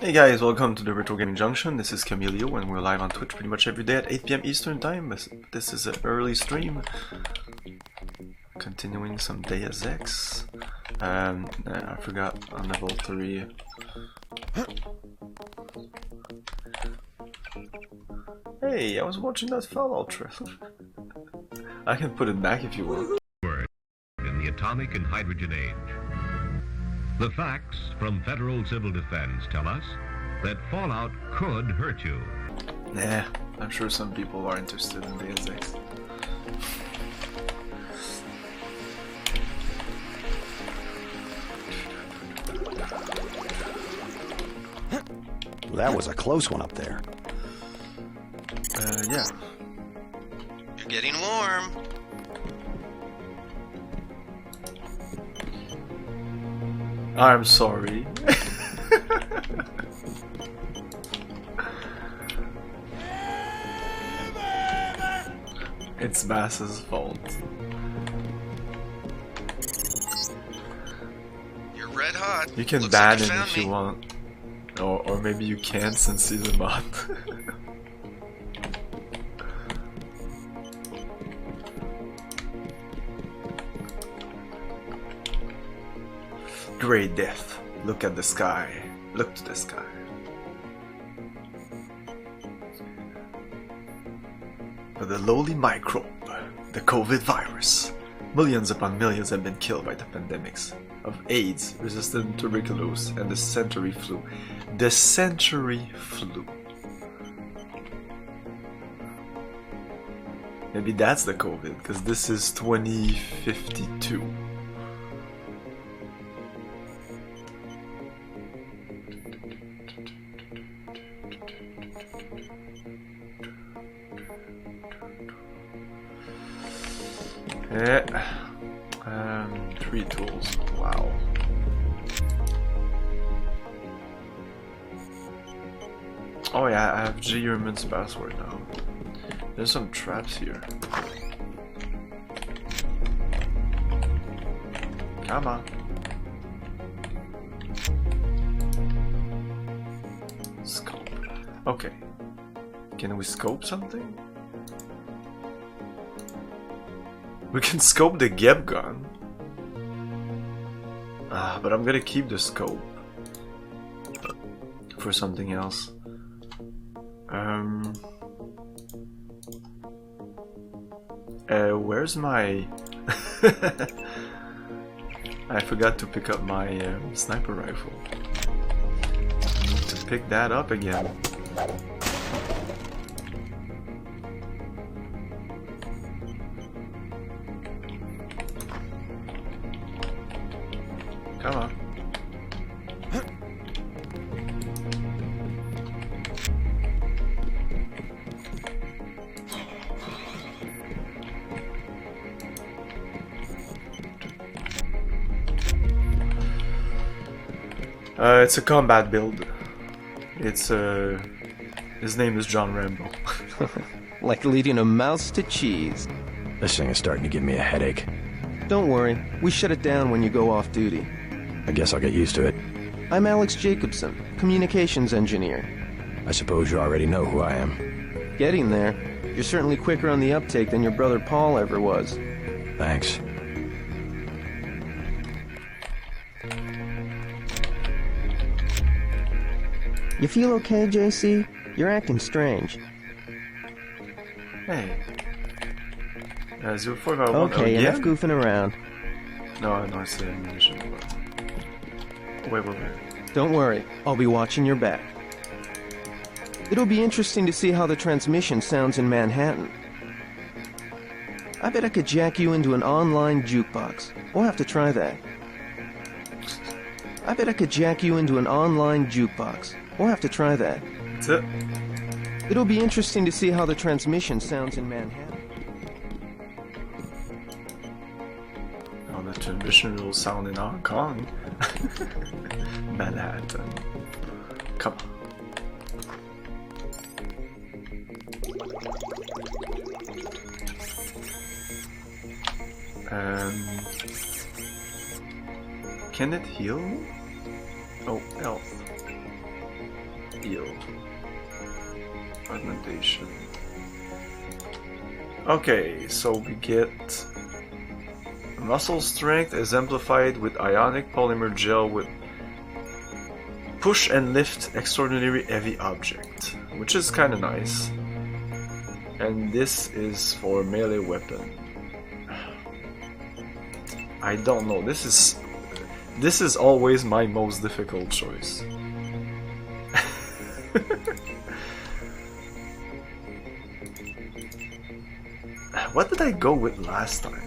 Hey guys, welcome to the Retro Gaming Junction. This is Camilio and we're live on Twitch pretty much every day at 8 PM Eastern Time. This is an early stream. Continuing some Deus Ex. I forgot on level 3. Hey, I was watching that Fallout trailer. I can put it back if you want. In the atomic and hydrogen age. The facts from Federal Civil Defense tell us that fallout could hurt you. Nah, I'm sure some people are interested in Deus Ex. Well, that was a close one up there. Yeah. You're getting warm. I'm sorry. It's Bass's fault. You're red hot. You can Looks ban like him you if found you me. want. Or maybe you can't since he's a bot. Great death. Look at the sky. Look to the sky. For the lowly microbe, the COVID virus, millions upon millions have been killed by the pandemics of AIDS, resistant tuberculosis, and the century flu. The century flu. Maybe that's the COVID, because this is 2052. Yeah. 3 tools. Wow. Oh yeah, I have G Herman's password now. There's some traps here. Come on. Scope. Okay. Can we scope something? We can scope the Geb gun. But I'm gonna keep the scope for something else. Where's my... I forgot to pick up my sniper rifle. I need to pick that up again. Come on. It's a combat build. It's his name is John Rambo. Like leading a mouse to cheese. This thing is starting to give me a headache. Don't worry, we shut it down when you go off duty. I guess I'll get used to it. I'm Alex Jacobson, communications engineer. I suppose you already know who I am. Getting there. You're certainly quicker on the uptake than your brother Paul ever was. Thanks. You feel okay, JC? You're acting strange. Hey. 0451 Okay, again? enough goofing around. No, I said ammunition. Wait. Don't worry, I'll be watching your back. It'll be interesting to see how the transmission sounds in Manhattan. I bet I could jack you into an online jukebox. We'll have to try that. I bet I could jack you into an online jukebox. We'll have to try that. That's it. It'll be interesting to see how the transmission sounds in Manhattan. Oh, the transmission will sound in Hong Kong. Manhattan. Come on. Can it heal me? Oh, health. Heal. Augmentation. Okay, so we get muscle strength exemplified with ionic polymer gel with push and lift extraordinary heavy object, which is kind of nice. And this is for melee weapon. I don't know. This is always my most difficult choice. What did I go with last time?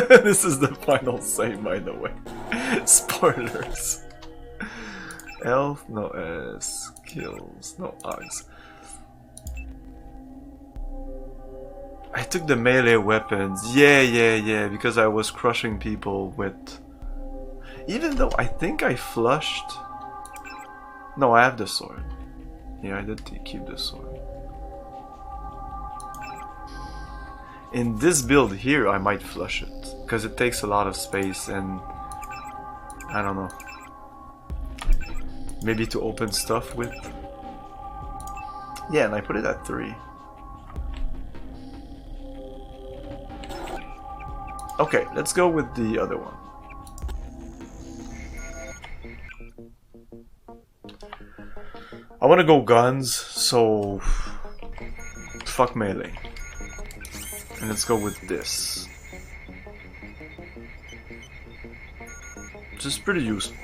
This is the final save, by the way. Spoilers. Health, no skills, no odds. I took the melee weapons. Yeah, because I was crushing people with... Even though I think I flushed... No, I have the sword. Yeah, I did keep the sword. In this build here, I might flush it, because it takes a lot of space and... I don't know. Maybe to open stuff with... Yeah, and I put it at 3. Okay, let's go with the other one. I wanna go guns, so... Fuck melee. And let's go with this. Which is pretty useful.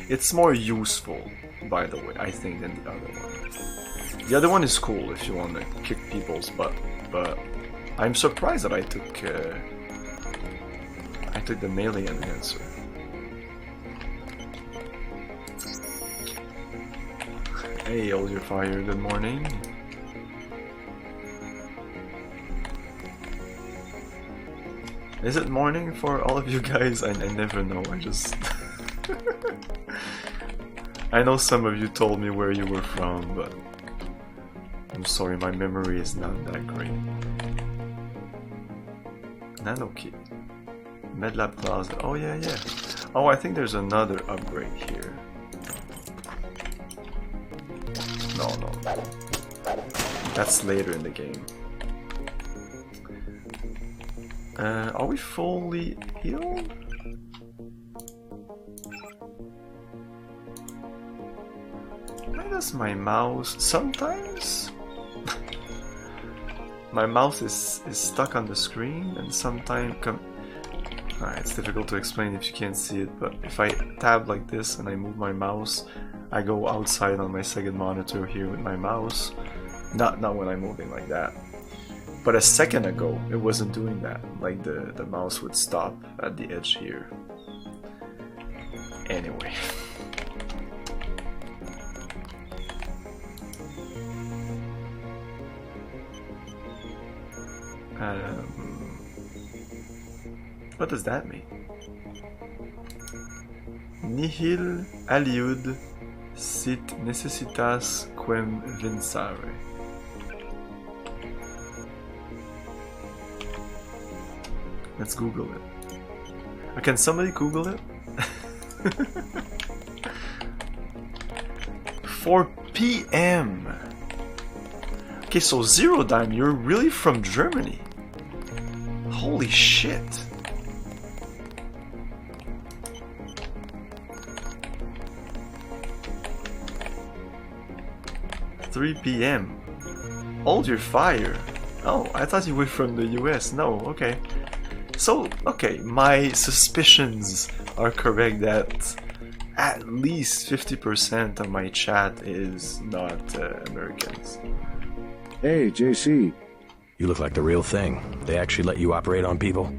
It's more useful, by the way, I think, than the other one. The other one is cool if you want to kick people's butt, but I'm surprised that I took the melee enhancer. Hey, Hold Your Fire, good morning. Is it morning for all of you guys? I never know, I just... I know some of you told me where you were from, but... I'm sorry, my memory is not that great. Nano key. Medlab closet, oh yeah. Oh, I think there's another upgrade here. No. That's later in the game. Are we fully healed? Why does my mouse... Sometimes... my mouse is stuck on the screen and sometimes... it's difficult to explain if you can't see it, but if I tab like this and I move my mouse, I go outside on my second monitor here with my mouse. Not when I'm moving like that. But a second ago, it wasn't doing that. Like the mouse would stop at the edge here. Anyway. What does that mean? Nihil aliud sit necessitas quem vincere. Let's Google it. Can somebody Google it? 4 p.m. Okay, so Zero Dime, you're really from Germany. Holy shit. $3 p.m. Hold Your Fire. Oh, I thought you were from the US. No, okay. So, okay, my suspicions are correct that at least 50% of my chat is not Americans. Hey, JC. You look like the real thing. They actually let you operate on people?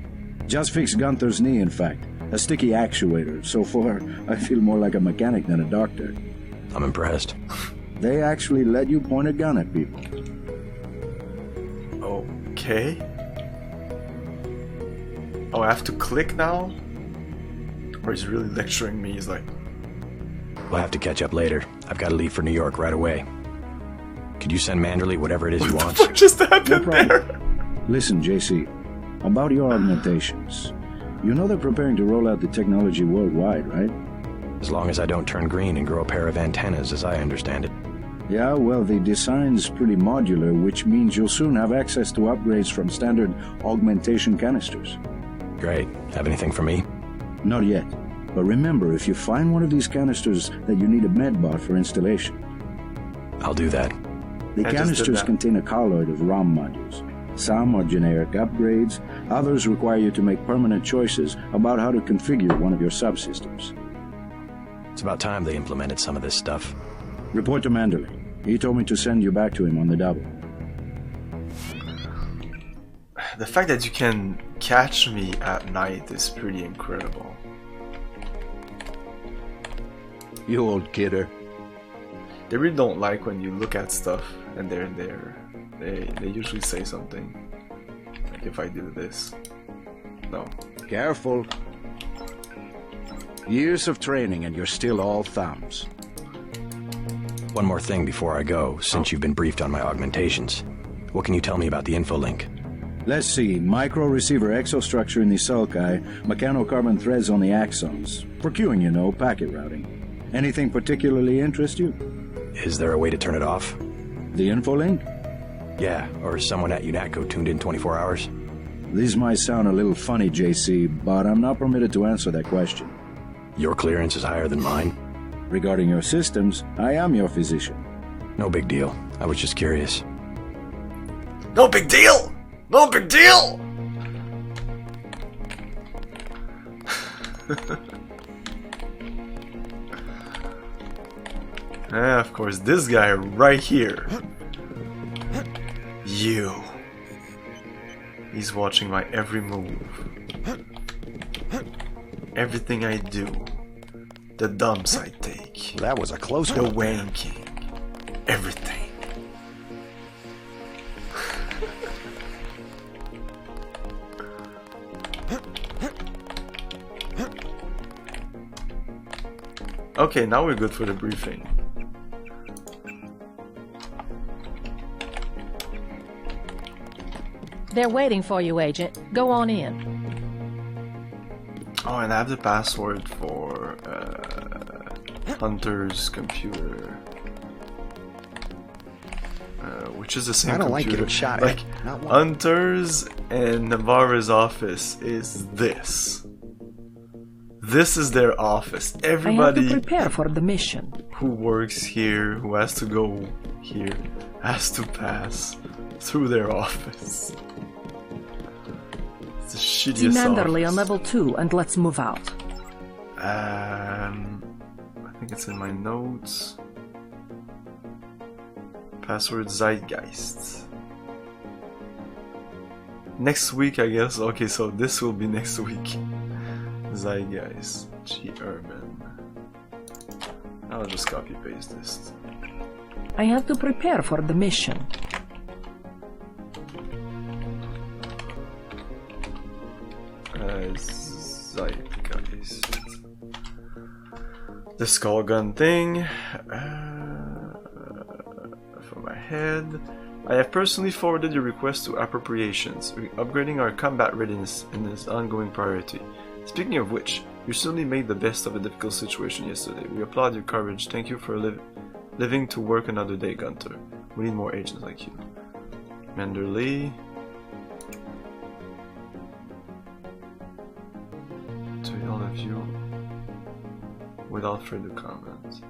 Just fixed Gunther's knee, in fact. A sticky actuator. So far, I feel more like a mechanic than a doctor. I'm impressed. They actually let you point a gun at people. Okay. Oh, I have to click now? Or he's really lecturing me, he's like... We'll have to catch up later. I've got to leave for New York right away. Could you send Manderley whatever it is you want? What just happened No problem. there? Listen, JC, about your augmentations. You know they're preparing to roll out the technology worldwide, right? As long as I don't turn green and grow a pair of antennas, as I understand it. Yeah, well, the design's pretty modular, which means you'll soon have access to upgrades from standard augmentation canisters. Great. Have anything for me? Not yet. But remember, if you find one of these canisters that you need a medbot for installation. I'll do that. The I just did canisters that. contain a colloid of ROM modules. Some are generic upgrades, others require you to make permanent choices about how to configure one of your subsystems. It's about time they implemented some of this stuff. Report to Manderley. He told me to send you back to him on the double. The fact that you can catch me at night is pretty incredible. You old kidder. They really don't like when you look at stuff and they're there. They usually say something. Like if I do this. No. Careful. Years of training and you're still all thumbs. One more thing before I go, since you've been briefed on my augmentations. What can you tell me about the info link? Let's see. Micro-receiver exostructure in the sulci, mechanocarbon threads on the axons. For queuing, you know, packet routing. Anything particularly interest you? Is there a way to turn it off? The info link? Yeah, or someone at UNATCO tuned in 24 hours? This might sound a little funny, JC, but I'm not permitted to answer that question. Your clearance is higher than mine? Regarding your systems, I am your physician. No big deal. I was just curious. No big deal! No big deal! Of course, this guy right here. You. He's watching my every move. Everything I do. The dumps I take. That was a close The one. wanking. Everything. Okay, now we're good for the briefing. They're waiting for you, Agent. Go on in. Oh, and I have the password for Hunter's computer, which is the same I don't like computer. getting shot at. Like Not one. Hunter's and Navarro's office is this. This is their office. I have to Everybody prepare for the mission. who works here, who has to go here, has to pass through their office. It's the See shittiest Manderley on office. level 2 and let's move out. I think it's in my notes. Password Zeitgeist. Next week, I guess. Okay, so this will be next week. Zeitgeist. G. Urban. I'll just copy paste this. I have to prepare for the mission. Zeitgeist. The skull gun thing. For my head. I have personally forwarded your request to appropriations. Upgrading our combat readiness is an ongoing priority. Speaking of which, you certainly made the best of a difficult situation yesterday. We applaud your courage. Thank you for living to work another day, Gunter. We need more agents like you. Manderley. To all of you, without further comment.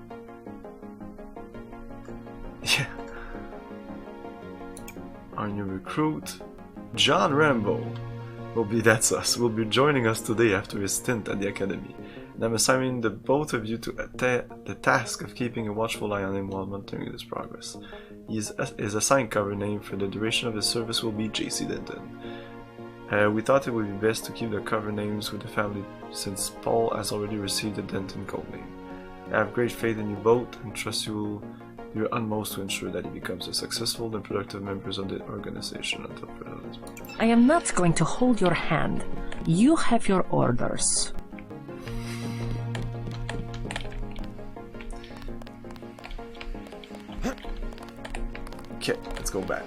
Yeah. Our new recruit, John Rambo, that's us, will be joining us today after his stint at the academy. And I'm assigning the both of you to the task of keeping a watchful eye on him while monitoring his progress. His assigned cover name for the duration of his service will be JC Denton. We thought it would be best to keep the cover names with the family since Paul has already received the Denton code name. I have great faith in you both and trust you will do your utmost to ensure that he becomes a successful and productive member of the organization until further notice. I am not going to hold your hand. You have your orders. Okay, let's go back.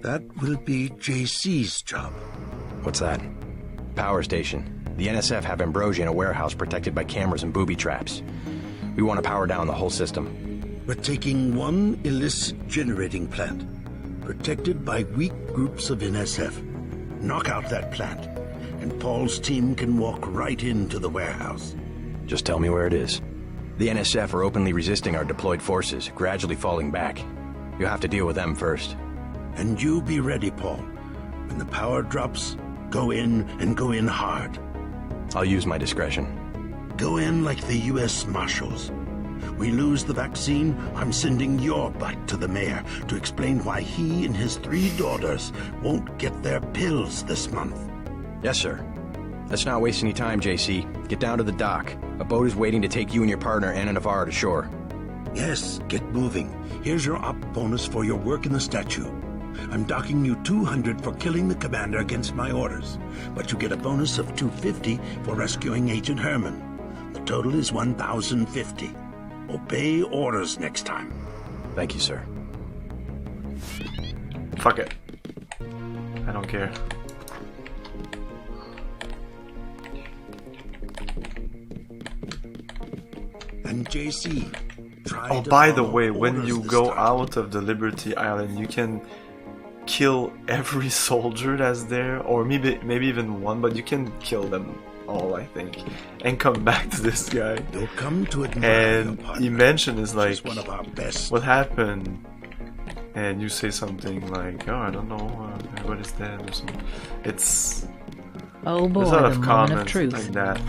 That will be JC's job. What's that? Power station. The NSF have Ambrosia in a warehouse protected by cameras and booby traps. We want to power down the whole system. We're taking one illicit generating plant, protected by weak groups of NSF. Knock out that plant, and Paul's team can walk right into the warehouse. Just tell me where it is. The NSF are openly resisting our deployed forces, gradually falling back. You'll have to deal with them first. And you be ready, Paul. When the power drops, go in and go in hard. I'll use my discretion. Go in like the U.S. Marshals. We lose the vaccine, I'm sending your butt to the mayor to explain why he and his 3 daughters won't get their pills this month. Yes, sir. Let's not waste any time, JC. Get down to the dock. A boat is waiting to take you and your partner, Anna Navarro, to shore. Yes, get moving. Here's your op bonus for your work in the statue. I'm docking you 200 for killing the commander against my orders, but you get a bonus of 250 for rescuing Agent Herman. The total is 1,050. Obey orders next time. Thank you, sir. Fuck it. I don't care. And JC, try Oh, to by the follow way, when orders you this go time. out of the Liberty Island, you can kill every soldier that's there, or maybe even one, but you can kill them all, I think, and come back to this guy. You'll come to admire your And partner. he mentioned is like, She's one of our best. what happened? And you say something like, oh, I don't know, everybody's dead or something. It's Oh boy, there's a lot the of moment comments of truth. like that.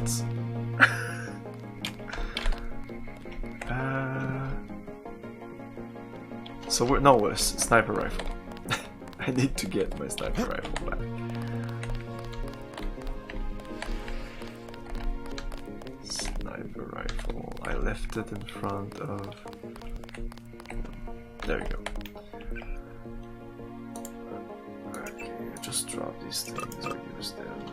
So we're no worse. Sniper rifle. I need to get my sniper rifle back. Sniper rifle. I left it in front of. There we go. Okay, just drop these things or use them.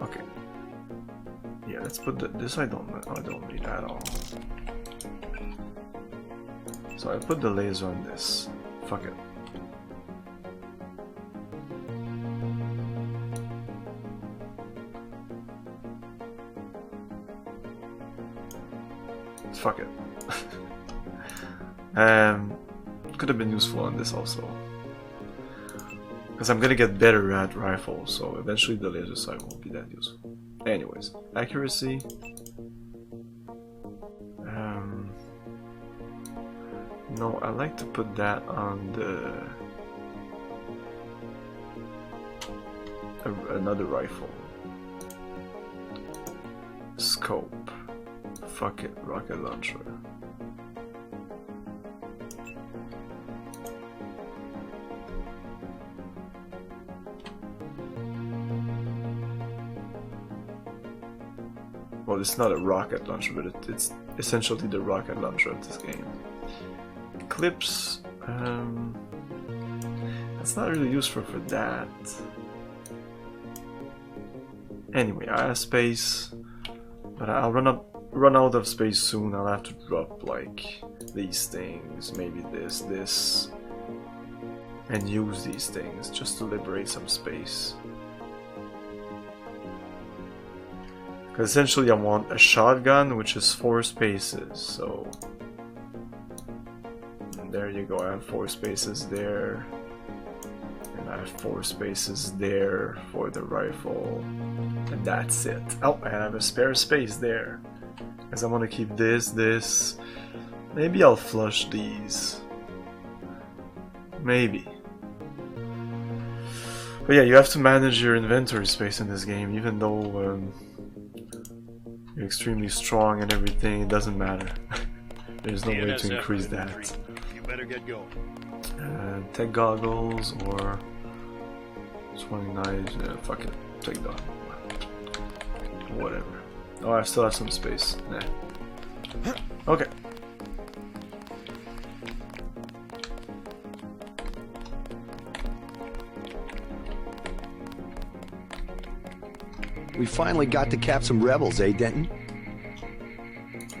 Okay. Yeah, let's put this. I don't need at all. So I put the laser on this. Fuck it. Fuck it. Could have been useful on this also. Because I'm gonna get better at rifles, so eventually the laser sight won't be that useful. Anyways, accuracy. No, I like to put that on the another rifle. Scope. Fuck it, rocket launcher. Well, it's not a rocket launcher, but it's essentially the rocket launcher of this game. Clips, that's not really useful for that. Anyway, I have space, but I'll run out of space soon. I'll have to drop like these things, maybe this, and use these things just to liberate some space. Because essentially I want a shotgun, which is 4 spaces, so and there you go. I have 4 spaces there, and I have 4 spaces there for the rifle, and that's it. Oh, and I have a spare space there, because I want to keep this. Maybe I'll flush these. Maybe. But yeah, you have to manage your inventory space in this game, even though you're extremely strong and everything, it doesn't matter. There's no way to increase that. You better get going. Tech goggles or 29, fuck it, tech goggles. Whatever. Oh, I still have some space. Nah. Okay. We finally got to cap some rebels, eh, Denton?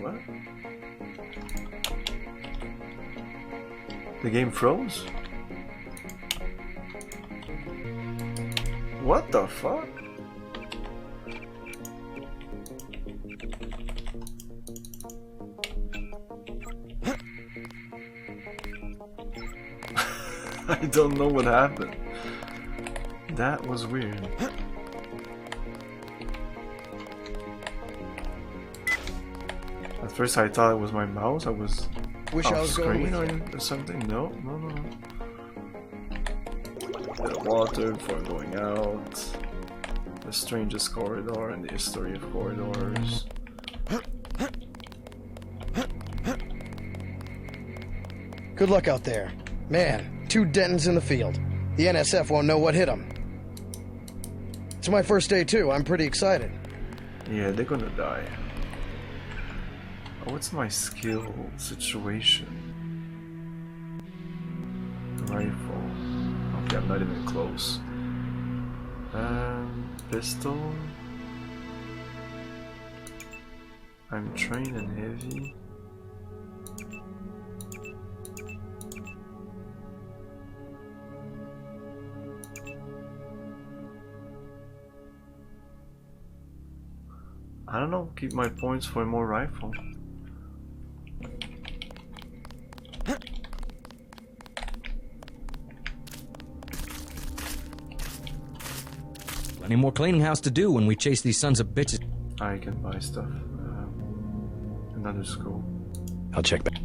What? The game froze? What the fuck? I don't know what happened. That was weird. At first I thought it was my mouse. I was off screen or something. No. The water before going out. The strangest corridor in the history of corridors. Good luck out there. Man, 2 Dentons in the field. The NSF won't know what hit them. It's my first day too. I'm pretty excited. Yeah, they're gonna die. Oh, what's my skill situation? Rifle. Okay, I'm not even close. Pistol. I'm trained in heavy. I don't know, keep my points for more rifle. Plenty more cleaning house to do when we chase these sons of bitches. I can buy stuff. Another school. I'll check back.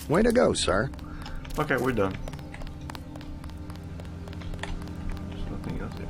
Way to go, sir. Okay, we're done. There's nothing else here.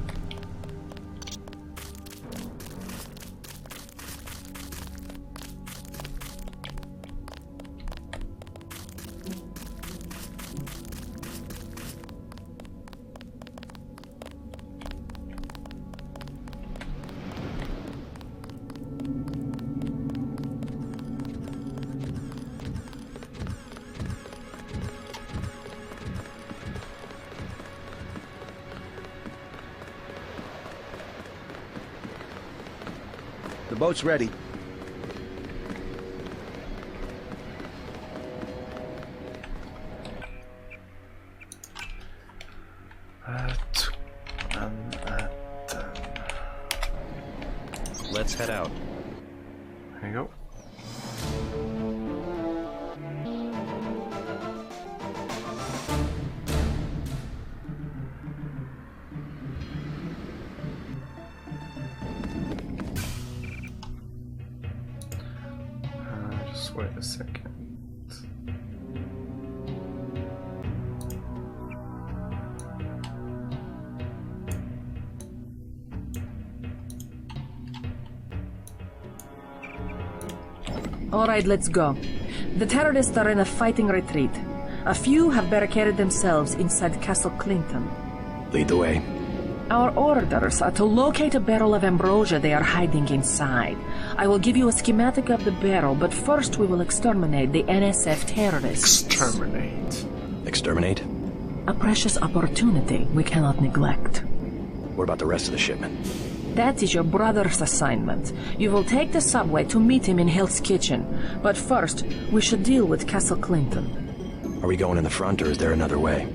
The boat's ready. Let's head out. There you go. Just wait a second. All right, let's go. The terrorists are in a fighting retreat. A few have barricaded themselves inside Castle Clinton. Lead the way. Our orders are to locate a barrel of ambrosia they are hiding inside. I will give you a schematic of the barrel, but first we will exterminate the NSF terrorists. Exterminate. Exterminate? A precious opportunity we cannot neglect. What about the rest of the shipment? That is your brother's assignment. You will take the subway to meet him in Hill's Kitchen. But first, we should deal with Castle Clinton. Are we going in the front, or is there another way?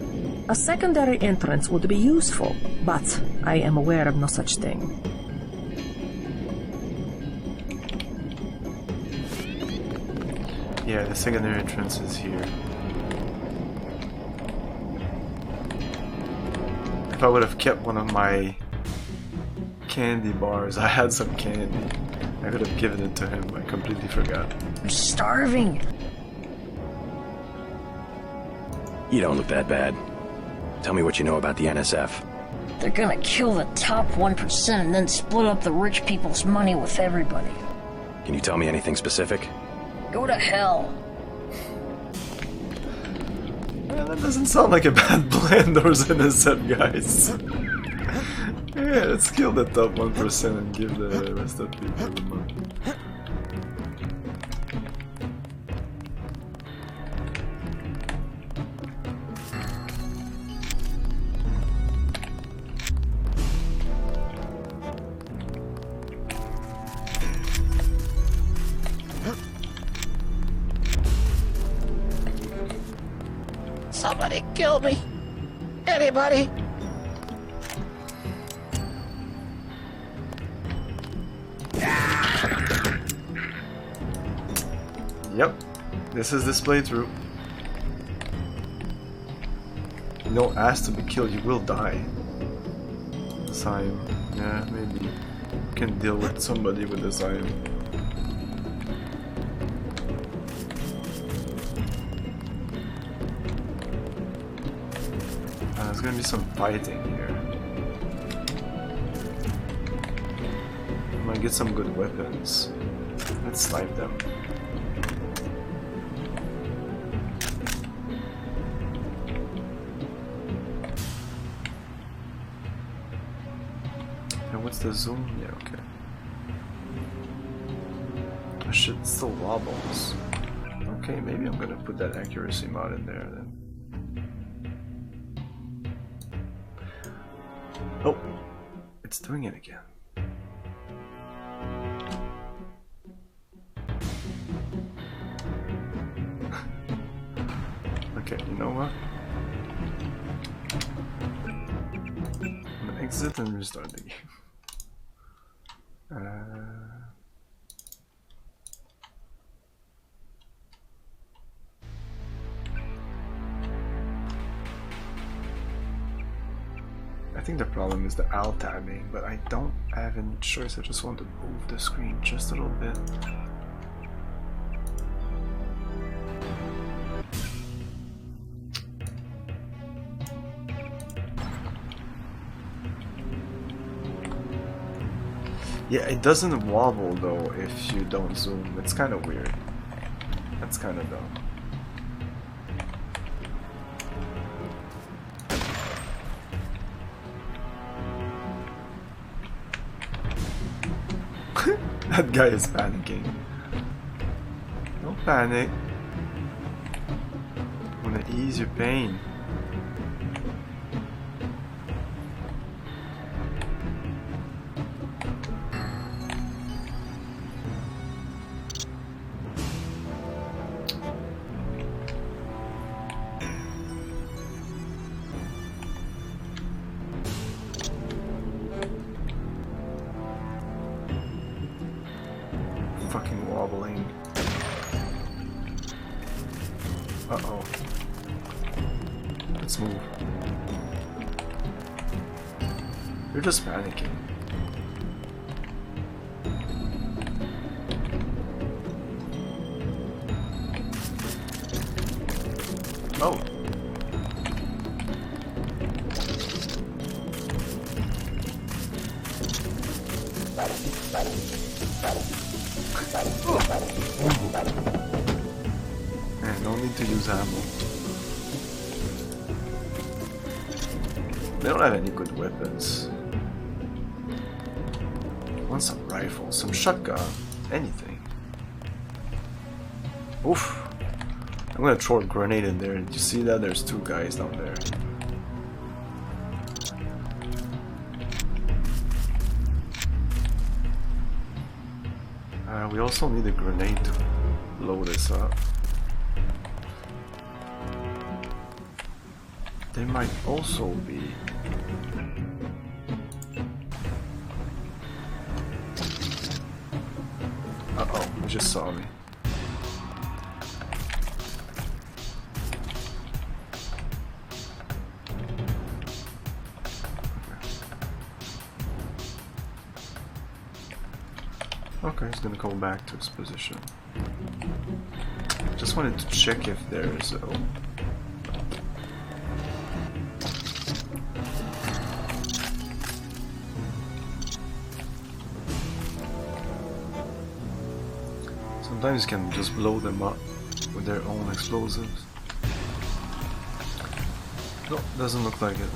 A secondary entrance would be useful, but I am aware of no such thing. Yeah, the secondary entrance is here. If I would have kept one of my candy bars, I had some candy. I could have given it to him. I completely forgot. I'm starving. You don't look that bad. Tell me what you know about the NSF. They're gonna kill the top 1% and then split up the rich people's money with everybody. Can you tell me anything specific? Go to hell. Yeah, that doesn't sound like a bad plan, those NSF guys. Yeah, let's kill the top 1% and give the rest of people the money. Somebody kill me. Anybody? Yep, this is this playthrough. You don't ask to be killed, you will die. Sign. Yeah, maybe you can deal with somebody with the sign. There's gonna be some fighting here. I might get some good weapons. Let's snipe them. And what's the zoom? Yeah, okay. Oh shit, it still wobbles. Okay, maybe I'm gonna put that accuracy mod in there then. Oh, it's doing it again. Okay, you know what? I'm gonna exit and restart the game. I think the problem is the alt tabbing, but I don't have any choice. I just want to move the screen just a little bit. Yeah, it doesn't wobble though if you don't zoom. It's kind of weird. That's kind of dumb. That guy is panicking. Don't panic. I'm gonna ease your pain. Fucking wobbling. Uh-oh. Let's move. You're just panicking. Oh. Man, no need to use ammo. They don't have any good weapons. I want some rifles, some shotgun, anything. Oof. I'm gonna throw a grenade in there. Did you see that? There's two guys down there. We also need a grenade to blow this up. They might also be... Uh-oh, he just saw me. Okay, he's gonna go back to his position. Just wanted to check if there's a... Sometimes you can just blow them up with their own explosives. No, doesn't look like it.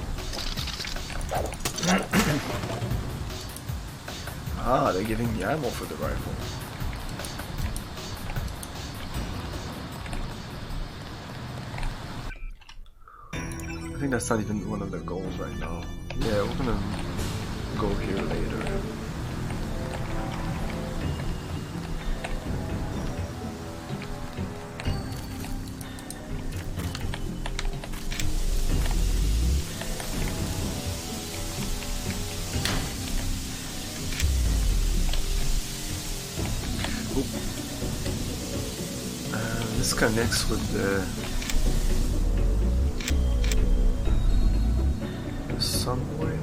Ah, they're giving me ammo for the rifle. I think that's not even one of the goals right now. Yeah, we're gonna go here later. this connects with the subway.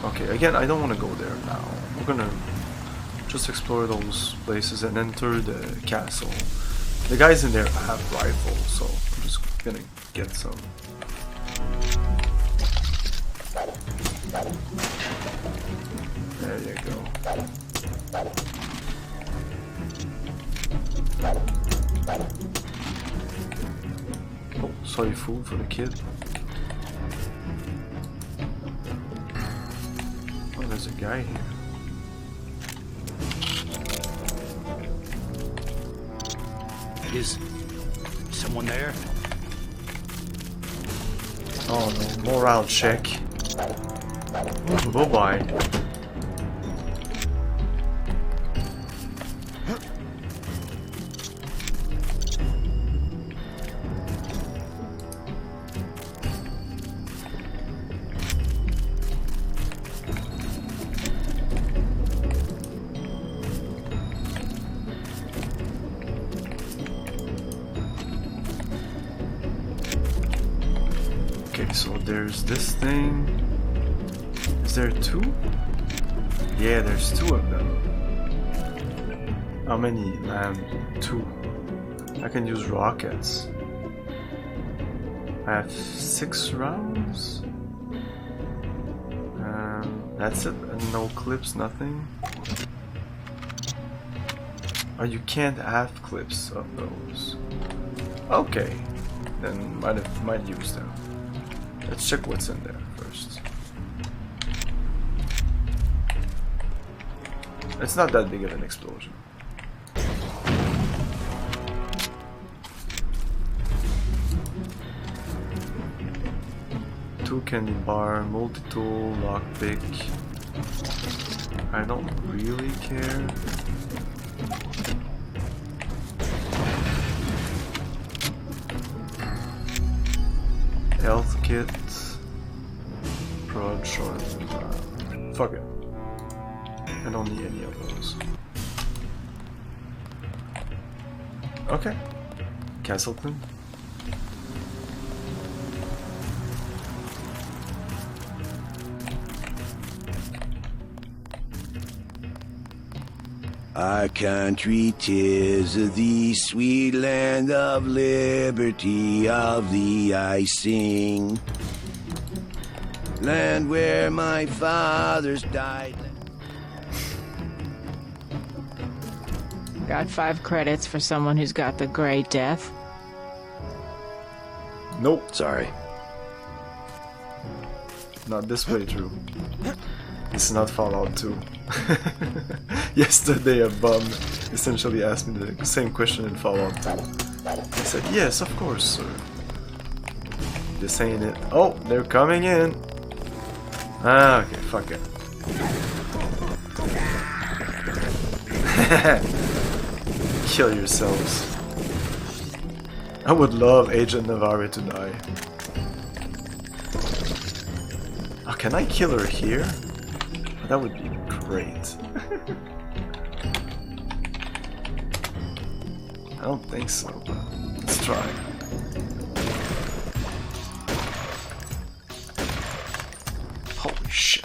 Okay, again, I don't want to go there now. We're gonna just explore those places and enter the castle. The guys in there have rifles, so I'm just gonna get some. There you go. Oh, sorry, food for the kid. Oh, there's a guy here. Is someone there? Oh no, morale check. Bye-bye. Okay, so there's this thing. Is there two? Yeah, there's two of them. How many land? Two. I can use rockets. I have 6 rounds. That's it. And no clips, nothing. Oh, you can't have clips of those. Okay, then might use them. Let's check what's in there first. It's not that big of an explosion. Two candy bar, multi-tool, lockpick. I don't really care. Health kit. Prod short. Fuck it. I don't need any of those. Okay. Castleton. Our country 'tis the sweet land of liberty, of thee I sing. Land where my fathers died. Got 5 credits for someone who's got the Grey Death. Nope. Sorry. Not this way, Drew. This is not Fallout 2. Yesterday a bum essentially asked me the same question in Fallout 2. I said, yes, of course, sir. This ain't it. Oh, they're coming in. Ah, okay, fuck it. Kill yourselves. I would love Agent Navarre to die. Oh, can I kill her here? That would be great. I don't think so, but let's try. Holy shit.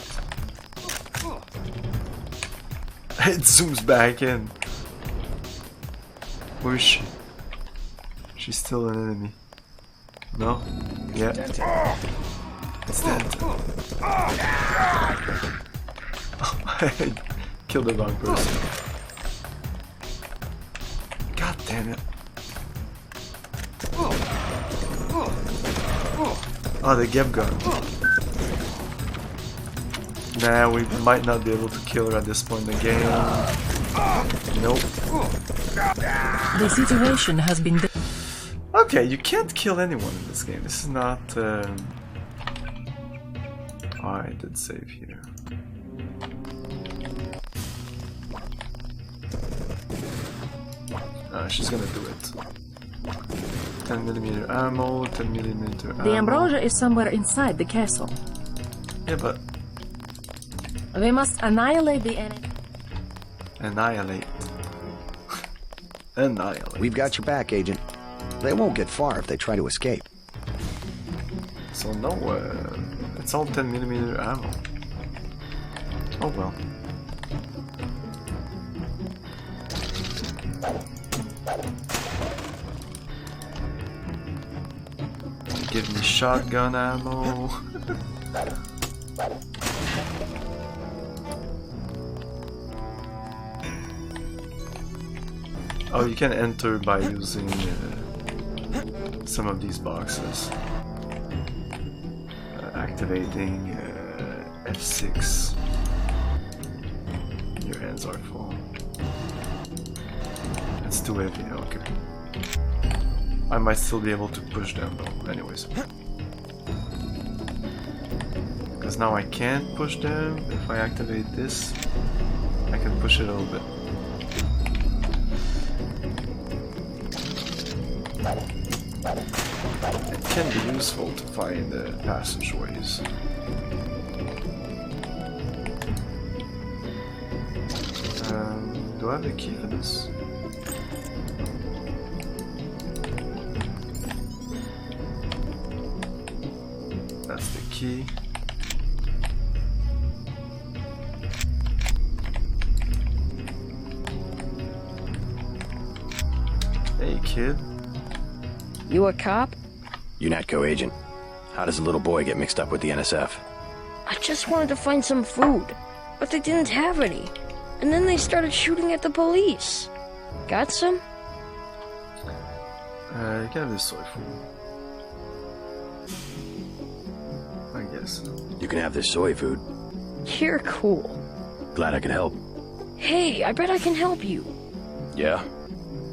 It zooms back in. Where is she? She's still an enemy. No? Yeah. It's dead. I killed the wrong person. God damn it. Oh, the Geb gun. Nah, we might not be able to kill her at this point in the game. Nope. The situation has been... Okay. Okay, you can't kill anyone in this game. This is not... Oh, I did save here. She's gonna do it. 10mm ammo, 10mm ammo. The ambrosia is somewhere inside the castle. Yeah, but... We must annihilate the enemy. Annihilate. Annihilate. We've got your back, Agent. They won't get far if they try to escape. So no, it's all 10mm ammo. Oh well. Give me shotgun ammo. Oh, you can enter by using some of these boxes. Activating F6. Your hands are full. It's too heavy, okay. I might still be able to push them though, anyways. Because now I can't push them. If I activate this, I can push it a little bit. It can be useful to find passageways. Do I have the key for this? That's the key. Hey kid. You a cop? UNATCO agent. How does a little boy get mixed up with the NSF? I just wanted to find some food, but they didn't have any. And then they started shooting at the police. Got some? You can have this soy food. I guess. You can have this soy food. You're cool. Glad I could help. Hey, I bet I can help you. Yeah?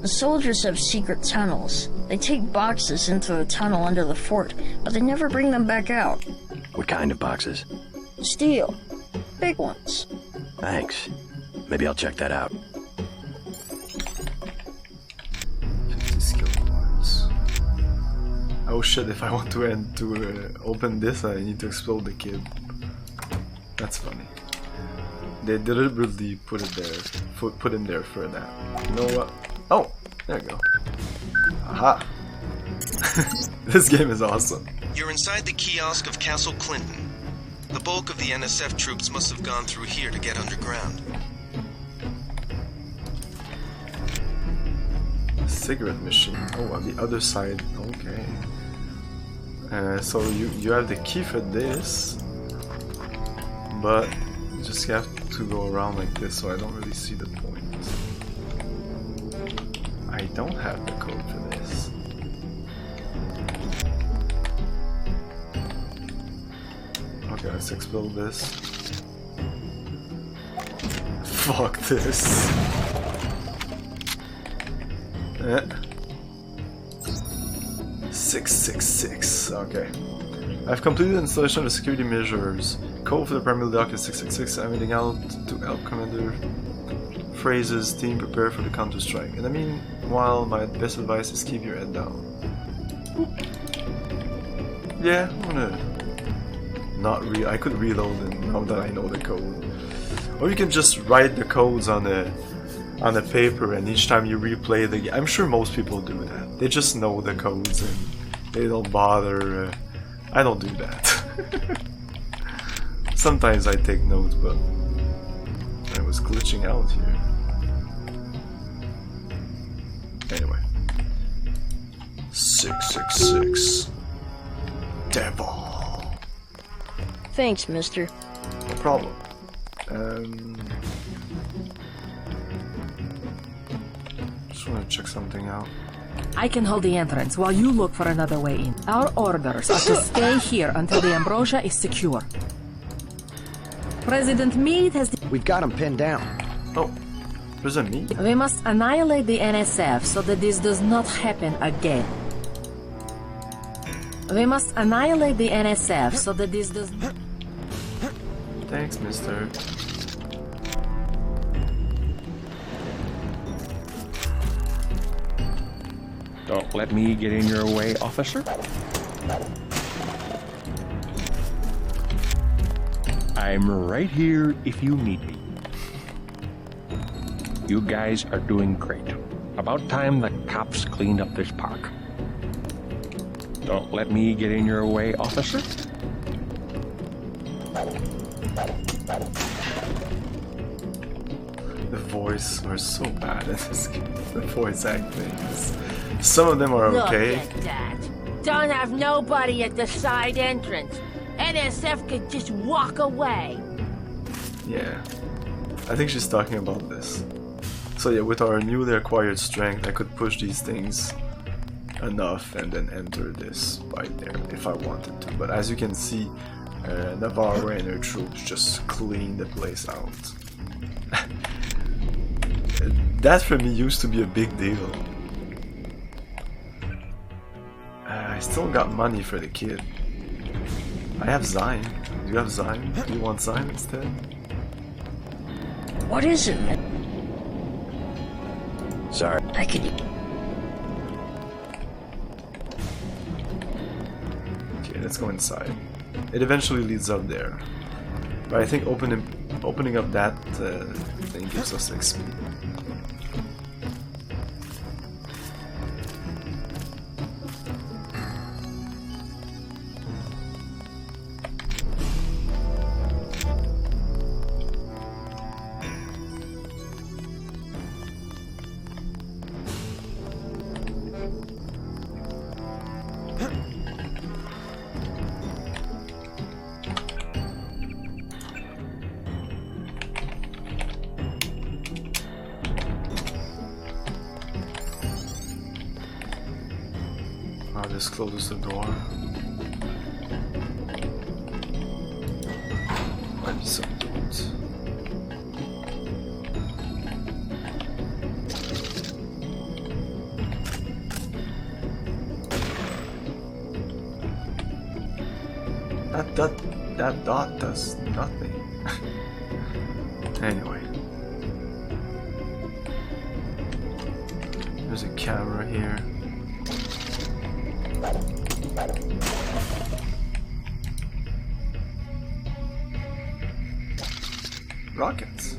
The soldiers have secret tunnels. They take boxes into the tunnel under the fort, but they never bring them back out. What kind of boxes? Steel. Big ones. Thanks. Maybe I'll check that out. 50 skill points. Oh shit, if I want to open this, I need to explode the kid. That's funny. They deliberately put it there, put him there for that. You know what? Oh, there you go. Aha! This game is awesome. You're inside the kiosk of Castle Clinton. The bulk of the NSF troops must have gone through here to get underground. Cigarette machine. Oh, on the other side. Okay. So you have the key for this, but you just have to go around like this. So I don't really see the point. I don't have the code for this. Okay, let's explode this. Fuck this. 666. Okay. I've completed the installation of the security measures. Code for the primary lock is 666. I'm heading out to help Commander Phrases team prepare for the counter-strike. And I mean, while my best advice is keep your head down. Yeah, I'm gonna not I could reload it now that I know the code. Or you can just write the codes on a paper, and each time you replay the game. I'm sure most people do that. They just know the codes and they don't bother. I don't do that. Sometimes I take notes, but I was glitching out here. Anyway. 666. Devil. Thanks, mister. No problem. Just want to check something out. I can hold the entrance while you look for another way in. Our orders are to stay here until the ambrosia is secure. President Meade has... We've got him pinned down. Oh, President Meade? We must annihilate the NSF so that this does not happen again. We must annihilate the NSF so that this does... Thanks, mister. Don't let me get in your way, officer. I'm right here if you need me. You guys are doing great. About time the cops cleaned up this park. Don't let me get in your way, officer. The voice are so bad in this game. The voice acting. Some of them are okay. Look at that. Don't have nobody at the side entrance. NSF could just walk away. Yeah. I think she's talking about this. So yeah, with our newly acquired strength, I could push these things enough and then enter this right there if I wanted to. But as you can see, Navarro and her troops just clean the place out. That for me used to be a big deal. I still got money for the kid. I have Zyme. Do you have Zyme? Do you want Zyme instead? What is it? Sorry. I can... Okay, let's go inside. It eventually leads up there. But I think opening up that thing gives us XP. This closes the door. Might be some dudes. That dot does nothing. Anyway. There's a camera here. Rockets.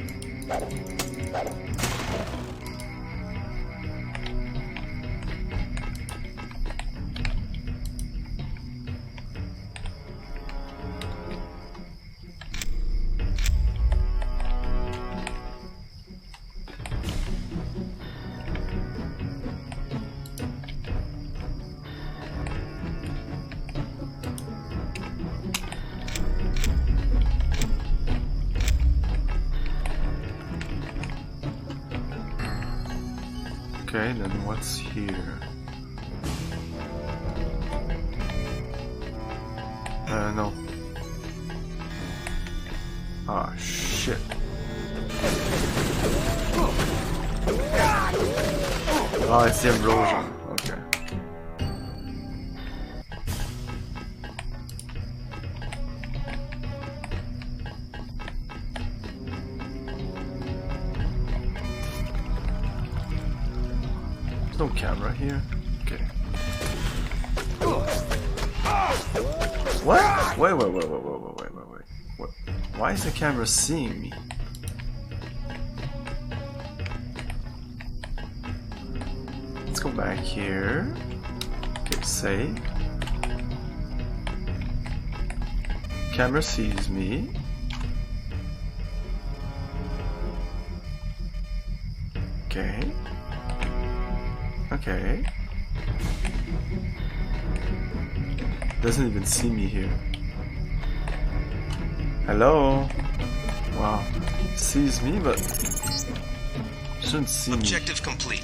Okay, then what's here? No. Ah, shit. Oh, it's the ambrosia. Okay. There's no camera here. Okay. What? Wait. What? Why is the camera seeing me? Let's go back here. Okay, save. Camera sees me. Okay. Okay. Doesn't even see me here. Hello? Wow. Sees me, but shouldn't see me. Objective complete.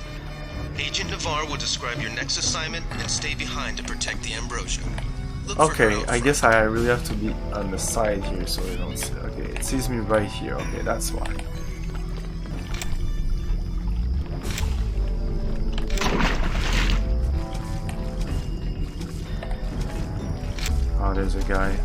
Agent Navarre will describe your next assignment and stay behind to protect the ambrosia. Okay, I guess I really have to be on the side here so they don't see. Okay, it sees me right here. Okay, that's why. there's a guy.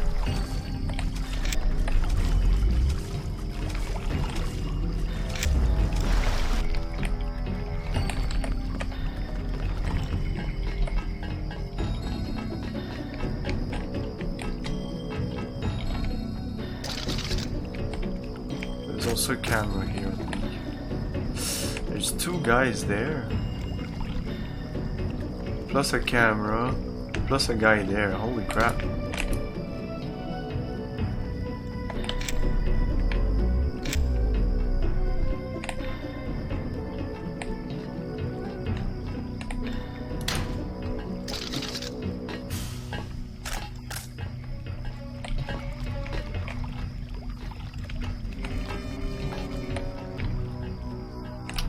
There's also a camera here, I think. There's two guys there. Plus a camera. Plus a guy there. Holy crap.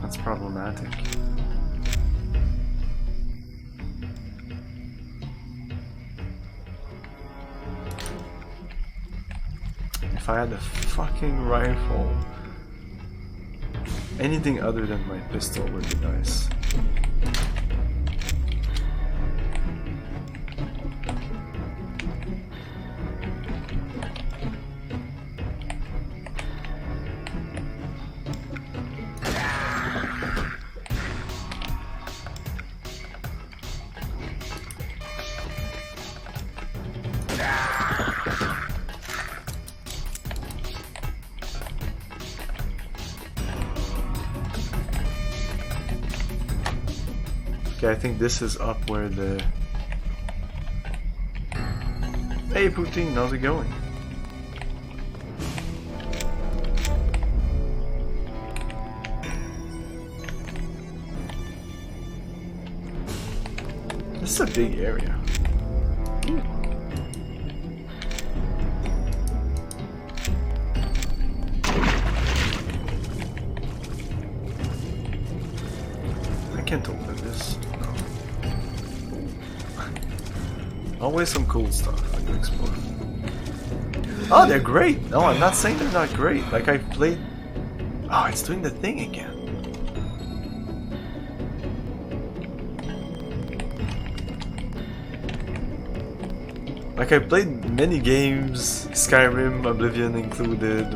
That's problematic. If I had a fucking rifle, anything other than my pistol would be nice. Okay, I think this is up where the... Hey Poutine, how's it going? This is a big area. I can't open this. Always some cool stuff I can explore. Oh, they're great! No, I'm not saying they're not great. Like, I've played... Oh, it's doing the thing again. Like, I played many games, Skyrim, Oblivion included,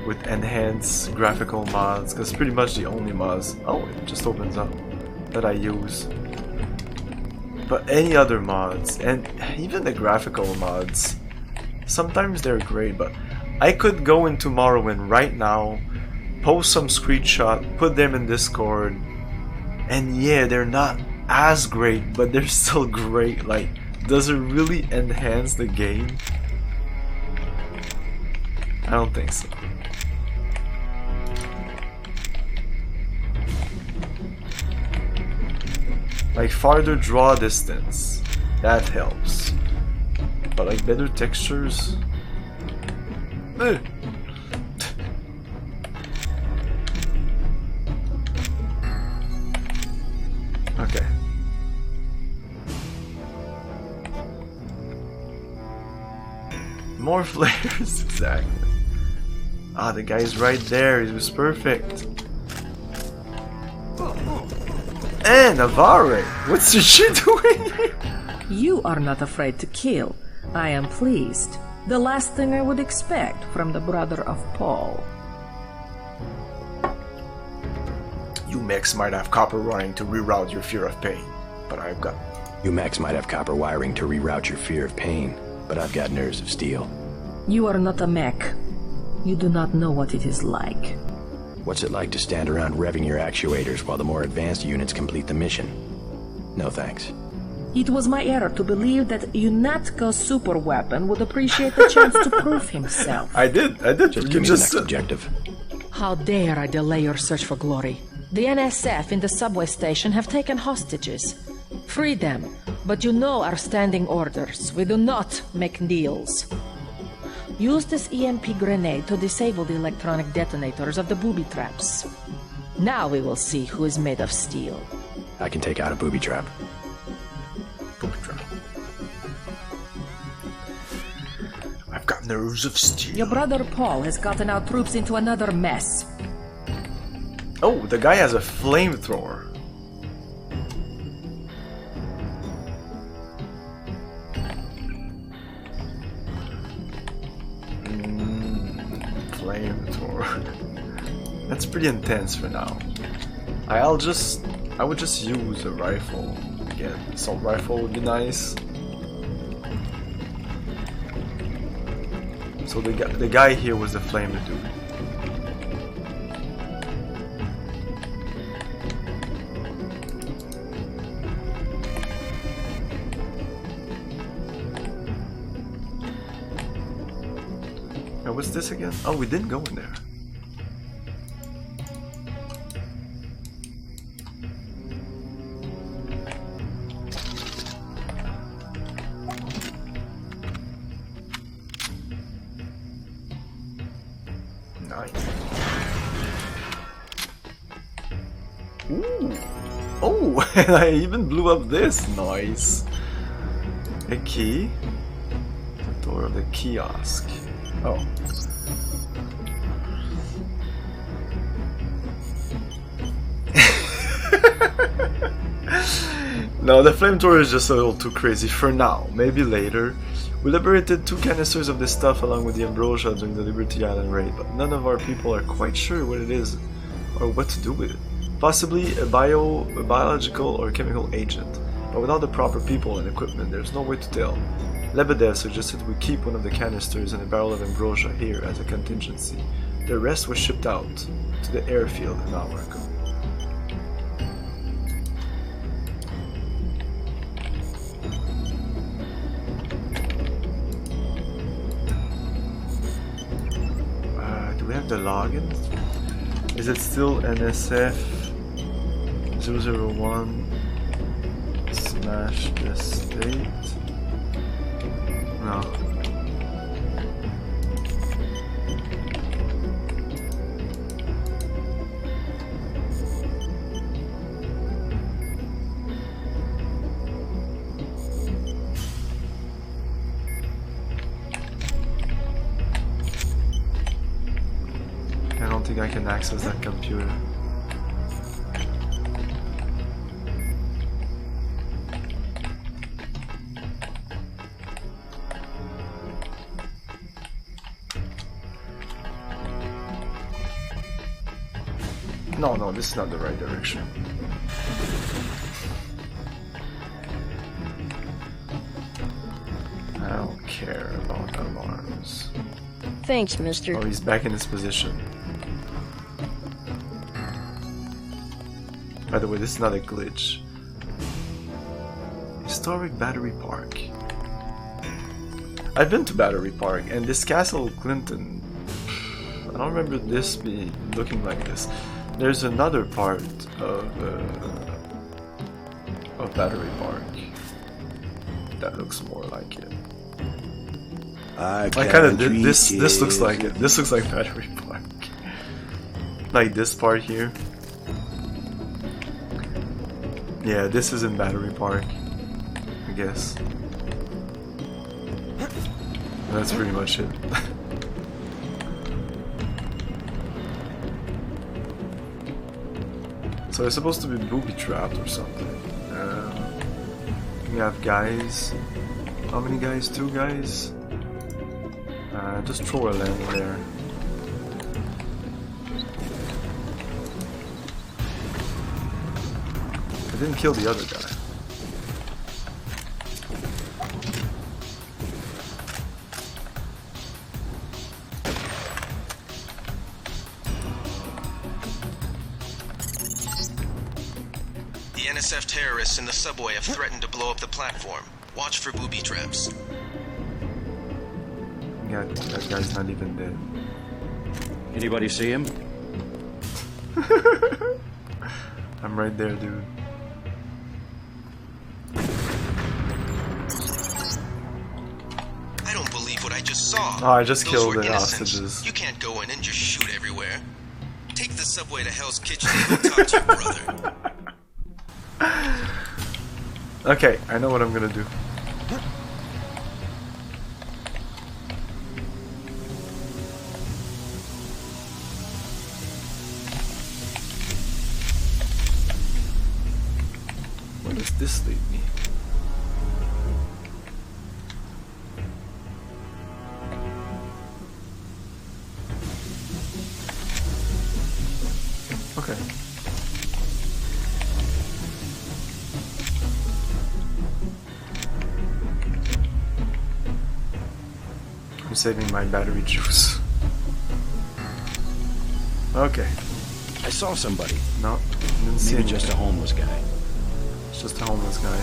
with enhanced graphical mods, because pretty much the only mods... Oh, it just opens up, that I use. But any other mods, and even the graphical mods, sometimes they're great, but I could go in Tomorrowland right now, post some screenshot, put them in Discord, and yeah, they're not as great, but they're still great. Like, does it really enhance the game? I don't think so. Like, farther draw distance, that helps. But like, better textures? Okay. More flares, exactly. Ah, the guy's right there, he was perfect. And Navarre, what's she doing here? You are not afraid to kill. I am pleased. The last thing I would expect from the brother of Paul. You mechs might have copper wiring to reroute your fear of pain, but I've got... You mechs might have copper wiring to reroute your fear of pain, but I've got nerves of steel. You are not a mech. You do not know what it is like. What's it like to stand around revving your actuators while the more advanced units complete the mission? No thanks. It was my error to believe that UNATCO's super weapon would appreciate the chance to prove himself. I did. Just give me the next objective. How dare I delay your search for glory? The NSF in the subway station have taken hostages. Free them, but you know our standing orders. We do not make deals. Use this EMP grenade to disable the electronic detonators of the booby traps. Now we will see who is made of steel. I can take out a booby trap. Booby trap. I've got nerves of steel. Your brother Paul has gotten our troops into another mess. Oh, the guy has a flamethrower. That's pretty intense for now. I would just use a rifle again. Assault rifle would be nice. So the guy here was the flamer dude. Now what's this again? Oh, we didn't go in there. Ooh. Oh, and I even blew up this. Nice. A key. The door of the kiosk. Oh. No, the flamethrower is just a little too crazy for now. Maybe later. We liberated 2 canisters of this stuff along with the ambrosia during the Liberty Island raid, but none of our people are quite sure what it is or what to do with it. Possibly a biological or chemical agent, but without the proper people and equipment, there's no way to tell. Lebedev suggested we keep one of the canisters and a barrel of ambrosia here as a contingency. The rest was shipped out to the airfield an hour ago. Do we have the login? Is it still NSF 001 smash the state? No. I don't think I can access that computer. No, this is not the right direction. I don't care about alarms. Thanks, mister. Oh, he's back in his position. By the way, this is not a glitch. Historic Battery Park. I've been to Battery Park, and this Castle Clinton, I don't remember this looking like this. There's another part of Battery Park that looks more like it. I kind of did this. This looks like it. This looks like Battery Park. Like this part here. Yeah, this is in Battery Park, I guess. That's pretty much it. So it's supposed to be booby-trapped or something. We have guys. How many guys? 2 guys? Just throw a land there. I didn't kill the other guy. The NSF terrorists in the subway have threatened to blow up the platform. Watch for booby traps. Yeah, that guy's not even dead. Anybody see him? I'm right there, dude. I don't believe what I just saw. Oh, I just Those killed were the innocents. hostages. You can't go in and just shoot everywhere. Take the subway to Hell's Kitchen and go talk to your brother. Okay, I know what I'm gonna do. Where does this lead me? saving my battery juice. Okay. I saw somebody. No, didn't see Maybe anything. just a homeless guy. It's just a homeless guy.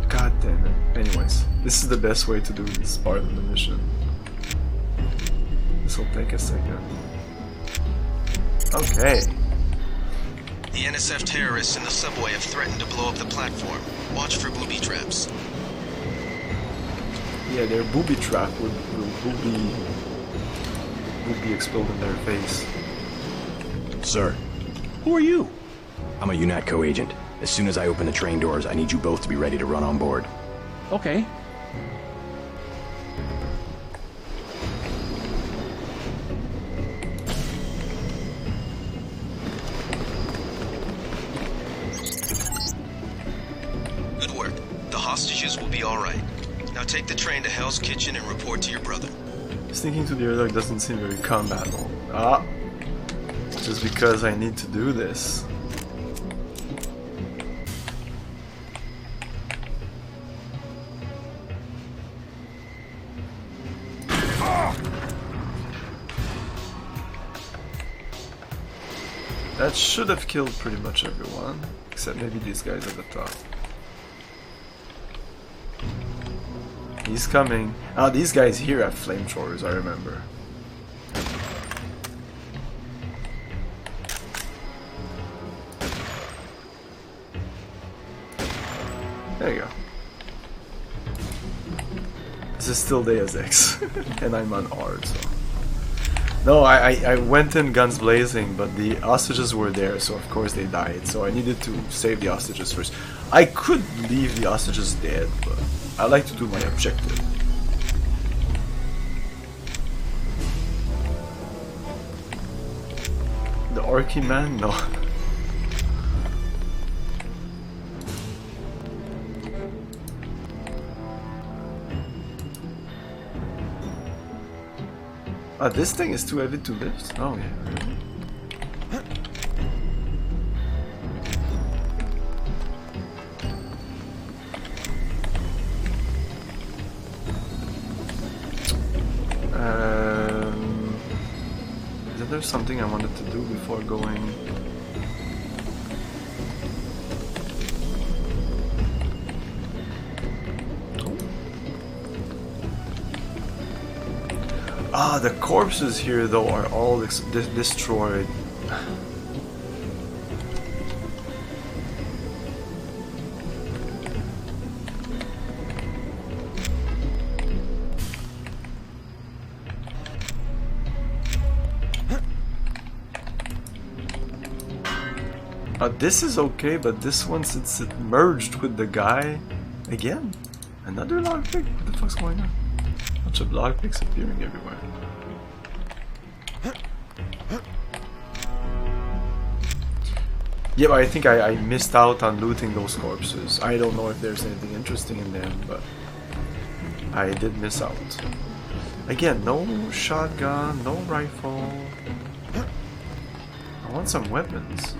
God damn it. Anyways, this is the best way to do this part of the mission. This will take a second. Okay. The NSF terrorists in the subway have threatened to blow up the platform. Watch for booby traps. Yeah, their booby trap would booby explode in their face. Sir. Who are you? I'm a UNATCO agent. As soon as I open the train doors, I need you both to be ready to run on board. Okay. Good work. The hostages will be alright. Now take the train to Hell's Kitchen and report to your brother. Sneaking to the airlock doesn't seem very combatable. Ah! Just because I need to do this. That should have killed pretty much everyone, except maybe these guys at the top. He's coming. Oh, these guys here have flamethrowers, I remember. There you go. This is still Deus Ex, and I'm on R, so... No, I went in guns blazing, but the hostages were there, so of course they died, so I needed to save the hostages first. I could leave the hostages dead, but I like to do my objective. The Orky man? No. Ah, this thing is too heavy to lift? Oh yeah, really? Is there something I wanted to do before going? Ah, the corpses here though are all destroyed. This is okay, but this one, since it merged with the guy again, another lockpick. What the fuck's going on? Bunch of lockpicks appearing everywhere. Yeah, but I think I missed out on looting those corpses. I don't know if there's anything interesting in them, but I did miss out. Again, no shotgun, no rifle. I want some weapons.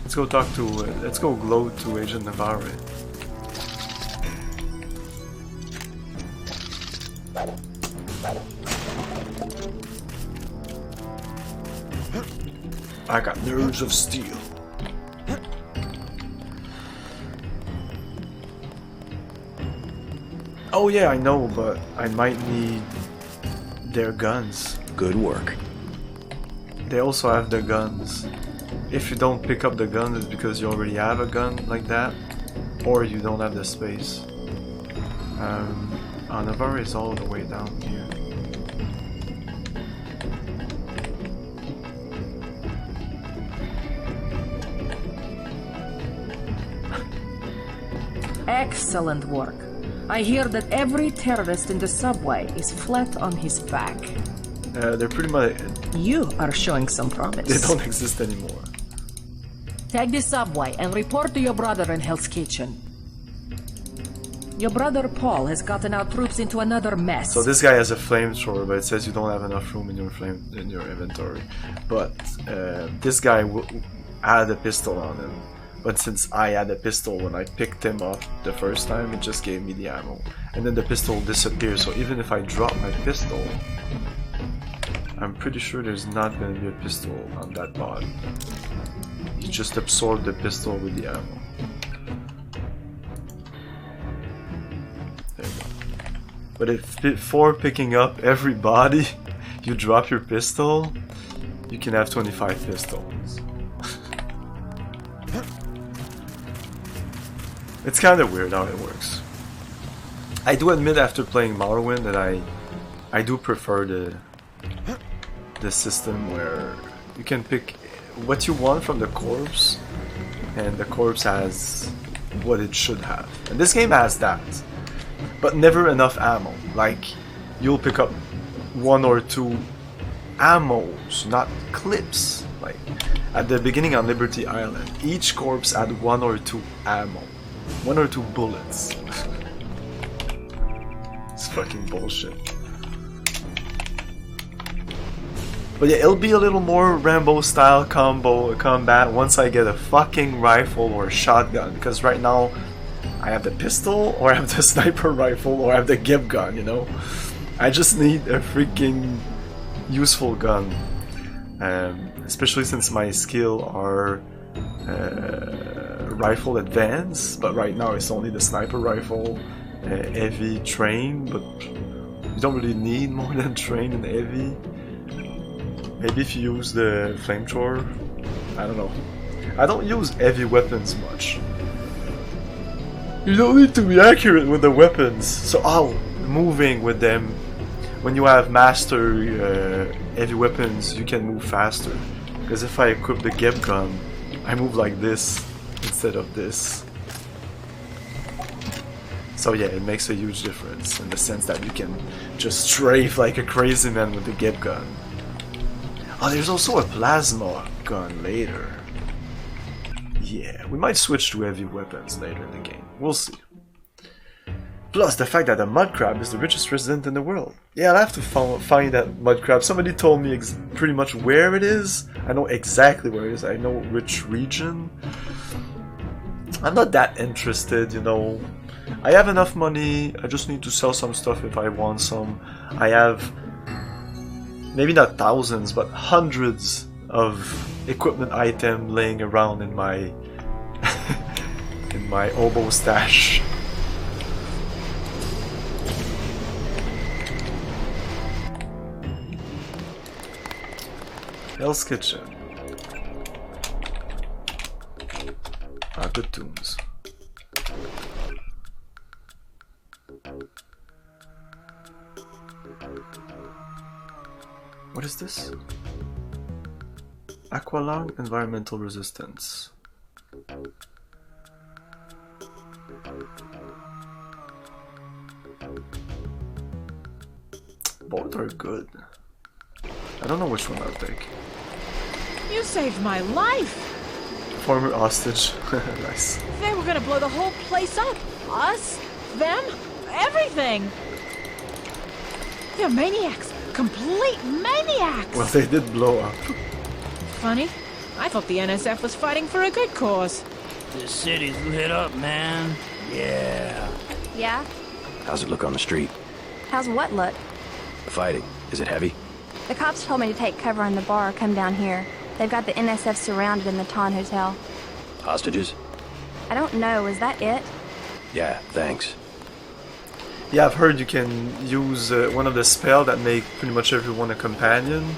Let's go talk to, let's go gloat to Agent Navarre. I got nerves of steel. Oh yeah, I know, but I might need their guns. Good work. They also have the guns. If you don't pick up the gun, it's because you already have a gun like that, or you don't have the space. Navarre is all the way down here. Excellent work. I hear that every terrorist in the subway is flat on his back. They're pretty much... You are showing some promise. They don't exist anymore. Take the subway and report to your brother in Hell's Kitchen. Your brother Paul has gotten our troops into another mess. So this guy has a flamethrower, but it says you don't have enough room in your inventory. But this guy had a pistol on him. But since I had a pistol when I picked him up the first time, it just gave me the ammo. And then the pistol disappears, so even if I drop my pistol, I'm pretty sure there's not going to be a pistol on that body. You just absorb the pistol with the ammo. There you go. But if before picking up every body, you drop your pistol, you can have 25 pistols. It's kind of weird how it works. I do admit after playing Morrowind that I do prefer the system where you can pick what you want from the corpse, and the corpse has what it should have. And this game has that, but never enough ammo. Like, you'll pick up 1 or 2 ammos, not clips. Like, at the beginning on Liberty Island, each corpse had 1 or 2 ammo. 1 or 2 bullets. It's fucking bullshit. But yeah, it'll be a little more Rambo style combat once I get a fucking rifle or a shotgun, because right now I have the pistol, or I have the sniper rifle, or I have the gib gun, you know? I just need a freaking useful gun. Especially since my skill are rifle advance, but right now it's only the sniper rifle, heavy, train, but you don't really need more than train and heavy. Maybe if you use the flamethrower, I don't know. I don't use heavy weapons much. You don't need to be accurate with the weapons, so moving with them. When you have master heavy weapons, you can move faster. Because if I equip the gib gun, I move like this instead of this. So yeah, it makes a huge difference in the sense that you can just strafe like a crazy man with the gib gun. Oh, there's also a plasma gun later. Yeah, we might switch to heavy weapons later in the game. We'll see. Plus the fact that the mud crab is the richest resident in the world. Yeah, I'll have to find that mud crab. Somebody told me pretty much where it is. I know exactly where it is. I know which region. I'm not that interested, you know. I have enough money. I just need to sell some stuff if I want some. I have maybe not thousands, but hundreds of equipment items laying around in my in my oboe stash. Hell's Kitchen. Good tunes. What is this? Aqualung environmental resistance. Both are good. I don't know which one I'll take. You saved my life! Former hostage. Nice. They were gonna blow the whole place up. Us, them, everything. They're maniacs. Complete maniacs! Well, they did blow up. Funny. I thought the NSF was fighting for a good cause. This city's lit up, man. Yeah. Yeah? How's it look on the street? How's what look? The fighting. Is it heavy? The cops told me to take cover in the bar or come down here. They've got the NSF surrounded in the Ton Hotel. Hostages? I don't know. Is that it? Yeah, thanks. Yeah, I've heard you can use one of the spells that make pretty much everyone a companion,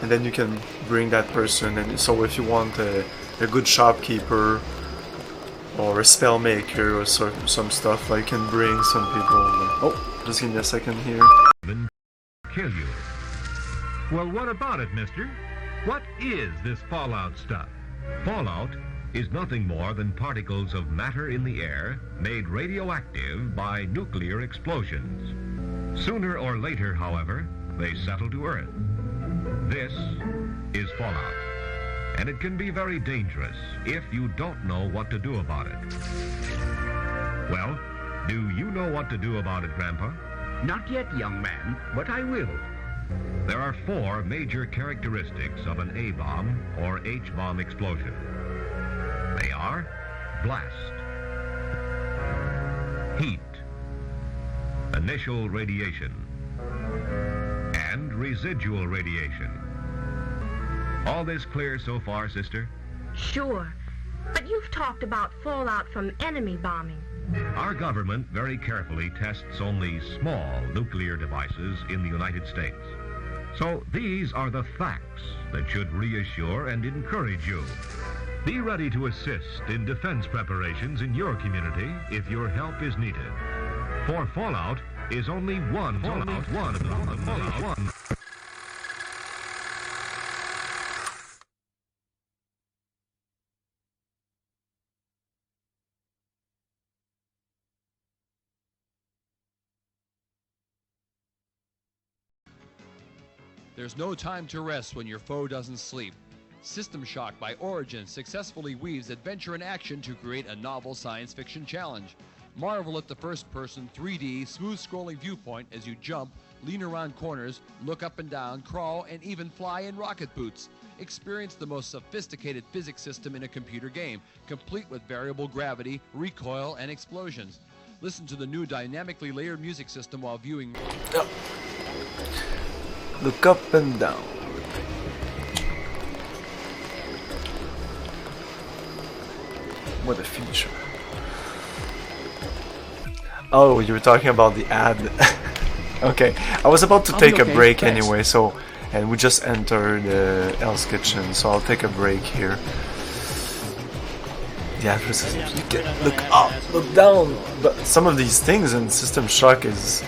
and then you can bring that person. And so if you want a good shopkeeper or a spell maker or some stuff, I can bring some people. Oh, just give me a second here. Kill you. Well, what about it, mister? What is this fallout stuff? Fallout is nothing more than particles of matter in the air made radioactive by nuclear explosions. Sooner or later, however, they settle to Earth. This is fallout, and it can be very dangerous if you don't know what to do about it. Well, Do you know what to do about it, Grandpa? Not yet, young man, but I will. There are 4 major characteristics of an A-bomb or H-bomb explosion. They are blast, heat, initial radiation, and residual radiation. All this clear so far, sister? Sure, but you've talked about fallout from enemy bombing. Our government very carefully tests only small nuclear devices in the United States. So these are the facts that should reassure and encourage you. Be ready to assist in defense preparations in your community if your help is needed. For fallout is only one fallout, one of them, fallout one. There's no time to rest when your foe doesn't sleep. System Shock by Origin successfully weaves adventure and action to create a novel science fiction challenge. Marvel at the first-person, 3D, smooth-scrolling viewpoint as you jump, lean around corners, look up and down, crawl, and even fly in rocket boots. Experience the most sophisticated physics system in a computer game, complete with variable gravity, recoil, and explosions. Listen to the new dynamically layered music system while viewing... Look up and down. What a feature. Oh, you were talking about the ad. Okay, I was about to take a break anyway, so... And we just entered Hell's Kitchen, so I'll take a break here. The address is... You can look up, look down. But some of these things in System Shock is...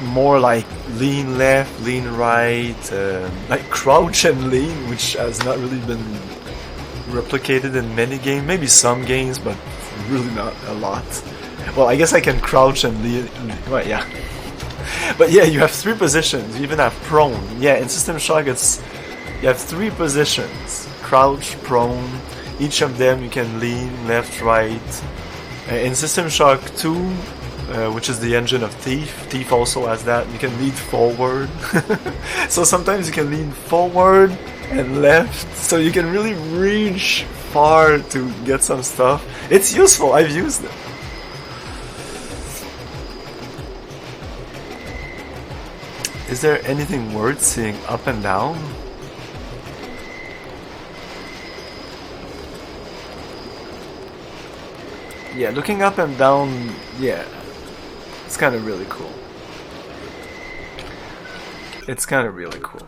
more like lean left, lean right, like crouch and lean, which has not really been replicated in many games. Maybe some games, but really not a lot. Well, I guess I can crouch and lean. Well, yeah. But yeah, you have 3 positions. You even have prone. Yeah, in System Shock, you have 3 positions: crouch, prone. Each of them you can lean left, right. In System Shock 2. Which is the engine of Thief also has that. You can lean forward. So sometimes you can lean forward and left, so you can really reach far to get some stuff. It's useful, I've used it. Is there anything worth seeing up and down? Yeah, looking up and down, yeah. It's kind of really cool. It's kind of really cool.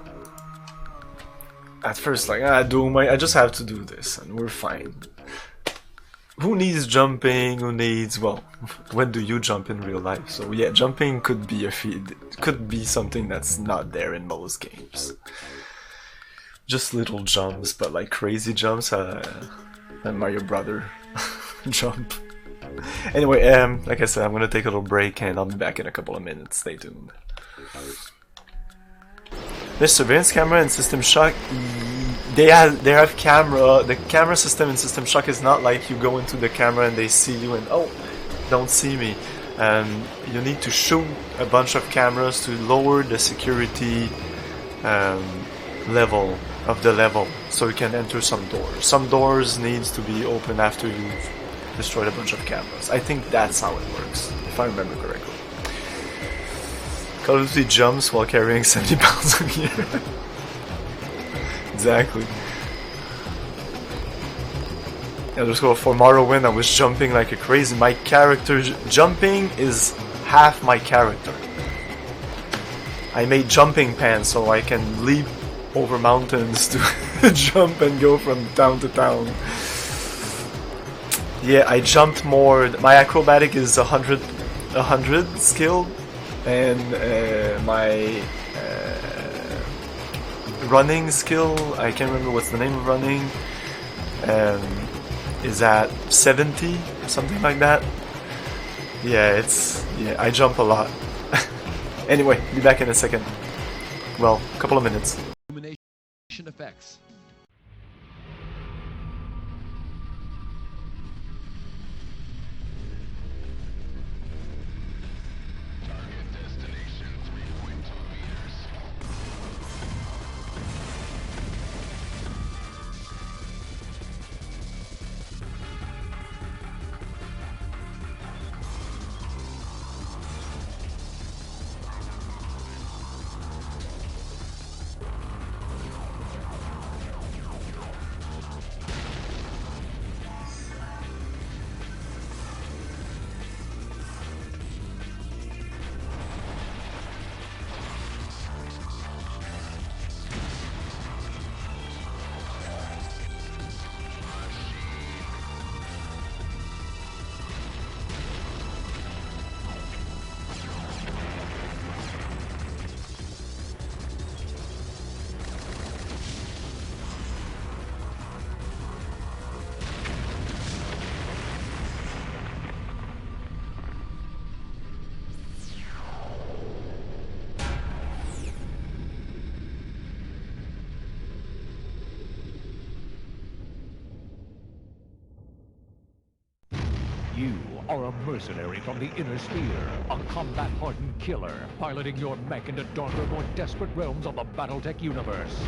At first, like, Doom, I just have to do this and we're fine. Who needs jumping? Who needs, well, when do you jump in real life? So yeah, jumping could be a feed, could be something that's not there in most games. Just little jumps, but like crazy jumps, and Mario Brother jump. Anyway, like I said, I'm gonna take a little break and I'll be back in a couple of minutes. Stay tuned. There's surveillance camera in System Shock. They have camera. The camera system in System Shock is not like you go into the camera and they see you and oh, don't see me. You need to shoot a bunch of cameras to lower the security level of the level, so you can enter some doors. Some doors needs to be open after you've destroyed a bunch of cameras. I think that's how it works, if I remember correctly. Call of Duty jumps while carrying 70 pounds of gear. Exactly. Yeah, let's go for Morrowind. I was jumping like a crazy. My character jumping is half my character. I made jumping pants so I can leap over mountains to jump and go from town to town. Yeah, I jumped more. My acrobatic is 100 skill, and my running skill, I can't remember what's the name of running, is at 70 or something like that. Yeah, I jump a lot. Anyway, be back in a second. Well, a couple of minutes. Illumination effects. You are a mercenary from the inner sphere, a combat-hardened killer, piloting your mech into darker, more desperate realms of the Battletech universe.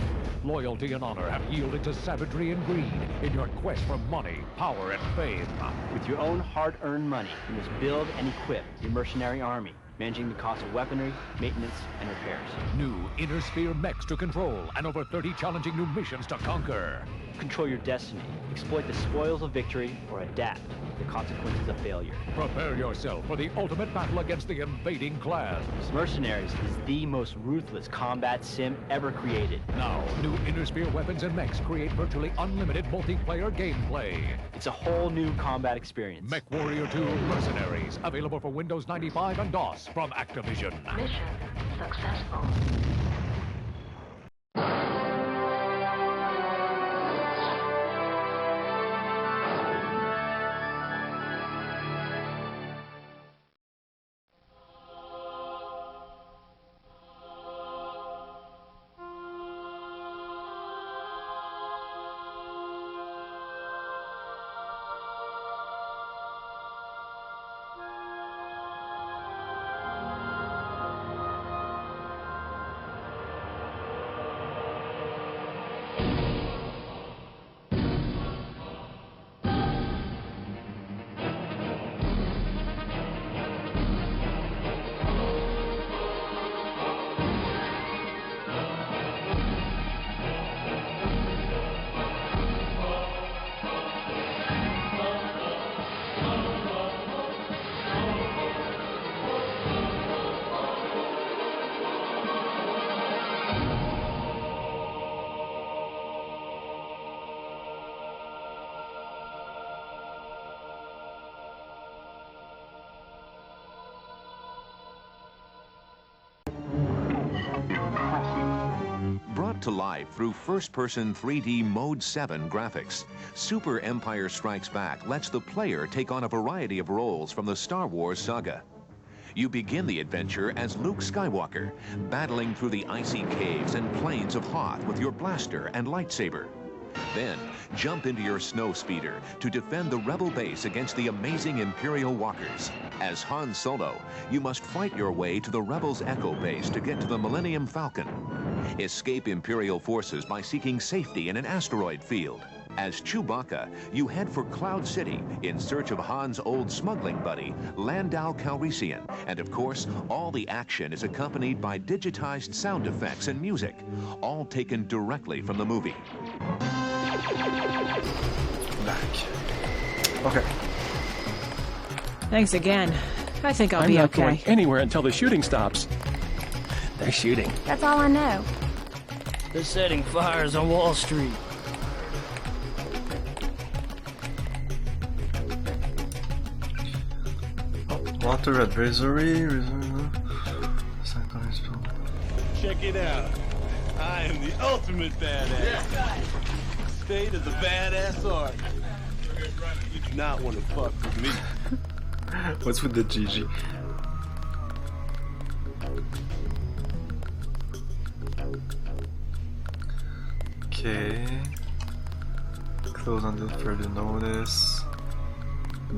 Loyalty and honor have yielded to savagery and greed in your quest for money, power, and fame. With your own hard-earned money, you must build and equip your mercenary army, managing the cost of weaponry, maintenance, and repairs. New inner sphere mechs to control, and over 30 challenging new missions to conquer. Control your destiny, exploit the spoils of victory, or adapt to the consequences of failure. Prepare yourself for the ultimate battle against the invading clans. Mercenaries is the most ruthless combat sim ever created. Now, new inner sphere weapons and mechs create virtually unlimited multiplayer gameplay. It's a whole new combat experience. Mech Warrior 2 Mercenaries, available for Windows 95 and DOS from Activision. Mission successful. To life through first-person 3D Mode 7 graphics. Super Empire Strikes Back lets the player take on a variety of roles from the Star Wars saga. You begin the adventure as Luke Skywalker, battling through the icy caves and plains of Hoth with your blaster and lightsaber. Then, jump into your snowspeeder to defend the Rebel base against the amazing Imperial walkers. As Han Solo, you must fight your way to the Rebels' Echo base to get to the Millennium Falcon. Escape Imperial forces by seeking safety in an asteroid field. As Chewbacca, you head for Cloud City in search of Han's old smuggling buddy, Landau Calrissian. And of course, all the action is accompanied by digitized sound effects and music, all taken directly from the movie. Back. Okay. Thanks again. I think I'll I'm be not okay. going anywhere until the shooting stops. They're shooting. That's all I know. They're setting fires on Wall Street. Water advisory. Check it out. I am the ultimate badass. State of the badass art. You do not want to fuck with me. What's with the GG? Okay. Close until further notice.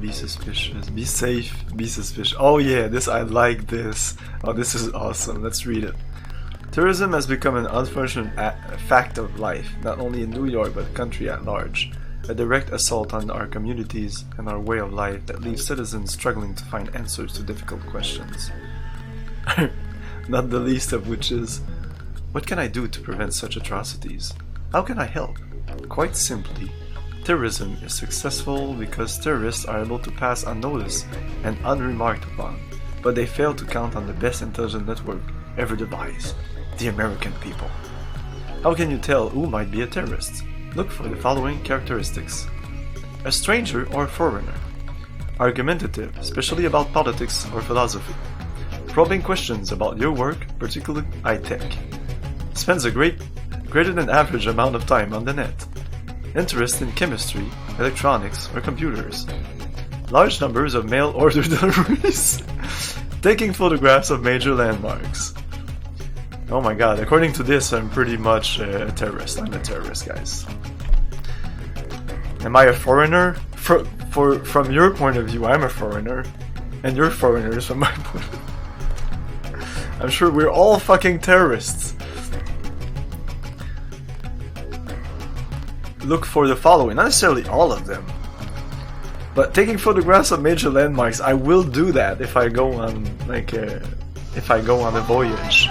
Be suspicious. Be safe. Be suspicious. Oh yeah, this I like this. Oh, this is awesome. Let's read it. Terrorism has become an unfortunate fact of life, not only in New York but the country at large. A direct assault on our communities and our way of life that leaves citizens struggling to find answers to difficult questions. Not the least of which is, what can I do to prevent such atrocities? How can I help? Quite simply, terrorism is successful because terrorists are able to pass unnoticed and unremarked upon, but they fail to count on the best intelligence network ever devised, the American people. How can you tell who might be a terrorist? Look for the following characteristics. A stranger or foreigner. Argumentative, especially about politics or philosophy. Probing questions about your work, particularly high-tech. Spends a greater than average amount of time on the net. Interest in chemistry, electronics, or computers. Large numbers of mail order deliveries. Taking photographs of major landmarks. Oh my god, according to this, I'm pretty much a terrorist. I'm a terrorist, guys. Am I a foreigner? from your point of view, I'm a foreigner, and you're foreigners from my point of view. I'm sure we're all fucking terrorists. Look for the following, not necessarily all of them, but taking photographs of major landmarks. I will do that if I go on if I go on a voyage.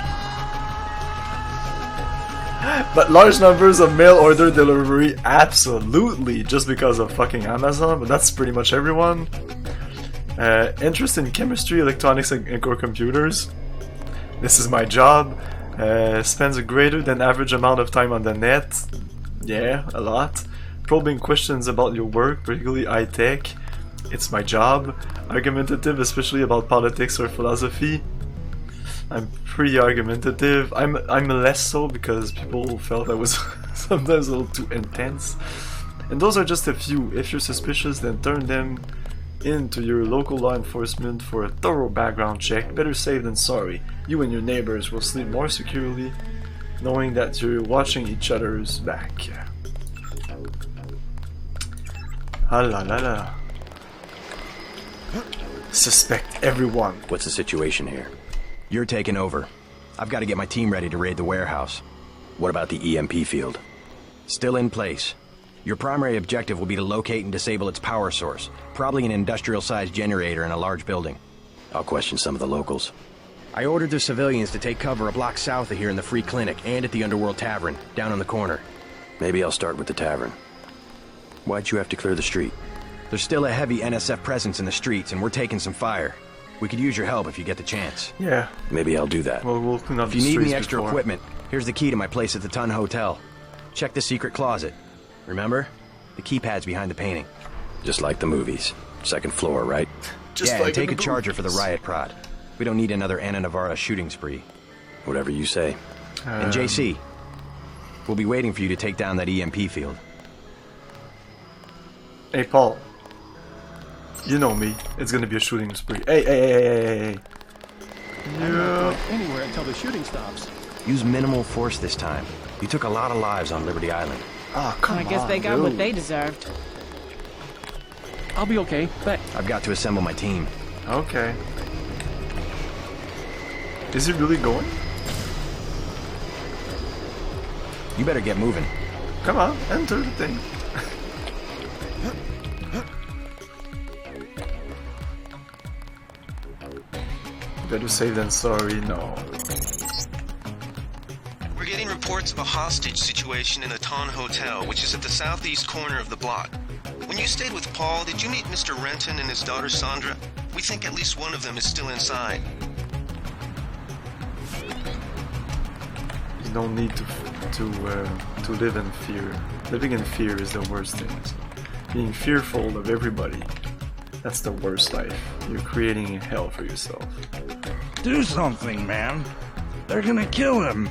But large numbers of mail order delivery, absolutely, just because of fucking Amazon. But that's pretty much everyone. Interest in chemistry, electronics, and core computers. This is my job. Spends a greater than average amount of time on the net. Yeah, a lot. Probing questions about your work, particularly high-tech. It's my job. Argumentative, especially about politics or philosophy. I'm pretty argumentative. I'm less so because people felt I was sometimes a little too intense. And those are just a few. If you're suspicious, then turn them into your local law enforcement for a thorough background check. Better safe than sorry. You and your neighbors will sleep more securely knowing that you're watching each other's back. Ah la la la. Suspect everyone. What's the situation here? You're taking over. I've got to get my team ready to raid the warehouse. What about the EMP field? Still in place. Your primary objective will be to locate and disable its power source, probably an industrial-sized generator in a large building. I'll question some of the locals. I ordered the civilians to take cover a block south of here in the Free Clinic and at the Underworld Tavern, down on the corner. Maybe I'll start with the tavern. Why'd you have to clear the street? There's still a heavy NSF presence in the streets, and we're taking some fire. We could use your help if you get the chance. Yeah. Maybe I'll do that. Well, we'll clean up if you need any extra equipment, here's the key to my place at the Ton Hotel. Check the secret closet. Remember? The keypad's behind the painting. Just like the movies. Second floor, right? Just yeah, like and take a movies. charger for the riot prod. We don't need another Anna Navarra shooting spree. Whatever you say. And JC, we'll be waiting for you to take down that EMP field. Hey, Paul. You know me. It's gonna be a shooting spree. Hey. I'm not going anywhere until the shooting stops. Use minimal force this time. You took a lot of lives on Liberty Island. Oh, come on. I guess they got what they deserved. I'll be okay, but I've got to assemble my team. Okay. Is he really going? You better get moving. Come on, enter the thing. Better safe than sorry, no. We're getting reports of a hostage situation in the Ton Hotel, which is at the southeast corner of the block. When you stayed with Paul, did you meet Mr. Renton and his daughter Sandra? We think at least one of them is still inside. You don't need to live in fear. Living in fear is the worst thing. So being fearful of everybody, that's the worst life. You're creating hell for yourself. Do something, man. They're gonna kill him.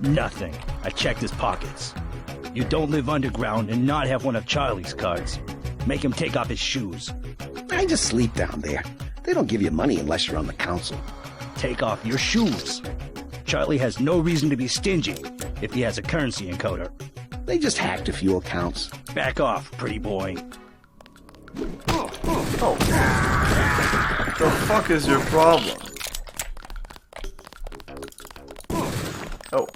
Nothing. I checked his pockets. You don't live underground and not have one of Charlie's cards. Make him take off his shoes. I just sleep down there. They don't give you money unless you're on the council. Take off your shoes. Charlie has no reason to be stingy if he has a currency encoder. They just hacked a few accounts. Back off, pretty boy. Oh. The fuck is your problem? Oh.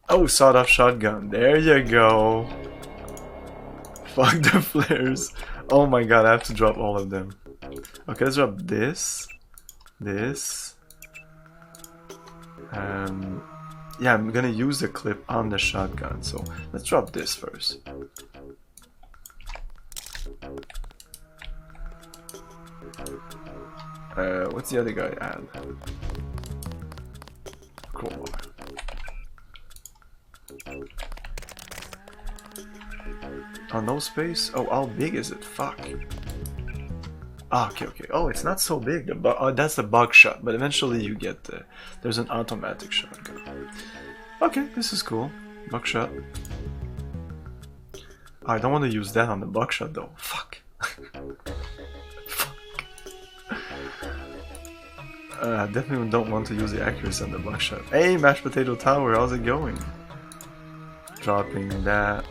Oh, sawed-off shotgun. There you go. Fuck the flares. Oh my god, I have to drop all of them. Okay, let's drop this. This. Yeah, I'm gonna use the clip on the shotgun, so let's drop this first. What's the other guy add? Crowbar. Oh, no space? Oh, how big is it? Fuck. Ah, okay. Oh, it's not so big. That's the buckshot, but eventually you get there's an automatic shotgun. Okay, this is cool. Buckshot. I don't want to use that on the buckshot though. Fuck. Fuck. I definitely don't want to use the accuracy on the buckshot. Hey, mashed potato tower, how's it going? Dropping that.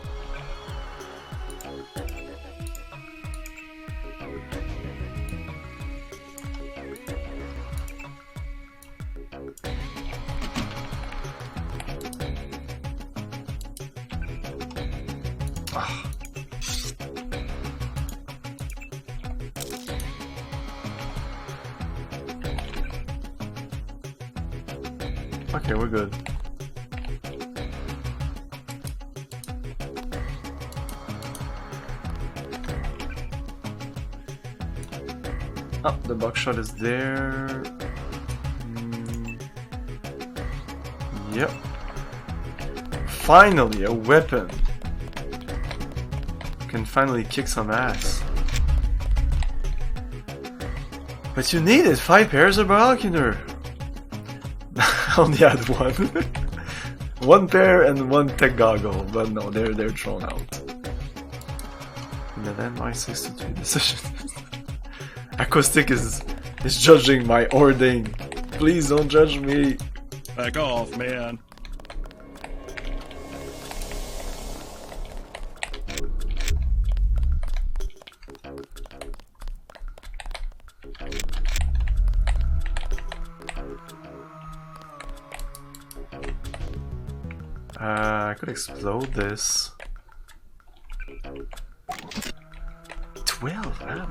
Okay, we're good. Oh, the buckshot is there. Yep. Finally, a weapon. Can finally kick some ass. But you needed 5 pairs of binocular. I only had one. One pair and one tech goggle, but no, they're thrown out. And then my 63 decision. Acoustic is judging my ording. Please don't judge me. Back off, man. I could explode this. 12 ammo.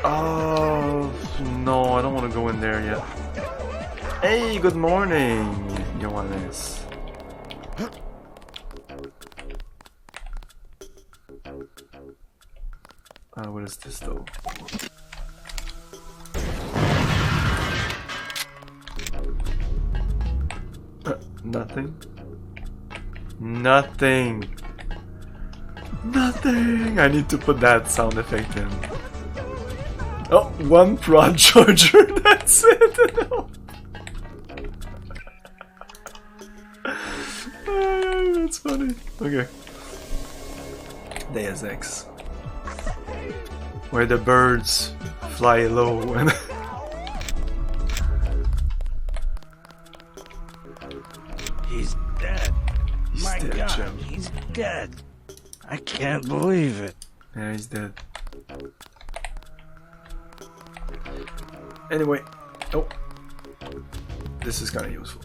Oh no, I don't want to go in there yet. Hey, good morning, Johannes. What is this though? Nothing. Nothing. Nothing. I need to put that sound effect in. Oh, one prod charger. That's it. No. That's funny. Okay. Deus Ex. Where the birds fly low and He's dead. My dead, God, Jim. he's dead. I can't believe it. Yeah, he's dead. Anyway, oh, this is kind of useful.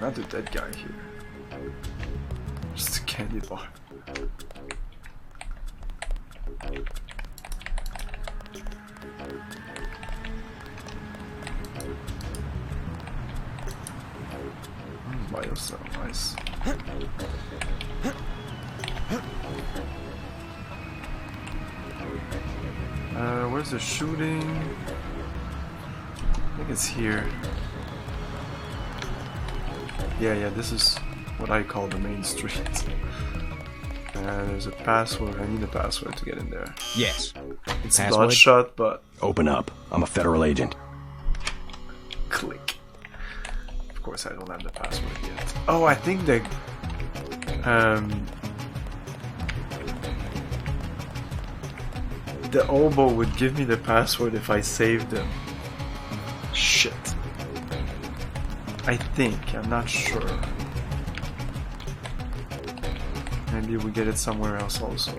Not the dead guy here. Just a candy bar. Bio's nice. Where's the shooting? I think it's here. Yeah, this is what I call the main street. There's a password. I need a password to get in there. Yes. It's Password? bloodshot, but... Open up. I'm a federal agent. Click. Of course I don't have the password yet. Oh, I think the... the oboe would give me the password if I saved him. Shit. I think. I'm not sure. Maybe we get it somewhere else also.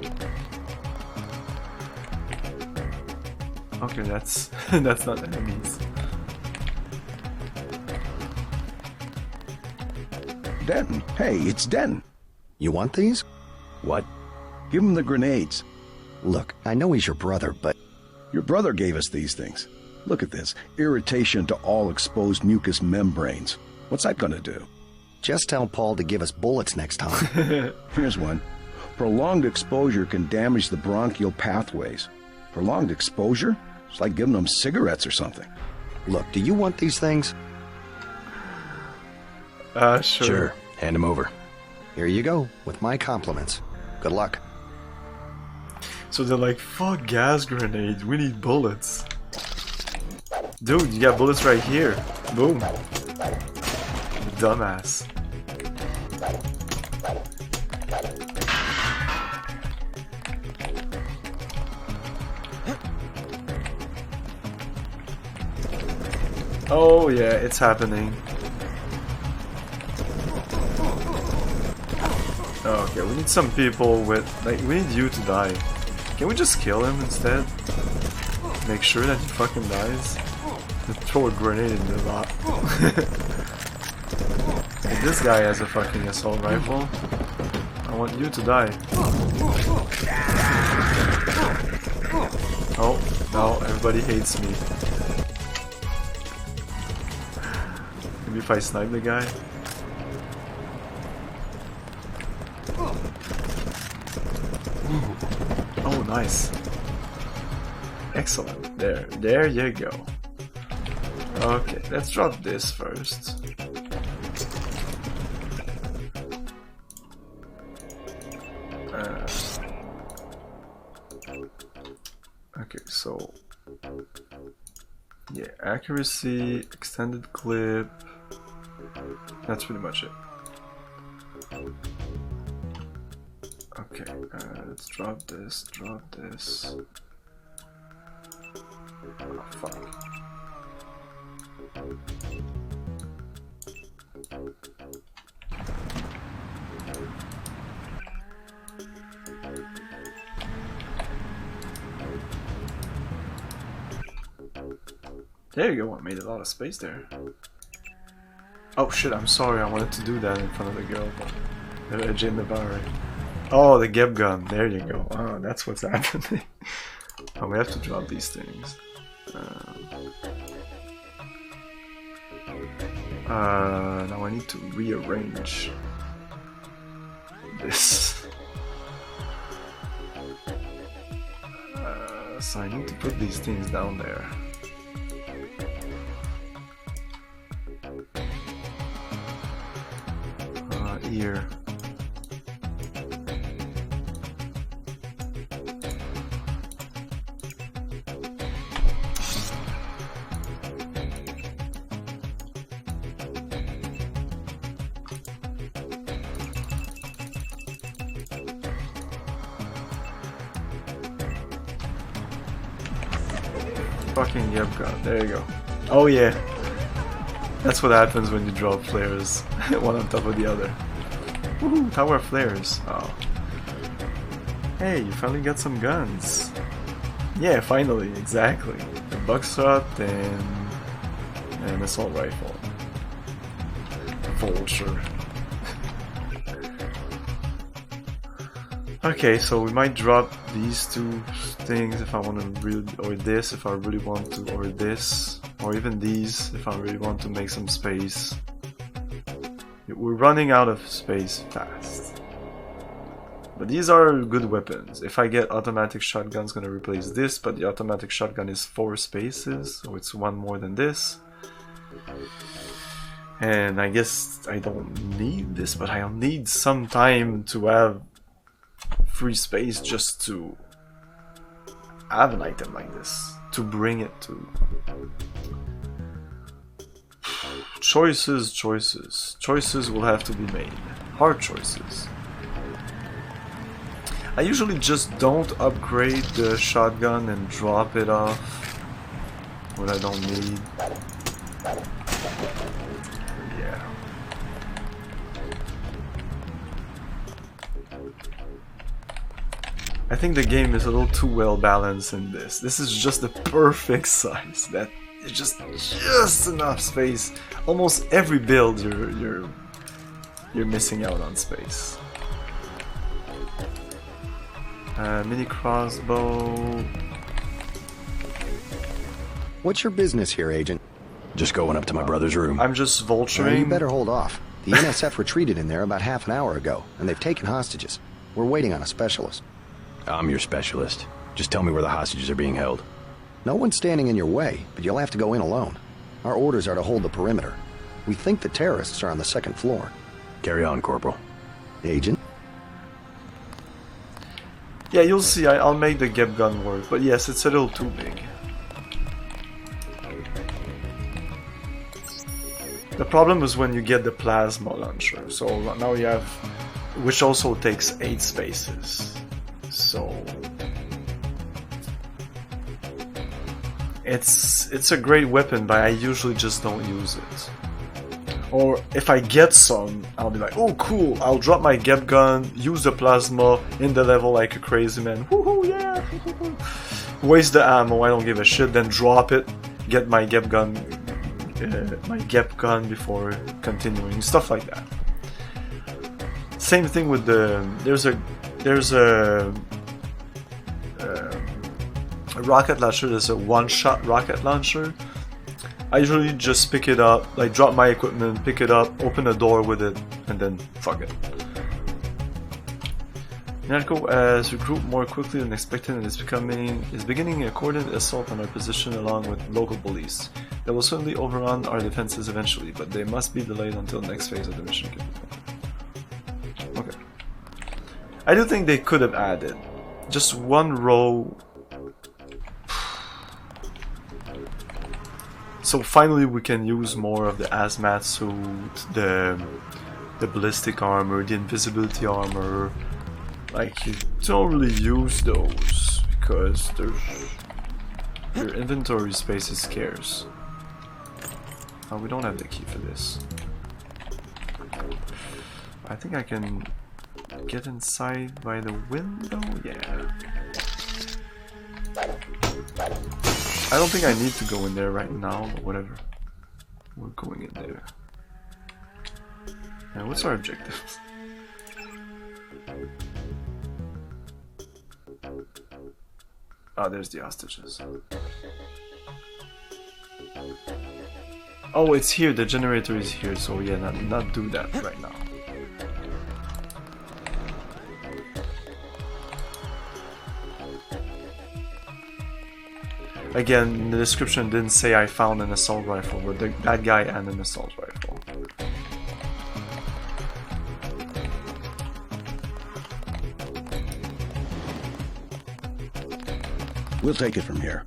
Okay, that's that's not enemies. Denton. Hey, it's Denton. You want these? What? Give him the grenades. Look, I know he's your brother, but... Your brother gave us these things. Look at this. Irritation to all exposed mucous membranes. What's that gonna do? Just tell Paul to give us bullets next time. Here's one. Prolonged exposure can damage the bronchial pathways. Prolonged exposure? It's like giving them cigarettes or something. Look, do you want these things? Sure. Sure. Hand them over. Here you go, with my compliments. Good luck. So they're like, fuck gas grenades, we need bullets. Dude, you got bullets right here. Boom. Dumbass. Oh yeah, it's happening. Okay, we need some people with, like, we need you to die. Can we just kill him instead? Make sure that he fucking dies? Throw a grenade in the lot. Hey, this guy has a fucking assault rifle. I want you to die. Oh, no, everybody hates me. Maybe if I snipe the guy? Ooh. Oh, nice. Excellent. There you go. Okay, let's drop this first. Okay, so yeah, accuracy, extended clip. That's pretty much it. Okay, let's drop this, Oh, fuck. There you go, I made a lot of space there. Oh shit, I'm sorry, I wanted to do that in front of the girl, but Jim Navarre. Oh, the Geb gun, there you go. Oh, that's what's happening. Oh, we have to drop these things. Now I need to rearrange this. So I need to put these things down there. Here. Fucking yep, god, there you go. Oh yeah. That's what happens when you drop flares, one on top of the other. Woohoo, tower flares. Oh. Hey, you finally got some guns. Yeah, finally, exactly. The buckshot and an assault rifle. Vulture. Okay, so we might drop these two things if I want to really, or this if I really want to, or this, or even these if I really want to make some space. We're running out of space fast. But these are good weapons. If I get automatic shotgun, it's gonna replace this, but the automatic shotgun is 4 spaces, so it's 1 more than this. And I guess I don't need this, but I'll need some time to have free space just to have an item like this, to bring it to. Choices will have to be made. Hard choices. I usually just don't upgrade the shotgun and drop it off what I don't need. Yeah. I think the game is a little too well balanced in this. This is just the perfect size. That is just enough space. Almost every build you're missing out on space. Mini crossbow. What's your business here, Agent? Just going up to my brother's room. I'm just vulturing. Well, you better hold off. The NSF retreated in there about half an hour ago, and they've taken hostages. We're waiting on a specialist. I'm your specialist. Just tell me where the hostages are being held. No one's standing in your way, but you'll have to go in alone. Our orders are to hold the perimeter. We think the terrorists are on the 2nd floor. Carry on, Corporal. Agent? Yeah, you'll see, I'll make the Geb gun work, but yes, it's a little too big. The problem is when you get the plasma launcher, so now you have, which also takes 8 spaces, so it's a great weapon, but I usually just don't use it. Or if I get some, I'll be like, oh cool, I'll drop my Geb gun, use the plasma in the level like a crazy man, woohoo, yeah, waste the ammo, I don't give a shit, then drop it, get my Geb gun before continuing, stuff like that. Same thing with the, there's a rocket launcher, there's a one-shot rocket launcher. I usually just pick it up, like drop my equipment, pick it up, open a door with it, and then fuck it. Narco has regrouped more quickly than expected and is beginning a coordinated assault on our position along with local police. They will certainly overrun our defenses eventually, but they must be delayed until the next phase of the mission can be completed. Okay. I do think they could have added just one row. So finally we can use more of the hazmat suit, the ballistic armor, the invisibility armor. Like, you don't really use those because your inventory space is scarce. Oh, we don't have the key for this. I think I can get inside by the window? Yeah. I don't think I need to go in there right now, but whatever. We're going in there. Now, what's our objective? Oh, there's the hostages. Oh, it's here, the generator is here, so yeah, not do that right now. Again, the description didn't say I found an assault rifle, but that guy and an assault rifle. We'll take it from here.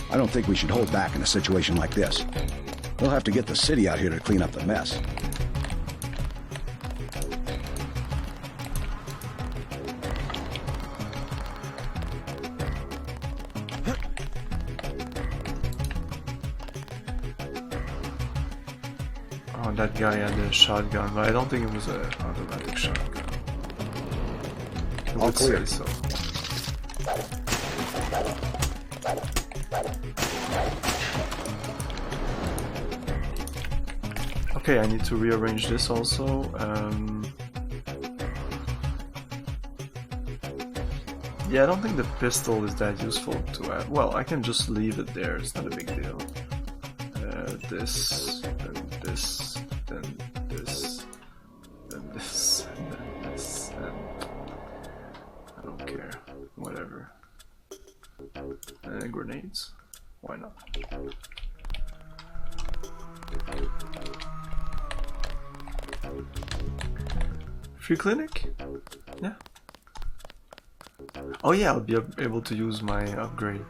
I don't think we should hold back in a situation like this. We'll have to get the city out here to clean up the mess. Oh, that guy had a shotgun, but I don't think it was an automatic shotgun. I would say so. Okay, I need to rearrange this also. Yeah, I don't think the pistol is that useful to add. Well, I can just leave it there, it's not a big deal. This, then this, then this, then this, and then this, and I don't care. Whatever. Grenades? Why not? Free clinic? Yeah. Oh yeah, I'll be able to use my upgrade.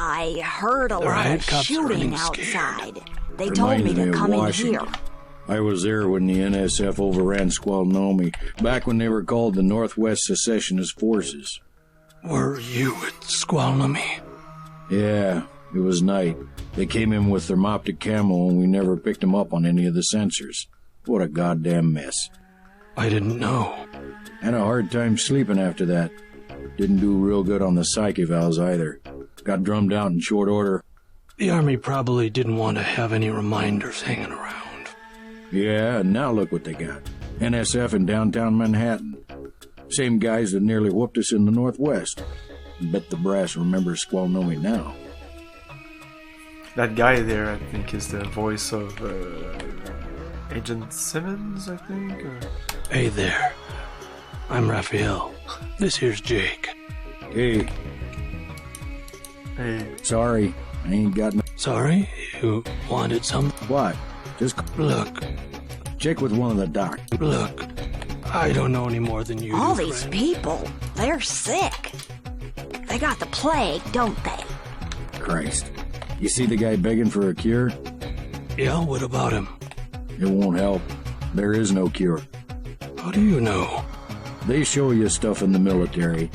I heard a lot of shooting outside. They told me to come in here. I was there when the NSF overran Squalnomi, back when they were called the Northwest Secessionist Forces. Were you at Squalnomi? Yeah, it was night. They came in with thermoptic camo and we never picked them up on any of the sensors. What a goddamn mess. I didn't know. Had a hard time sleeping after that. Didn't do real good on the psyche valves either. Got drummed out in short order. The Army probably didn't want to have any reminders hanging around. Yeah, and now look what they got. NSF in downtown Manhattan. Same guys that nearly whooped us in the Northwest. Bet the brass remembers Squalnomi now. That guy there, I think, is the voice of Agent Simmons, I think? Or... Hey there. I'm Raphael. This here's Jake. Hey, Hey. Sorry, I ain't got no... Sorry? You wanted some? What? Just... Look. Check with one of the docs. Look. I don't know any more than you All do, these friend. people, they're sick. They got the plague, don't they? Christ. You see the guy begging for a cure? Yeah, what about him? It won't help. There is no cure. How do you know? They show you stuff in the military.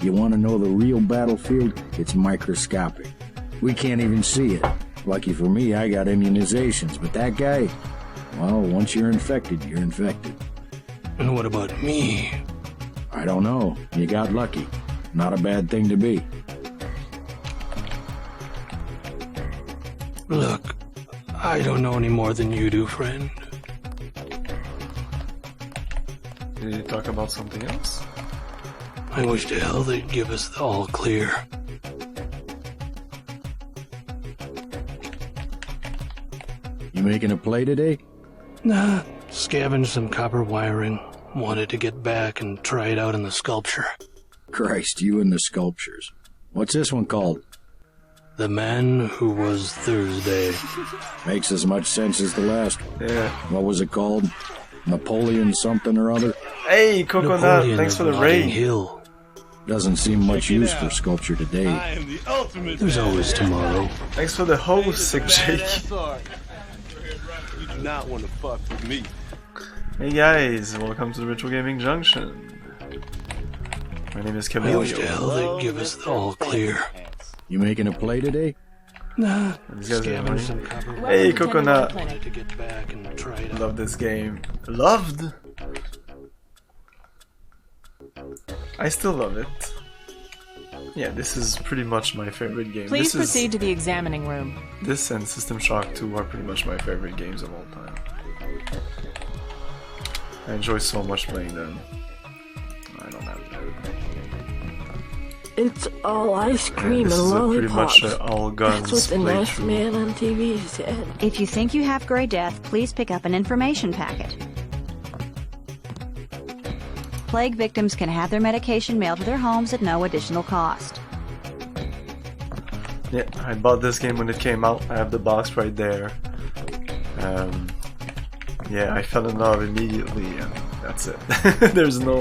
You want to know the real battlefield? It's microscopic. We can't even see it. Lucky for me, I got immunizations, but that guy... Well, once you're infected, you're infected. And what about me? I don't know. You got lucky. Not a bad thing to be. Look, I don't know any more than you do, friend. Did you talk about something else? I wish to hell they'd give us the all clear. You making a play today? Nah, scavenged some copper wiring. Wanted to get back and try it out in the sculpture. Christ, you and the sculptures. What's this one called? The Man Who Was Thursday. Makes as much sense as the last one. Yeah. What was it called? Napoleon something or other? Hey, Coconut, Napoleon thanks for the of raid. Notting Hill. Doesn't seem much use for sculpture today. I am the ultimate There's always tomorrow. Thanks for the host, Sick Jake. You do not want to fuck with me. Hey guys, welcome to the Ritual Gaming Junction. My name is I wish to Camilio. hell they'd give us the all clear. You making a play today? Nah, These guys are scavenged annoying. some copper wiring. Hey, Coconut. Wanted to get back and try it out. Love this game. Loved? I still love it. Yeah, this is pretty much my favorite game. Please this proceed to the examining room. This and System Shock 2 are pretty much my favorite games of all time. I enjoy so much playing them. I don't have that. It's all ice cream This and is lollipops. pretty much all guns That's what the masked playthrough. man on TV said. If you think you have Grey Death, please pick up an information packet. Plague victims can have their medication mailed to their homes at no additional cost. Yeah, I bought this game when it came out. I have the box right there. Yeah, I fell in love immediately, and that's it. There's no...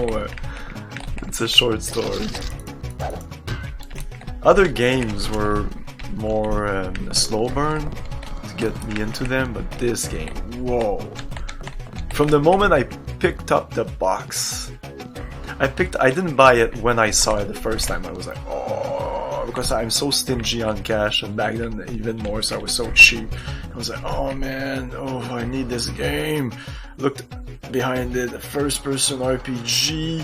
it's a short story. Other games were more a slow burn to get me into them, but this game, whoa. From the moment I picked up the box, I didn't buy it when I saw it the first time. I was like, oh, because I'm so stingy on cash, and back then even more, so I was so cheap. I was like, oh man, oh, I need this game. Looked behind it, a first-person RPG,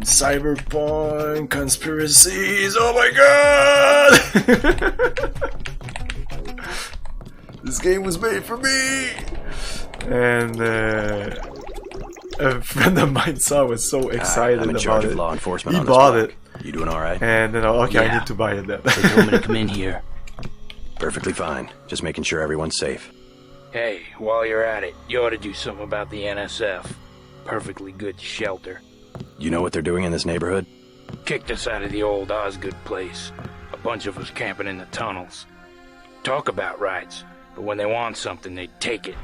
cyberpunk, conspiracies, oh my god! This game was made for me! And a friend of mine saw was so excited I'm in about charge it. of law enforcement He on this bought block. it. You doing alright? And then, okay, I Yeah. need to buy it then. They told me to come in here. Perfectly fine. Just making sure everyone's safe. Hey, while you're at it, you ought to do something about the NSF. Perfectly good shelter. You know what they're doing in this neighborhood? Kicked us out of the old Osgood place. A bunch of us camping in the tunnels. Talk about rights, but when they want something, they take it.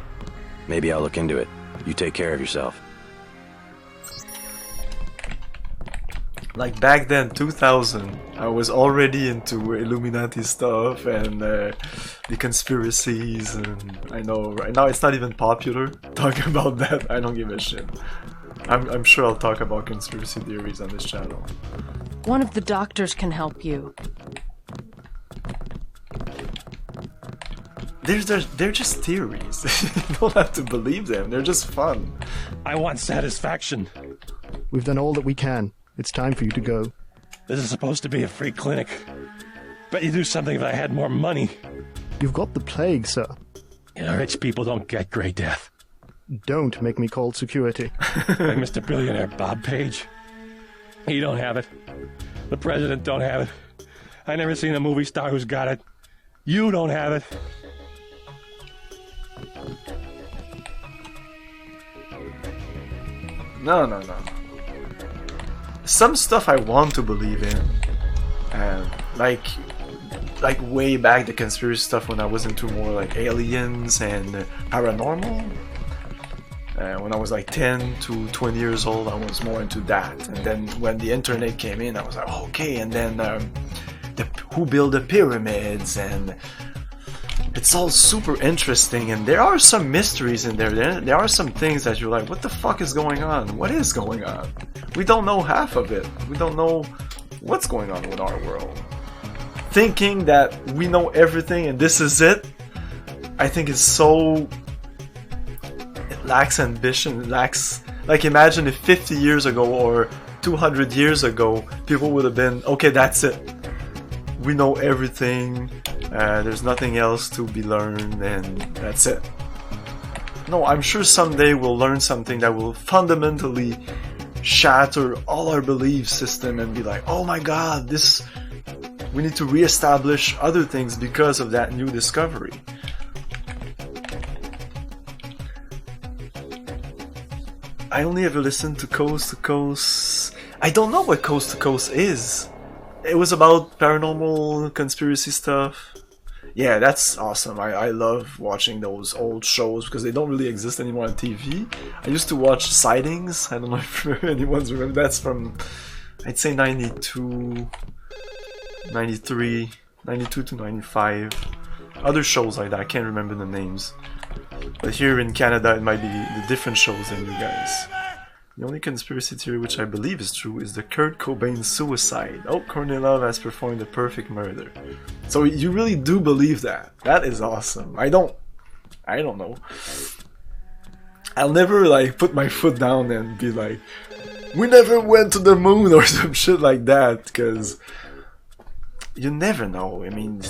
Maybe I'll look into it. You take care of yourself. Like back then, 2000, I was already into Illuminati stuff and the conspiracies, and I know right now it's not even popular talking about that. I don't give a shit. I'm sure I'll talk about conspiracy theories on this channel. One of the doctors can help you. They're just theories. You don't have to believe them. They're just fun. I want satisfaction. We've done all that we can. It's time for you to go. This is supposed to be a free clinic. Bet you do something if I had more money. You've got the plague, sir. Yeah, rich people don't get Grey Death. Don't make me call security. Like Mr. Billionaire Bob Page. He don't have it. The president don't have it. I never seen a movie star who's got it. You don't have it. No. Some stuff I want to believe in, and like way back the conspiracy stuff when I was into more like aliens and paranormal. When I was like 10 to 20 years old, I was more into that. And then when the internet came in, I was like, okay. And then who built the pyramids, and it's all super interesting. And there are some mysteries in there. There are some things that you're like, what the fuck is going on? What is going on? We don't know half of it. We don't know what's going on with our world. Thinking that we know everything and this is it, I think is so... it lacks ambition. It lacks... like, imagine if 50 years ago or 200 years ago, people would have been, okay, that's it. We know everything. There's nothing else to be learned, and that's it. No, I'm sure someday we'll learn something that will fundamentally shatter all our belief system and be like, oh my god, this... we need to re-establish other things because of that new discovery. I only ever listened to Coast to Coast. I don't know what Coast to Coast is. It was about paranormal conspiracy stuff. Yeah, that's awesome. I love watching those old shows because they don't really exist anymore on TV. I used to watch Sightings. I don't know if anyone's remember. That's from, I'd say 92, 93, 92 to 95. Other shows like that, I can't remember the names. But here in Canada, it might be the different shows than you guys. The only conspiracy theory which I believe is true is the Kurt Cobain suicide. Oh, Courtney Love has performed the perfect murder. So you really do believe that? That is awesome. I don't know. I'll never like put my foot down and be like, we never went to the moon or some shit like that, because you never know. I mean,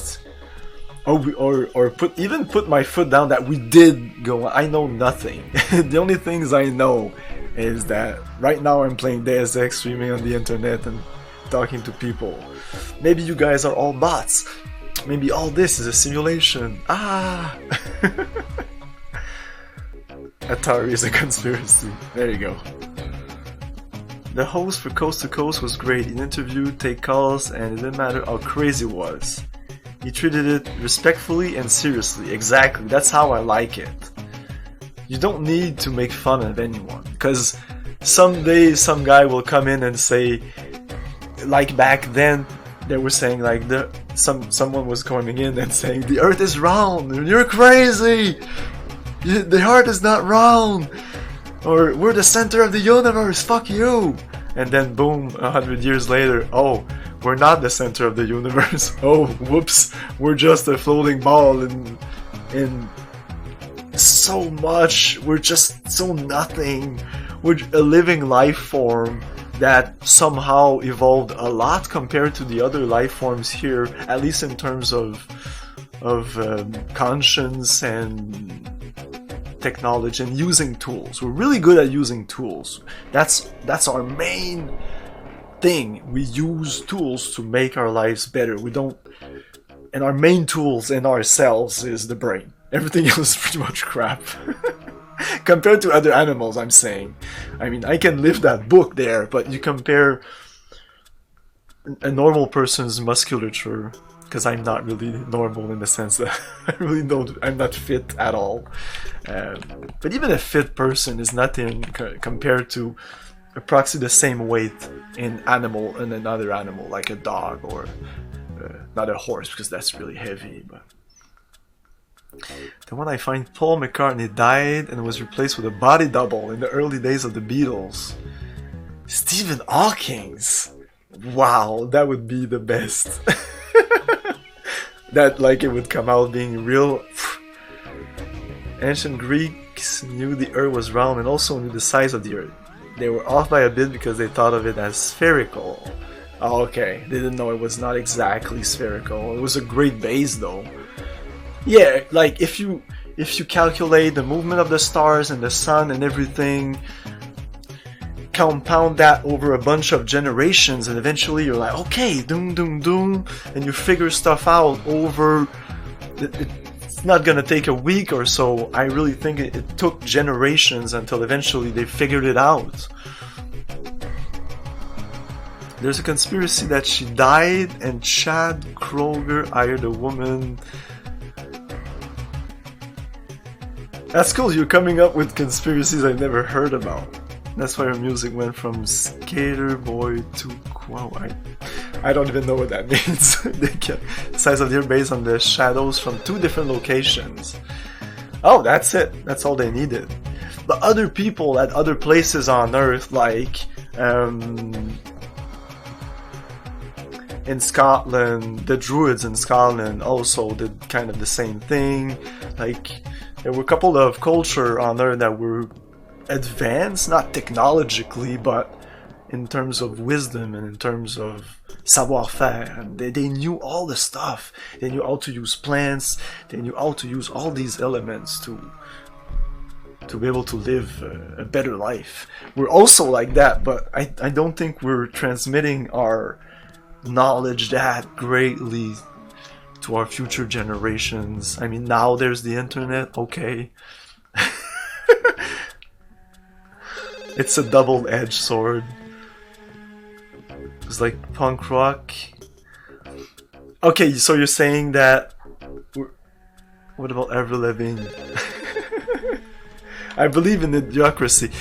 or put my foot down that we did go. I know nothing. The only things I know is that right now I'm playing Deus Ex, streaming on the internet and talking to people. Maybe you guys are all bots. Maybe all this is a simulation. Ah! Atari is a conspiracy. There you go. The host for Coast to Coast was great. He interviewed, take calls, and it didn't matter how crazy it was. He treated it respectfully and seriously. Exactly. That's how I like it. You don't need to make fun of anyone, because someday some guy will come in and say, like back then they were saying like someone was coming in and saying the earth is round and you're crazy, the earth is not round, or we're the center of the universe, fuck you. And then boom, 100 years later, oh, we're not the center of the universe. Oh, whoops, we're just a floating ball in so much. We're just so nothing. We're a living life form that somehow evolved a lot compared to the other life forms here, at least in terms of conscience and technology and using tools. We're really good at using tools. That's our main thing. We use tools to make our lives better. We don't, and our main tools in ourselves is the brain. Everything else is pretty much crap. Compared to other animals, I'm saying. I mean, I can lift that book there, but you compare a normal person's musculature, because I'm not really normal in the sense that I'm not fit at all. But even a fit person is nothing compared to approximately the same weight in another animal, like a dog or not a horse, because that's really heavy. But then when I find Paul McCartney died and was replaced with a body double in the early days of the Beatles. Stephen Hawking's. Wow, that would be the best. That like it would come out being real. Ancient Greeks knew the earth was round and also knew the size of the earth. They were off by a bit because they thought of it as spherical. Oh, okay, they didn't know it was not exactly spherical. It was a great base though. Yeah, like if you calculate the movement of the stars and the sun and everything, compound that over a bunch of generations, and eventually you're like, okay, doom doom doom, and you figure stuff out over. It's not gonna take a week or so. I really think it took generations until eventually they figured it out. There's a conspiracy that she died and Chad Kroger hired a woman. That's cool, you're coming up with conspiracies I've never heard about. That's why her music went from Skater Boy to Quo. I don't even know what that means. They kept the size of the earth based on the shadows from 2 different locations. Oh, that's it. That's all they needed. But other people at other places on Earth, like in Scotland, the Druids in Scotland also did kind of the same thing. Like, there were a couple of culture on Earth that were advanced, not technologically, but in terms of wisdom and in terms of savoir-faire. And they knew all the stuff. They knew how to use plants. They knew how to use all these elements to be able to live a better life. We're also like that, but I don't think we're transmitting our knowledge that greatly to our future generations. I mean, now there's the internet, okay. It's a double-edged sword. It's like punk rock. Okay, so you're saying that... What about Avril Lavigne? I believe in Idiocracy.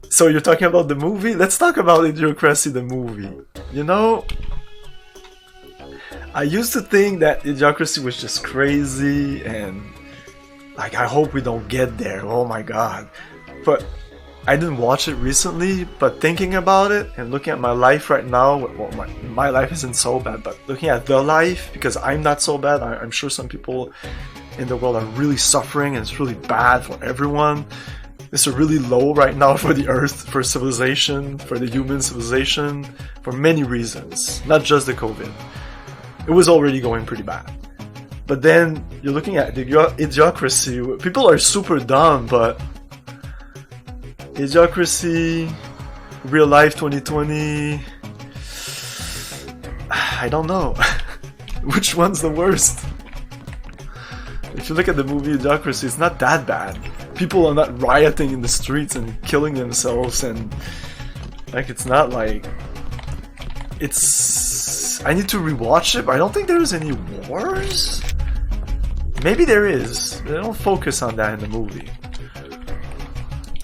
So you're talking about the movie? Let's talk about Idiocracy, the movie. You know, I used to think that Idiocracy was just crazy and like, I hope we don't get there. Oh my god. But I didn't watch it recently, but thinking about it and looking at my life right now, well, my life isn't so bad, but looking at the life, because I'm not so bad, I'm sure some people in the world are really suffering and it's really bad for everyone. It's really low right now for the Earth, for civilization, for the human civilization, for many reasons, not just the COVID. It was already going pretty bad. But then you're looking at the Idiocracy. People are super dumb, but Idiocracy, Real Life 2020, I don't know. Which one's the worst? If you look at the movie Idiocracy, it's not that bad. People are not rioting in the streets and killing themselves, and like, it's not like... It's... I need to rewatch it, but I don't think there's any wars? Maybe there is. They don't focus on that in the movie.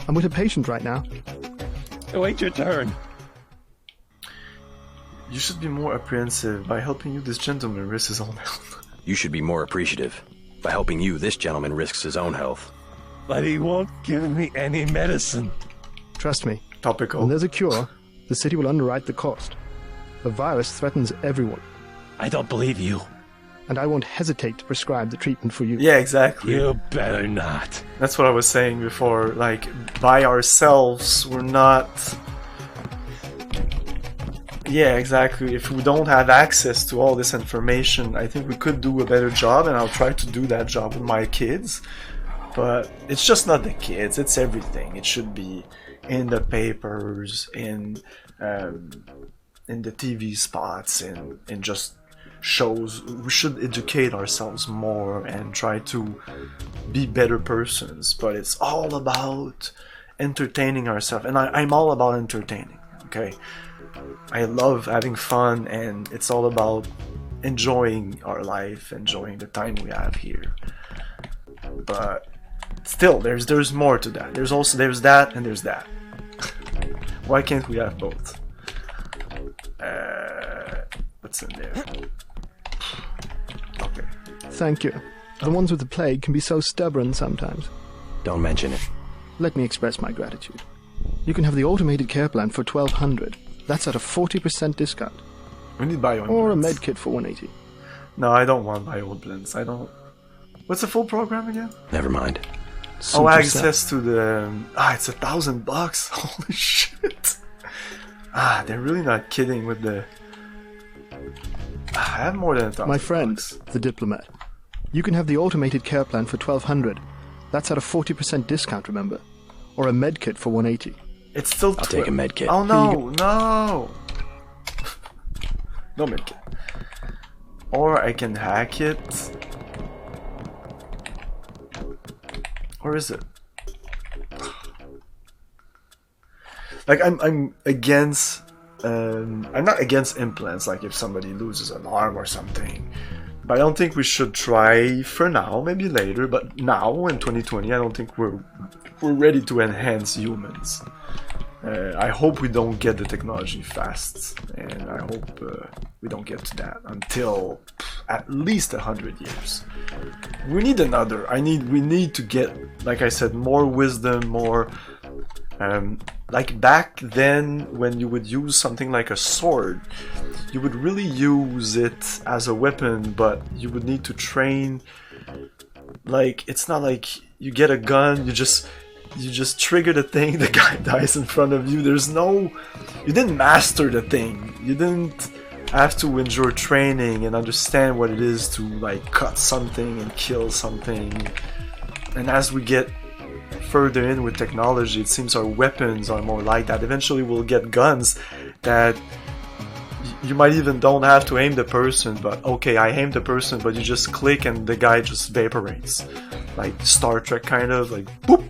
I'm with a patient right now. Wait your turn. You should be more apprehensive. By helping you, this gentleman risks his own health. You should be more appreciative. By helping you, this gentleman risks his own health. But he won't give me any medicine. Trust me. Topical. When there's a cure, the city will underwrite the cost. The virus threatens everyone. I don't believe you. And I won't hesitate to prescribe the treatment for you. Yeah, exactly. You better not. That's what I was saying before. Like, by ourselves, we're not... Yeah, exactly. If we don't have access to all this information, I think we could do a better job, and I'll try to do that job with my kids. But it's just not the kids, it's everything. It should be in the papers, in the TV spots, in just shows. We should educate ourselves more and try to be better persons. But it's all about entertaining ourselves, and I'm all about entertaining, okay? I love having fun, and it's all about enjoying our life, enjoying the time we have here. But still, there's more to that. There's that and there's that. Why can't we have both? What's in there? Okay. Thank you. The ones with the plague can be so stubborn sometimes. Don't mention it. Let me express my gratitude. You can have the automated care plan for $1,200. That's at a 40% discount. We need bio or a blends. med kit for $180. No, I don't want bio blends. I don't. What's the full program again? Never mind. Oh, access to the... it's $1,000. Holy shit. They're really not kidding with the... I have more than $1,000. My friend, the diplomat. You can have the automated care plan for $1,200. That's at a 40% discount, remember? Or a med kit for $180. It's still... I'll take a med kit. Oh no, no! No med kit. Or I can hack it. Or is it? Like, I'm against I'm not against implants, like if somebody loses an arm or something. But I don't think we should try for now, maybe later, but now in 2020 I don't think we're ready to enhance humans. I hope we don't get the technology fast, and I hope we don't get to that until at least 100 years. We need another. We need to get, like I said, more wisdom, more like back then when you would use something like a sword, you would really use it as a weapon, but you would need to train. Like, it's not like you get a gun, you just trigger the thing, the guy dies in front of you. You didn't master the thing. You didn't have to endure training and understand what it is to like cut something and kill something. And as we get further in with technology, it seems our weapons are more like that. Eventually we'll get guns that you might even don't have to aim the person, but okay, I aim the person, but you just click and the guy just evaporates. Like Star Trek kind of, like boop!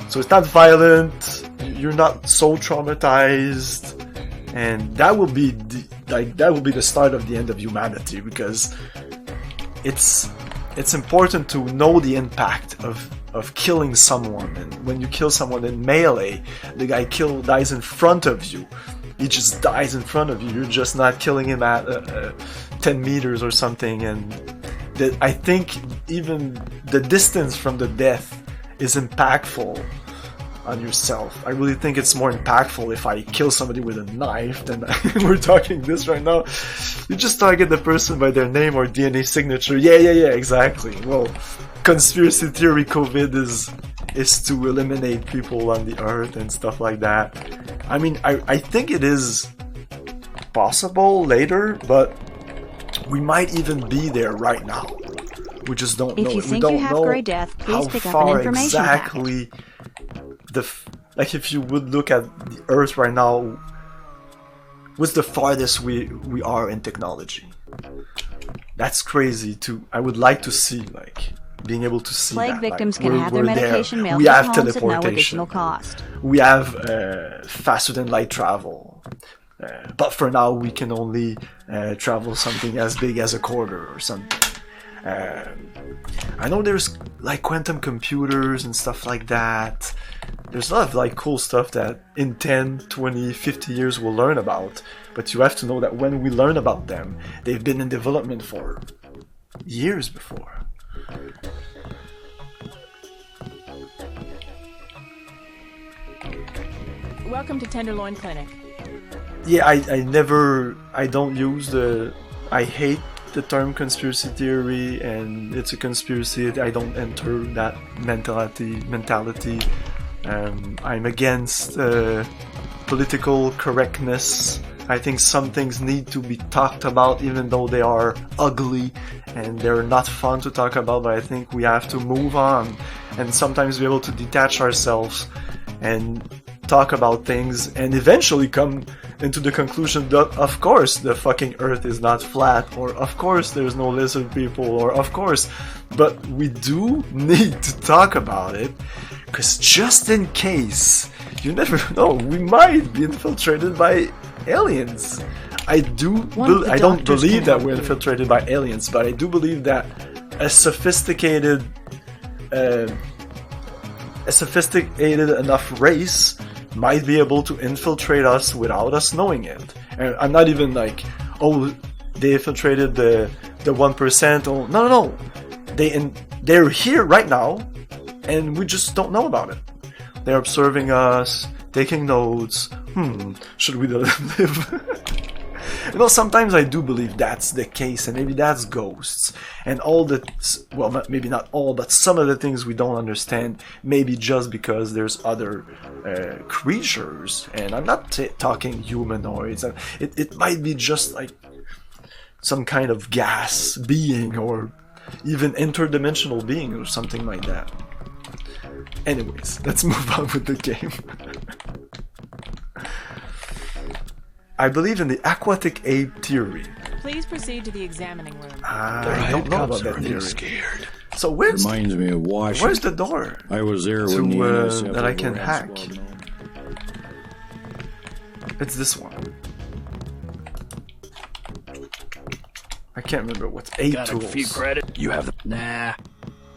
So it's not violent, you're not so traumatized, and that will be the start of the end of humanity, because it's important to know the impact of killing someone. And when you kill someone in melee, the guy dies in front of you. He just dies in front of you. You're just not killing him at 10 meters or something. And I think even the distance from the death is impactful on yourself. I really think it's more impactful if I kill somebody with a knife than we're talking this right now. You just target the person by their name or DNA signature. Yeah, exactly. Well, conspiracy theory COVID is to eliminate people on the earth and stuff like that. I mean, I think it is possible later, but we might even be there right now. We just don't know. If you think you have gray death, please pick up an information packet. Like if you would look at the Earth right now, what's the farthest we are in technology? That's crazy too. I would like to see, like, being able to see Plague that. victims like, can have their medication mailed we to their have homes at no teleportation. additional cost. We have faster than light travel. But for now, we can only travel something as big as a quarter or something. I know there's like quantum computers and stuff like that. There's a lot of like cool stuff that in 10, 20, 50 years we'll learn about. But you have to know that when we learn about them, they've been in development for years before. Welcome to Tenderloin Clinic. Yeah, I hate the term conspiracy theory, and it's a conspiracy. I don't enter that mentality. I'm against political correctness. I think some things need to be talked about, even though they are ugly and they're not fun to talk about, but I think we have to move on and sometimes be able to detach ourselves and talk about things and eventually come into the conclusion that of course the fucking earth is not flat, or of course there's no lizard people, or of course, but we do need to talk about it, because just in case, you never know, we might be infiltrated by aliens. I don't believe that we're infiltrated by aliens, but I do believe that a sophisticated enough race might be able to infiltrate us without us knowing it. And I'm not even like, oh, they infiltrated the 1%. Oh, no. They're here right now, and we just don't know about it. They're observing us, taking notes. Should we let them live? You know, sometimes I do believe that's the case, and maybe that's ghosts. And all the, well, maybe not all, but some of the things we don't understand, maybe just because there's other creatures. And I'm not talking humanoids. It might be just like some kind of gas being, or even interdimensional being, or something like that. Anyways, let's move on with the game. I believe in the aquatic ape theory. Please proceed to the examining room. I don't know about that theory. Scared. So where's Reminds me of Washington. Where's the door? I was there when the NSF that I can hack. It's this one. I can't remember what's 8 Got tools. a few credit. You have the... Nah.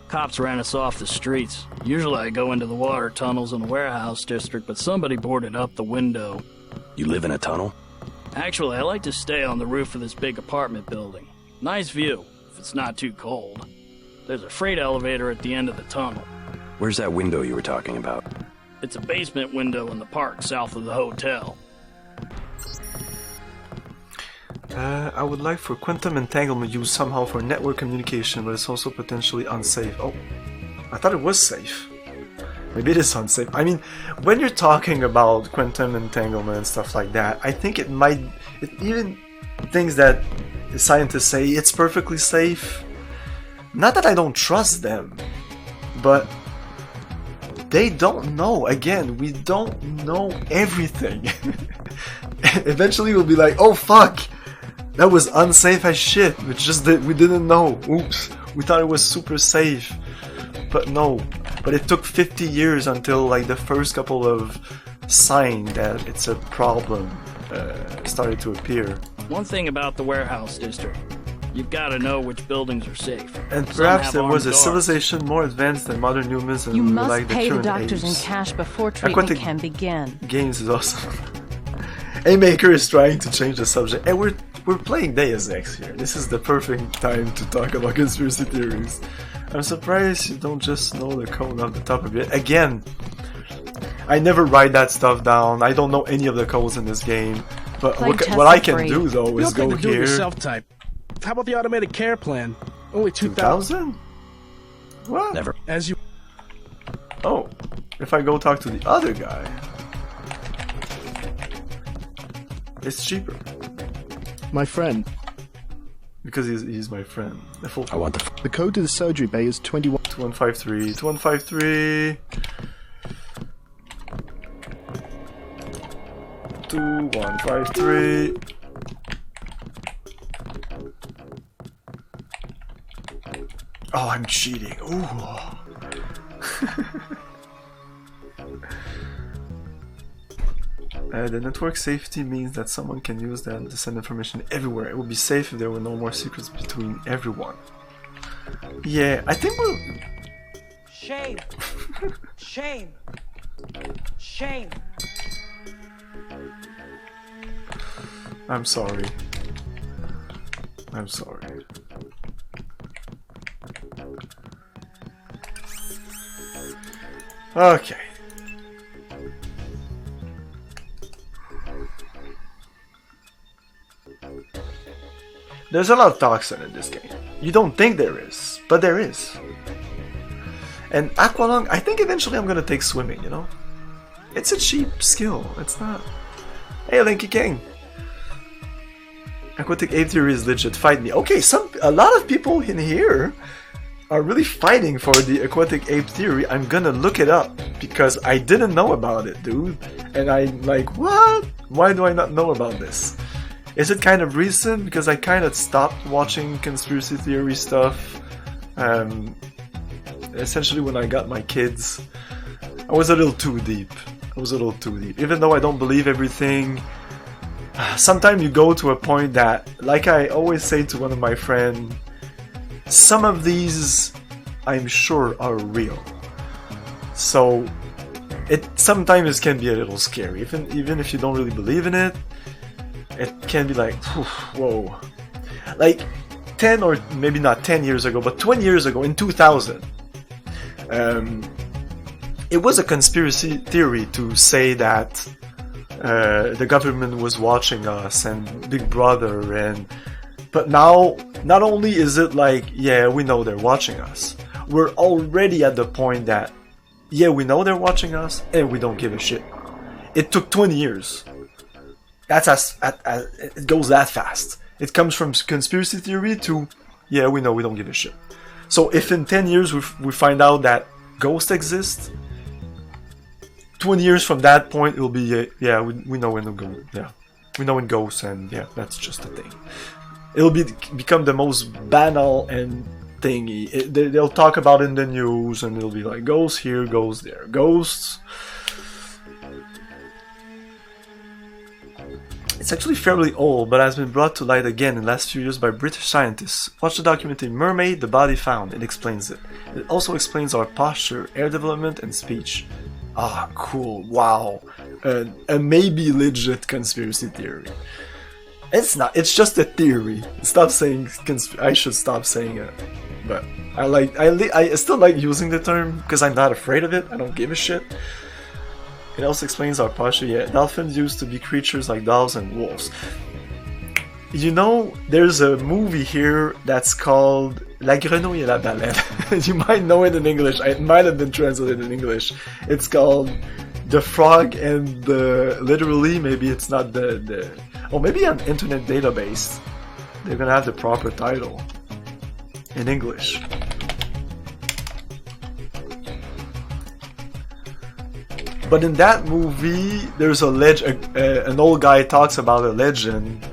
Cops ran us off the streets. Usually I go into the water tunnels in the warehouse district, but somebody boarded up the window. You live in a tunnel? Actually, I like to stay on the roof of this big apartment building. Nice view, if it's not too cold. There's a freight elevator at the end of the tunnel. Where's that window you were talking about? It's a basement window in the park south of the hotel. I would like for quantum entanglement used somehow for network communication, but it's also potentially unsafe. Oh, I thought it was safe. Maybe it is unsafe. I mean, when you're talking about quantum entanglement and stuff like that, I think it might... even things that scientists say it's perfectly safe. Not that I don't trust them, but they don't know. Again, we don't know everything. Eventually we'll be like, oh fuck! That was unsafe as shit. It's just that we didn't know. Oops. We thought it was super safe. But no. But it took 50 years until like the first couple of signs that it's a problem started to appear. One thing about the warehouse district. You've got to know which buildings are safe. And Some perhaps have there was armed a guards. civilization more advanced than modern humans and You must like the pay the current doctors in apes. cash before treatment Aquatic can begin. Games is awesome. A-Maker is trying to change the subject. And we're playing Deus Ex here. This is the perfect time to talk about conspiracy theories. I'm surprised you don't just know the code off the top of it. Again, I never write that stuff down. I don't know any of the codes in this game. But what I can do though is go do it here. yourself type. How about the automated care plan? Only 2,000? What? Never. As you. Oh, if I go talk to the other guy, it's cheaper. My friend. Because he's my friend. I want the code to the surgery bay is 21. 2153. 2153. 2153. Oh, I'm cheating. Ooh. The network safety means that someone can use them to send information everywhere. It would be safe if there were no more secrets between everyone. Yeah, I think we'll... Shame! Shame! Shame! I'm sorry. I'm sorry. Okay. There's a lot of toxin in this game. You don't think there is, but there is. And Aqualung, I think eventually I'm gonna take swimming, you know? It's a cheap skill, it's not... Hey, Linky King! Aquatic ape theory is legit, fight me. Okay, a lot of people in here are really fighting for the aquatic ape theory. I'm gonna look it up, because I didn't know about it, dude. And I'm like, what? Why do I not know about this? Is it kind of recent? Because I kind of stopped watching conspiracy theory stuff. Essentially when I got my kids, I was a little too deep. Even though I don't believe everything, sometimes you go to a point that, like I always say to one of my friends, some of these I'm sure are real. So it sometimes can be a little scary, even if you don't really believe in it. It can be like, whoa. Like 10 or maybe not 10 years ago, but 20 years ago in 2000, it was a conspiracy theory to say that the government was watching us and Big Brother, but now not only is it like, yeah, we know they're watching us, we're already at the point that, yeah, we know they're watching us and we don't give a shit. It took 20 years. That's it goes that fast. It comes from conspiracy theory to, yeah, we know we don't give a shit. So if in 10 years we find out that ghosts exist, 20 years from that point it'll be, yeah, we know when ghosts, yeah, we know in ghosts, and yeah, that's just a thing. It'll become the most banal and thingy. They'll talk about it in the news, and it'll be like ghosts here, ghosts there, ghosts. It's actually fairly old, but has been brought to light again in the last few years by British scientists. Watch the documentary Mermaid, The Body Found. It explains it. It also explains our posture, air development, and speech. Ah, cool. Wow. A maybe legit conspiracy theory. It's not. It's just a theory. Stop saying I should stop saying it. But I still like using the term because I'm not afraid of it. I don't give a shit. It also explains our posture. Yeah, dolphins used to be creatures like dogs and wolves. You know, there's a movie here that's called La Grenouille et la Baleine. You might know it in English. It might have been translated in English. It's called The Frog and the... Literally, maybe it's not the... Oh, maybe on Internet Database. They're gonna have the proper title. In English. But in that movie, there's a legend. An old guy talks about a legend.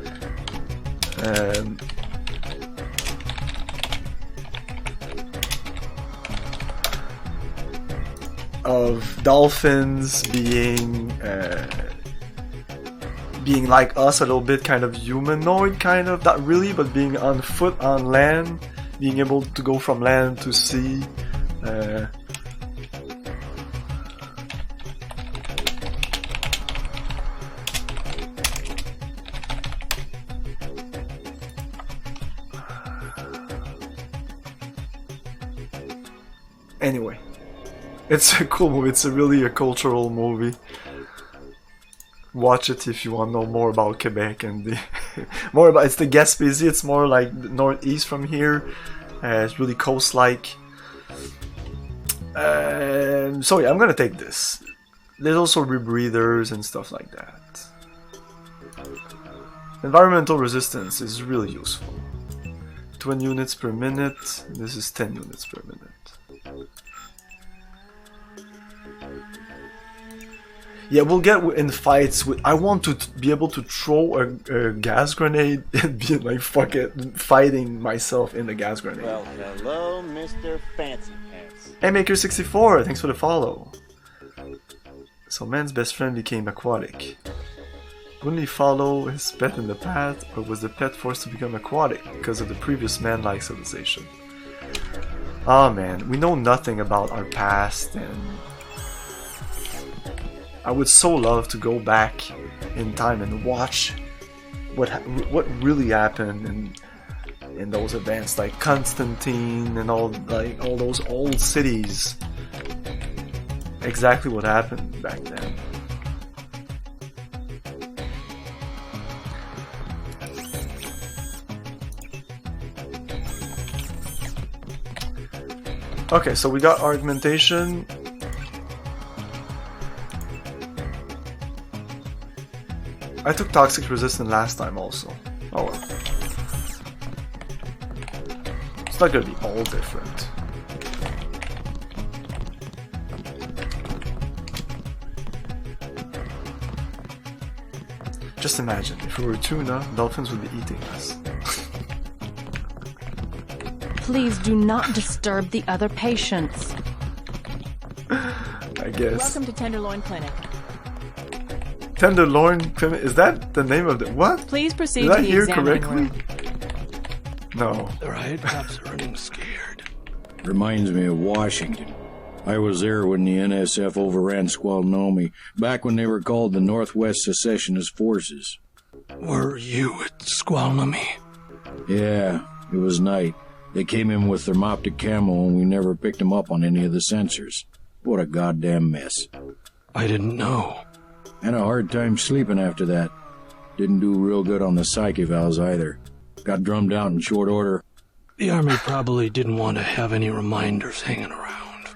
Of dolphins being like us a little bit, kind of humanoid, kind of, not really, but being on foot on land, being able to go from land to sea. Anyway, it's a cool movie. It's really a cultural movie. Watch it if you want to know more about Quebec and the more about. It's the Gaspésie. It's more like northeast from here. It's really coast-like. So yeah, I'm gonna take this. There's also rebreathers and stuff like that. Environmental resistance is really useful. 20 units per minute. This is 10 units per minute. Yeah, we'll get in fights with... I want to be able to throw a gas grenade and be like, fuck it, fighting myself in the gas grenade. Well, hello, Mr. Fancy Pants. Hey, Maker64, thanks for the follow. So man's best friend became aquatic. Wouldn't he follow his pet in the path, or was the pet forced to become aquatic because of the previous man-like civilization? Oh man, we know nothing about our past, and I would so love to go back in time and watch what really happened in those events, like Constantine and all those old cities. Exactly what happened back then. Okay, so we got augmentation. I took toxic resistant last time also. Oh well. It's not gonna be all different. Just imagine, if we were tuna, dolphins would be eating us. Please do not disturb the other patients. I guess. Welcome to Tenderloin Clinic. Tenderloin Clinic? Is that the name of the... What? Please proceed Did to I the hear examining correctly? room. No. The riot cops are running scared. Reminds me of Washington. I was there when the NSF overran Squalnomi, back when they were called the Northwest Secessionist Forces. Were you at Squalnomi? Yeah, it was night. They came in with thermoptic camo and we never picked them up on any of the sensors. What a goddamn mess. I didn't know. Had a hard time sleeping after that. Didn't do real good on the psyche valves either. Got drummed out in short order. The Army probably didn't want to have any reminders hanging around.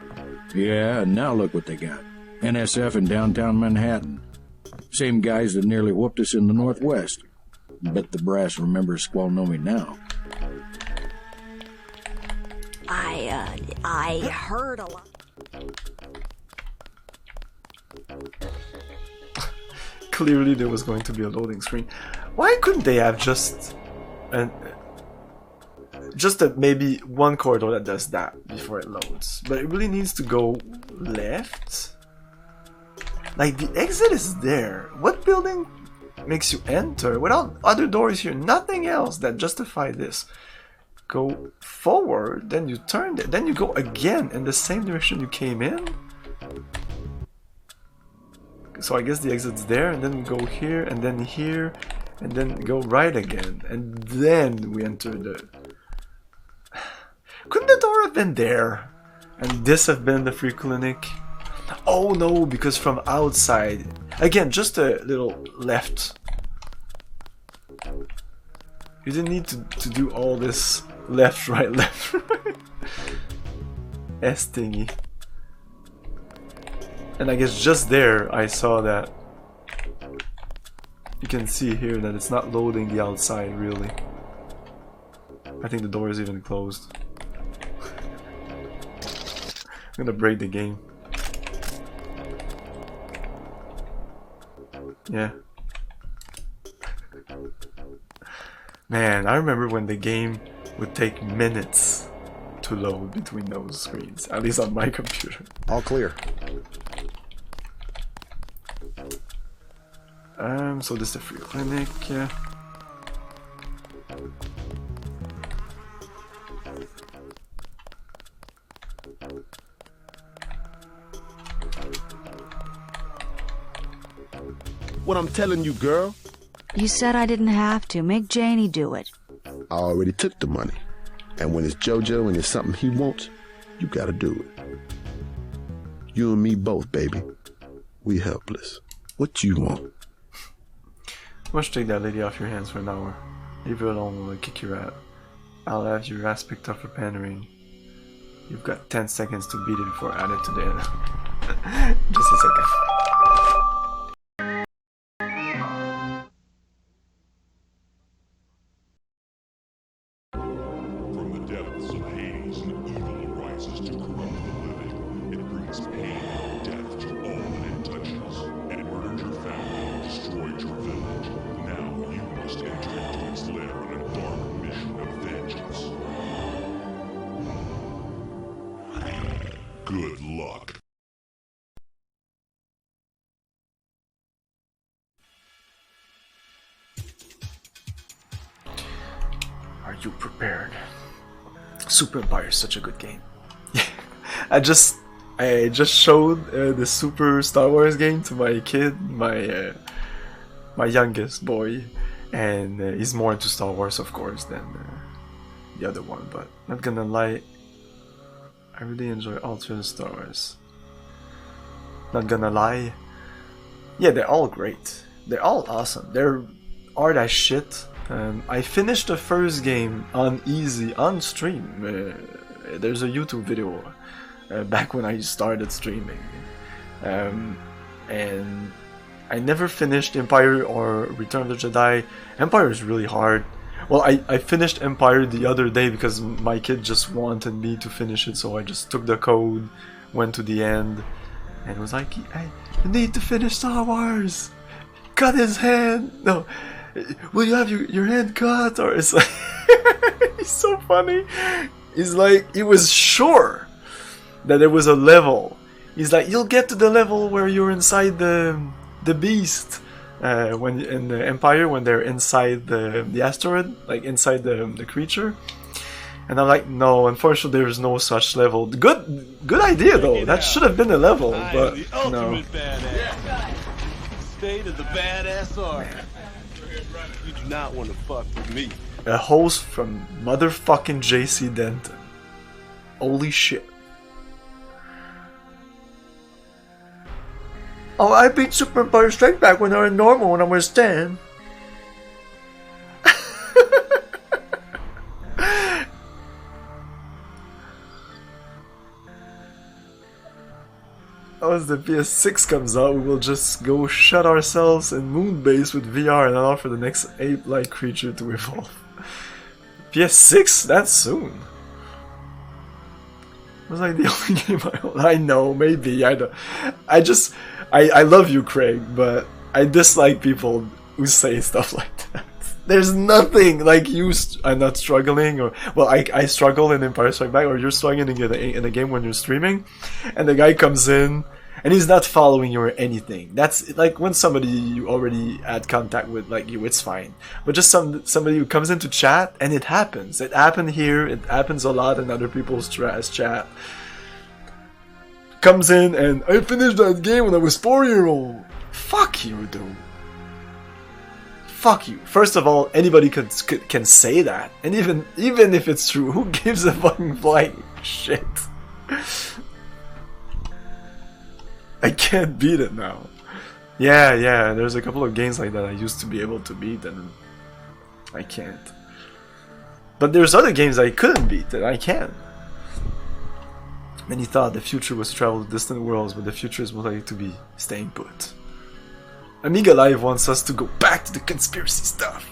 Yeah, and now look what they got. NSF in downtown Manhattan. Same guys that nearly whooped us in the Northwest. Bet the brass remembers Squalnomi now. I heard a lot. Clearly there was going to be a loading screen. Why couldn't they have just maybe one corridor that does that before it loads? But it really needs to go left. Like the exit is there. What building makes you enter without other doors here. Nothing else that justify this. Go forward, then you turn it, then you go again in the same direction you came in. So I guess the exit's there, and then we go here, and then here, and then go right again, and then we enter the... Couldn't the door have been there? And this have been the free clinic? Oh no, because from outside. Again, just a little left. You didn't need to do all this left, right, left, right. S thingy. And I guess just there I saw that. You can see here that it's not loading the outside really. I think the door is even closed. I'm gonna break the game. Yeah. Man, I remember when the game would take minutes to load between those screens, at least on my computer. All clear. So this is the free clinic, yeah. What I'm telling you, girl. You said I didn't have to. Make Janie do it. I already took the money. And when it's JoJo and it's something he wants, you gotta do it. You and me both, baby. We helpless. What you want? Why don't you take that lady off your hands for an hour? Leave her alone, we'll kick your ass. I'll have your ass picked up for pandering. You've got 10 seconds to beat it before I add it to the end. Just a second. Good luck. Are you prepared? Super Empire is such a good game. I just showed the Super Star Wars game to my kid, my youngest boy, and he's more into Star Wars, of course, than the other one. But not gonna lie, I really enjoy all three of the Star Wars. Not gonna lie, yeah, they're all great. They're all awesome. They're hard as shit. I finished the first game on easy on stream. There's a YouTube video back when I started streaming, and I never finished Empire or Return of the Jedi. Empire is really hard. Well, I finished Empire the other day because my kid just wanted me to finish it, so I just took the code, went to the end, and was like, hey, you need to finish Star Wars! Cut his hand! No, will you have your hand cut? Or it's like, it's so funny. He's like, he was sure that there was a level. He's like, you'll get to the level where you're inside the beast. When in the Empire, when they're inside the asteroid, like inside the creature, and I'm like, no, unfortunately, there's no such level. Good idea though. That should have been a level, but no. State of the badass art. You do not want to fuck with me. A host from motherfucking JC Denton. Holy shit. Oh, I beat Super Empire Strike Back when I was normal when I was 10. Once the PS6 comes out, we will just go shut ourselves in Moonbase with VR and allow for the next ape-like creature to evolve. PS6? That's soon. It was like the only game I own. I know, maybe, I don't. I love you, Craig, but I dislike people who say stuff like that. There's nothing like you are not struggling, or well, I struggle in Empire Strike Back, or you're struggling in a game when you're streaming, and the guy comes in And he's not following you or anything. That's like when somebody you already had contact with, like you, it's fine. But just somebody who comes into chat, and it happens. It happened here. It happens a lot in other people's chat. Comes in and I finished that game when I was 4-year-old. Fuck you, dude. Fuck you. First of all, anybody can say that, and even if it's true, who gives a fucking flying shit? I can't beat it now. Yeah, there's a couple of games like that I used to be able to beat and I can't. But there's other games I couldn't beat that I can. Many thought the future was travel to distant worlds, but the future is more likely to be staying put. Amiga Live wants us to go back to the conspiracy stuff.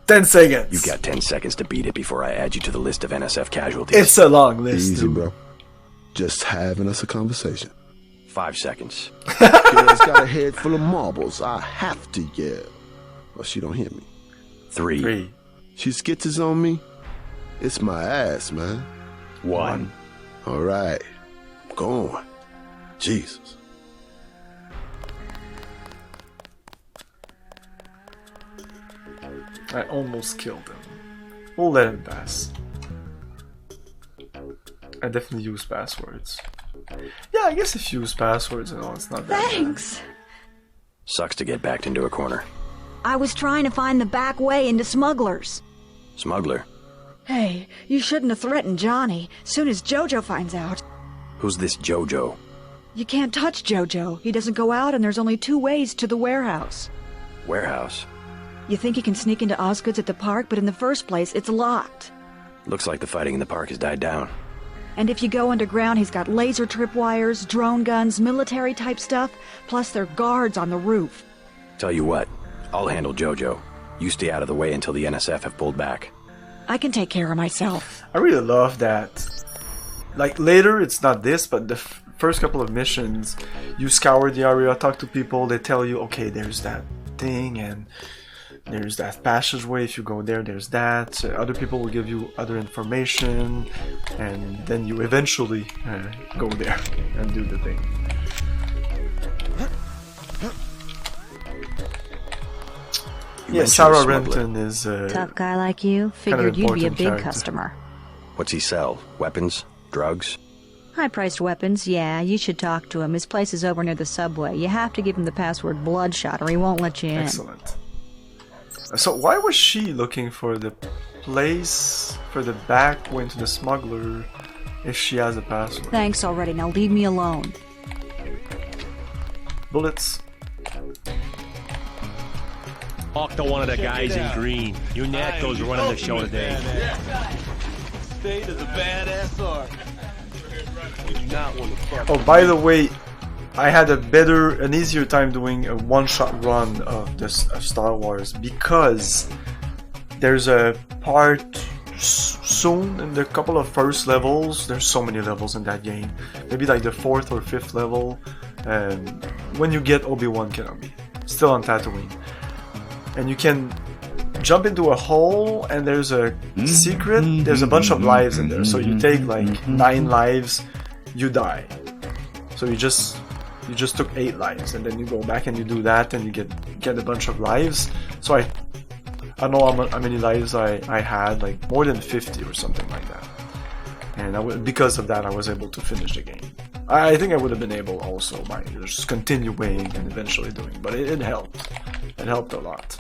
10 seconds. You've got 10 seconds to beat it before I add you to the list of NSF casualties. It's a long list. Easy, bro. Just having us a conversation. 5 seconds. Girl's got a head full of marbles. I have to yell. Or she don't hear me. 3. She skitters on me. It's my ass, man. 1. All right. I'm going. Jesus. I almost killed him. We'll let him pass. I definitely use passwords. Yeah, I guess if you use passwords and all, it's not that Thanks. Sucks to get backed into a corner. I was trying to find the back way into Smugglers. Smuggler? Hey, you shouldn't have threatened Johnny. Soon as Jojo finds out. Who's this Jojo? You can't touch Jojo. He doesn't go out, and there's only 2 ways to the warehouse. Warehouse? You think you can sneak into Osgood's at the park, but in the first place, it's locked. Looks like the fighting in the park has died down. And if you go underground, he's got laser tripwires, drone guns, military-type stuff, plus there are guards on the roof. Tell you what, I'll handle Jojo. You stay out of the way until the NSF have pulled back. I can take care of myself. I really love that. Like, later, it's not this, but the first couple of missions, you scour the area, talk to people, they tell you, okay, there's that thing, and there's that passageway. If you go there, there's that. Other people will give you other information, and then you eventually go there and do the thing. Yeah, Sarah Renton is a tough guy like you. Figured you'd be a big customer. What's he sell? Weapons? Drugs? High-priced weapons, yeah. You should talk to him. His place is over near the subway. You have to give him the password Bloodshot, or he won't let you in. Excellent. So why was she looking for the place for the back way to the smuggler if she has a password? Thanks already. Now leave me alone. Bullets. Talk to one of the guys in green. You Natco's running the show today. State of the badass art. You do not want to fuck. Oh, by the way, I had an easier time doing a one-shot run of this of Star Wars because there's a part soon in the couple of first levels. There's so many levels in that game. Maybe like the 4th or 5th level, when you get Obi-Wan Kenobi, still on Tatooine, and you can jump into a hole and there's a secret. There's a bunch of lives in there, so you take like 9 lives, you die. So you just took 8 lives, and then you go back and you do that, and you get a bunch of lives. So I don't know how many lives I had, like more than 50 or something like that. And because of that, I was able to finish the game. I think I would have been able also by just continuing and eventually doing, but it helped. It helped a lot.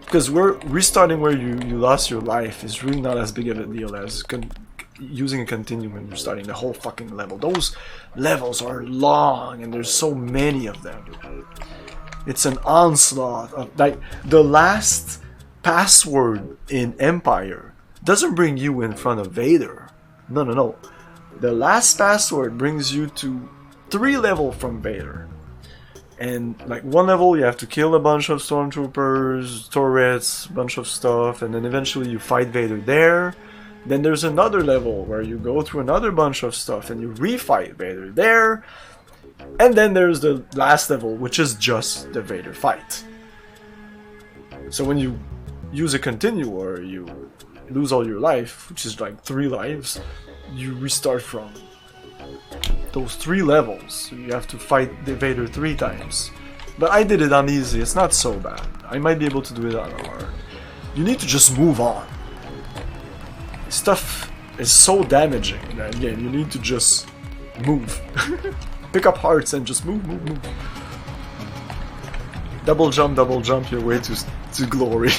Because we're restarting where you lost your life is really not as big of a deal as using a continue when you're starting the whole fucking level. Those levels are long and there's so many of them. It's an onslaught of, like, the last password in Empire doesn't bring you in front of Vader. No. The last password brings you to 3 levels from Vader. And like 1 level you have to kill a bunch of stormtroopers, turrets, bunch of stuff, and then eventually you fight Vader there. Then there's another level where you go through another bunch of stuff and you refight Vader there. And then there's the last level, which is just the Vader fight. So when you use a continue or you lose all your life, which is like 3 lives, you restart from those 3 levels. You have to fight the Vader 3 times. But I did it on easy, it's not so bad. I might be able to do it on hard. You need to just move on. Stuff is so damaging that again, you need to just move. Pick up hearts and just move. Double jump your way to glory.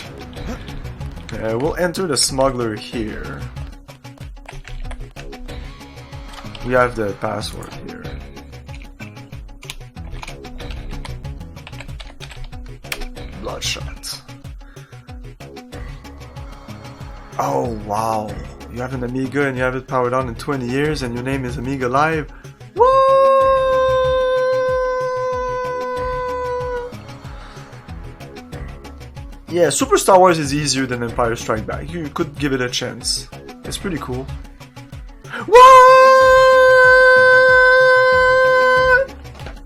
We'll enter the smuggler here. We have the password here. Bloodshot. Oh wow. You have an Amiga and you have it powered on in 20 years and your name is Amiga Live. Yeah, Super Star Wars is easier than Empire Strike Back. You could give it a chance. It's pretty cool. What?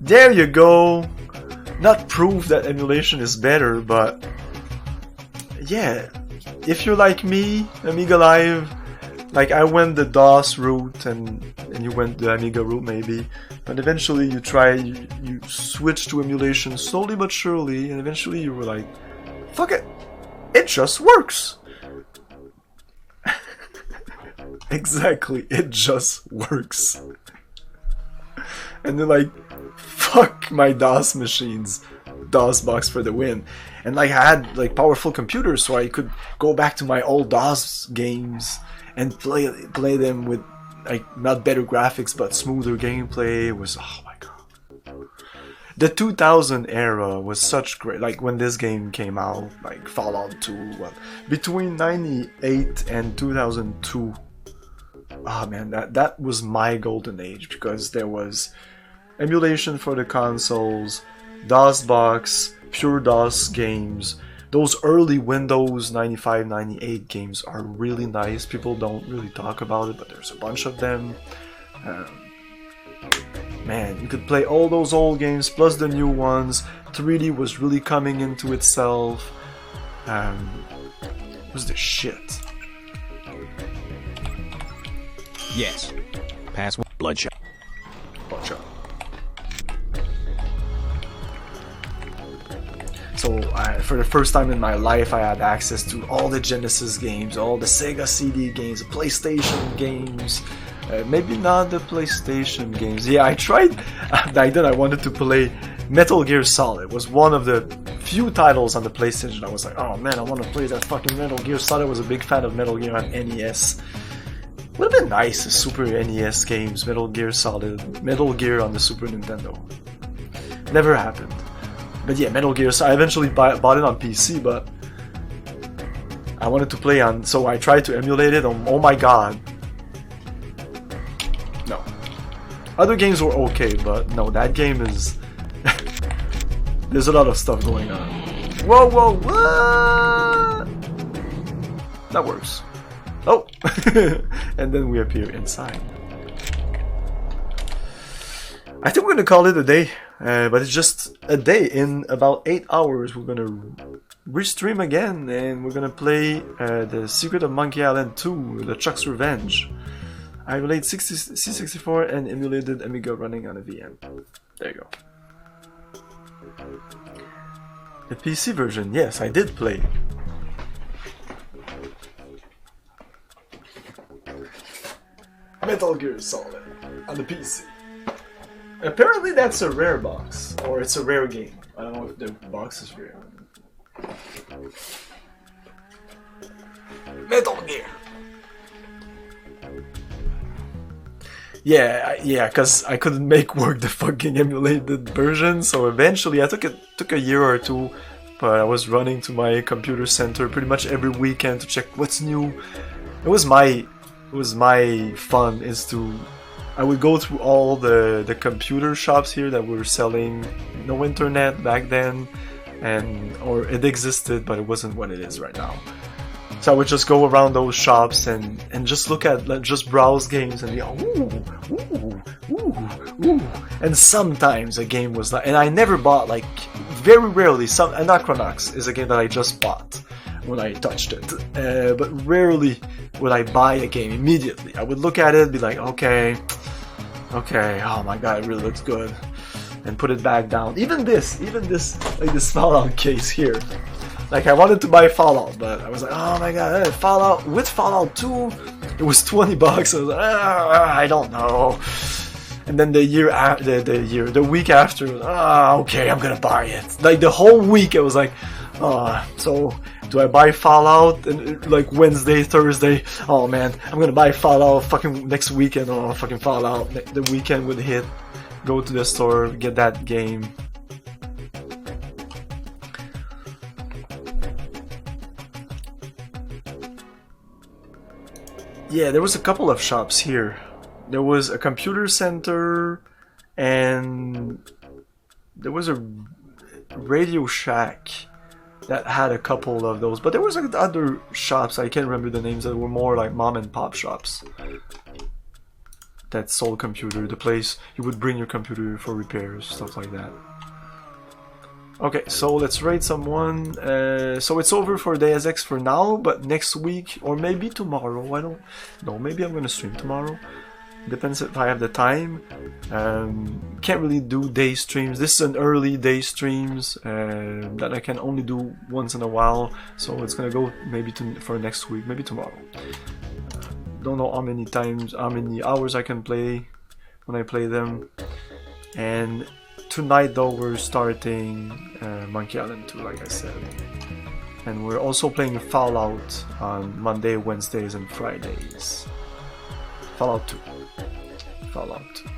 There you go. Not proof that emulation is better, but yeah, if you're like me, Amiga Live, like I went the DOS route and you went the Amiga route maybe, but eventually you switch to emulation slowly but surely, and eventually you were like, fuck it, it just works. Exactly, it just works. And they're like, fuck my DOS machines, DOS box for the win. And like I had like powerful computers, so I could go back to my old DOS games and play them with like not better graphics but smoother gameplay. It was, oh my god. The 2000 era was such great, like when this game came out, like Fallout 2, well, between 98 and 2002. Oh man, that was my golden age, because there was emulation for the consoles, DOSBox, pure DOS games. Those early Windows 95, 98 games are really nice. People don't really talk about it, but there's a bunch of them. Man, you could play all those old games plus the new ones. 3D was really coming into itself. It was the shit. Yes. Password. Bloodshot. Bloodshot. So for the first time in my life, I had access to all the Genesis games, all the Sega CD games, the PlayStation games. Maybe not the PlayStation games. Yeah, I tried. Back then I wanted to play Metal Gear Solid. It was one of the few titles on the PlayStation. I was like, oh man, I want to play that fucking Metal Gear Solid. I was a big fan of Metal Gear on NES. Would have been nice, the Super NES games, Metal Gear Solid, Metal Gear on the Super Nintendo. Never happened. But yeah, Metal Gear Solid, I eventually bought it on PC, but I wanted to play on, so I tried to emulate it. Oh my god. No. Other games were okay, but no, that game is... There's a lot of stuff going on. Whoa, what? That works. Oh! And then we appear inside. I think we're gonna call it a day, but it's just a day. In about 8 hours we're gonna restream again, and we're gonna play The Secret of Monkey Island 2, The Chuck's Revenge. I relayed C64 and emulated Amiga running on a VM. There you go. The PC version, yes, I did play. Metal Gear Solid on the PC. Apparently that's a rare box, or it's a rare game. I don't know if the box is rare. Metal Gear. Yeah, because I couldn't make work the fucking emulated version, so eventually I took a year or two, but I was running to my computer center pretty much every weekend to check what's new. It was my fun is to... I would go through all the computer shops here that were selling, no internet back then, or it existed, but it wasn't what it is right now. So I would just go around those shops and just look at, just browse games and be ooh, and sometimes a game was like, and I never bought, like, very rarely, Anachronox is a game that I just bought when I touched it, but rarely would I buy a game immediately. I would look at it, be like, okay, Okay, oh my god, it really looks good. And put it back down. Even this, like this Fallout case here. Like, I wanted to buy Fallout, but I was like, oh my god, Fallout, with Fallout 2, it was 20 bucks. I was like, I don't know. And then the week after, okay, I'm gonna buy it. Like, the whole week, I was like, so, do I buy Fallout? And like, Wednesday, Thursday, oh man, I'm gonna buy Fallout fucking next weekend. Oh, fucking Fallout, the weekend would hit. Go to the store, get that game. Yeah, there was a couple of shops here. There was a computer center, and there was a Radio Shack that had a couple of those. But there was like other shops, I can't remember the names, that were more like mom and pop shops that sold computer. The place you would bring your computer for repairs, stuff like that. Okay, so let's raid someone. So it's over for Deus Ex for now, but next week, or maybe tomorrow, I don't know, maybe I'm gonna stream tomorrow. Depends if I have the time. Can't really do day streams. This is an early day streams that I can only do once in a while, so it's gonna go maybe for next week, maybe tomorrow. Don't know how many hours I can play when I play them. And tonight though we're starting Monkey Island 2, like I said. And we're also playing Fallout on Monday, Wednesdays and Fridays. Fallout 2. Fallout 2.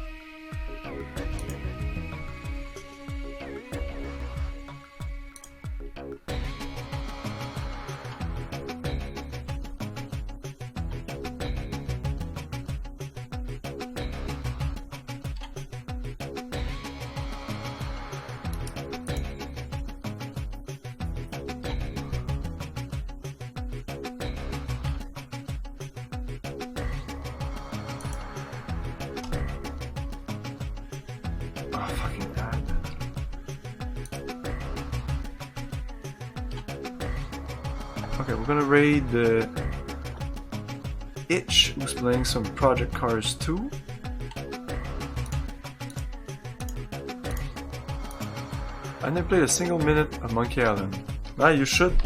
Okay, we're gonna raid the Itch, who's playing some Project Cars 2. I never played a single minute of Monkey Island. You should.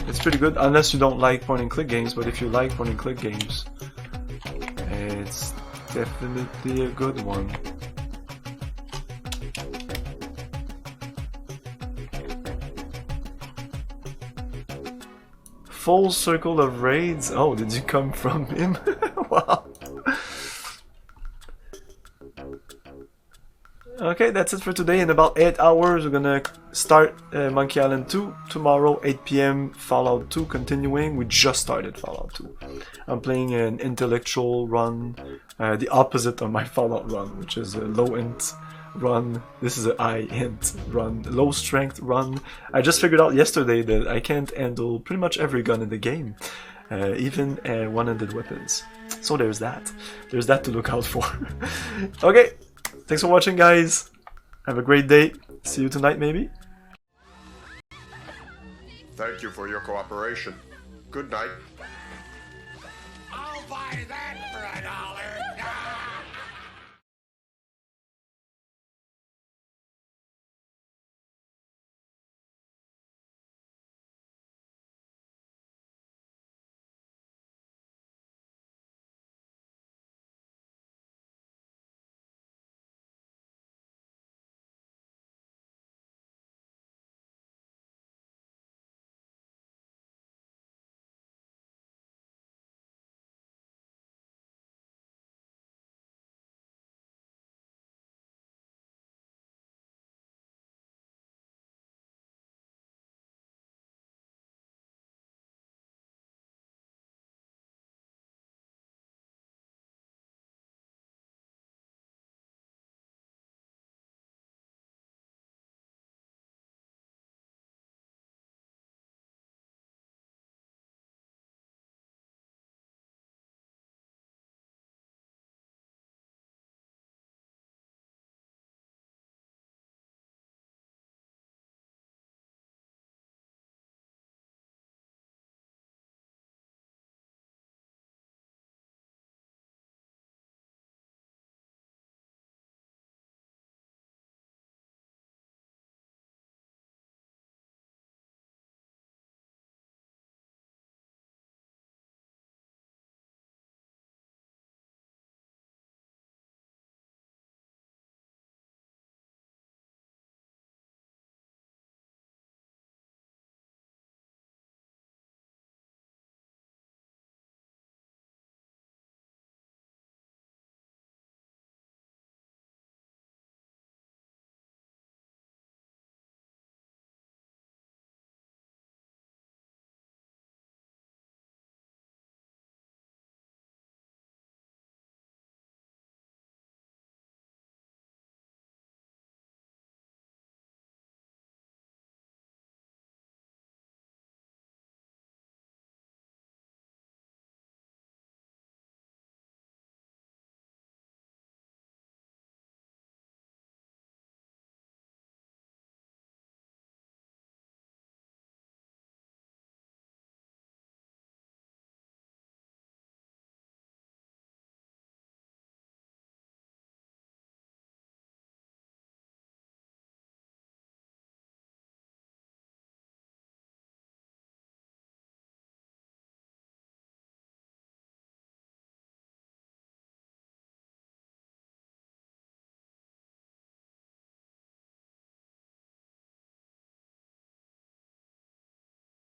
It's pretty good, unless you don't like point and click games, but if you like point and click games, it's definitely a good one. Full circle of raids? Oh, did you come from him? Wow. Okay, that's it for today. In about 8 hours, we're gonna start Monkey Island 2. Tomorrow, 8 PM, Fallout 2 continuing. We just started Fallout 2. I'm playing an intellectual run, the opposite of my Fallout run, which is a low-int run. This is a high-int run, low-strength run. I just figured out yesterday that I can't handle pretty much every gun in the game, even one-handed weapons. So there's that. There's that to look out for. Okay, thanks for watching, guys. Have a great day. See you tonight, maybe. Thank you for your cooperation. Good night. I'll buy that.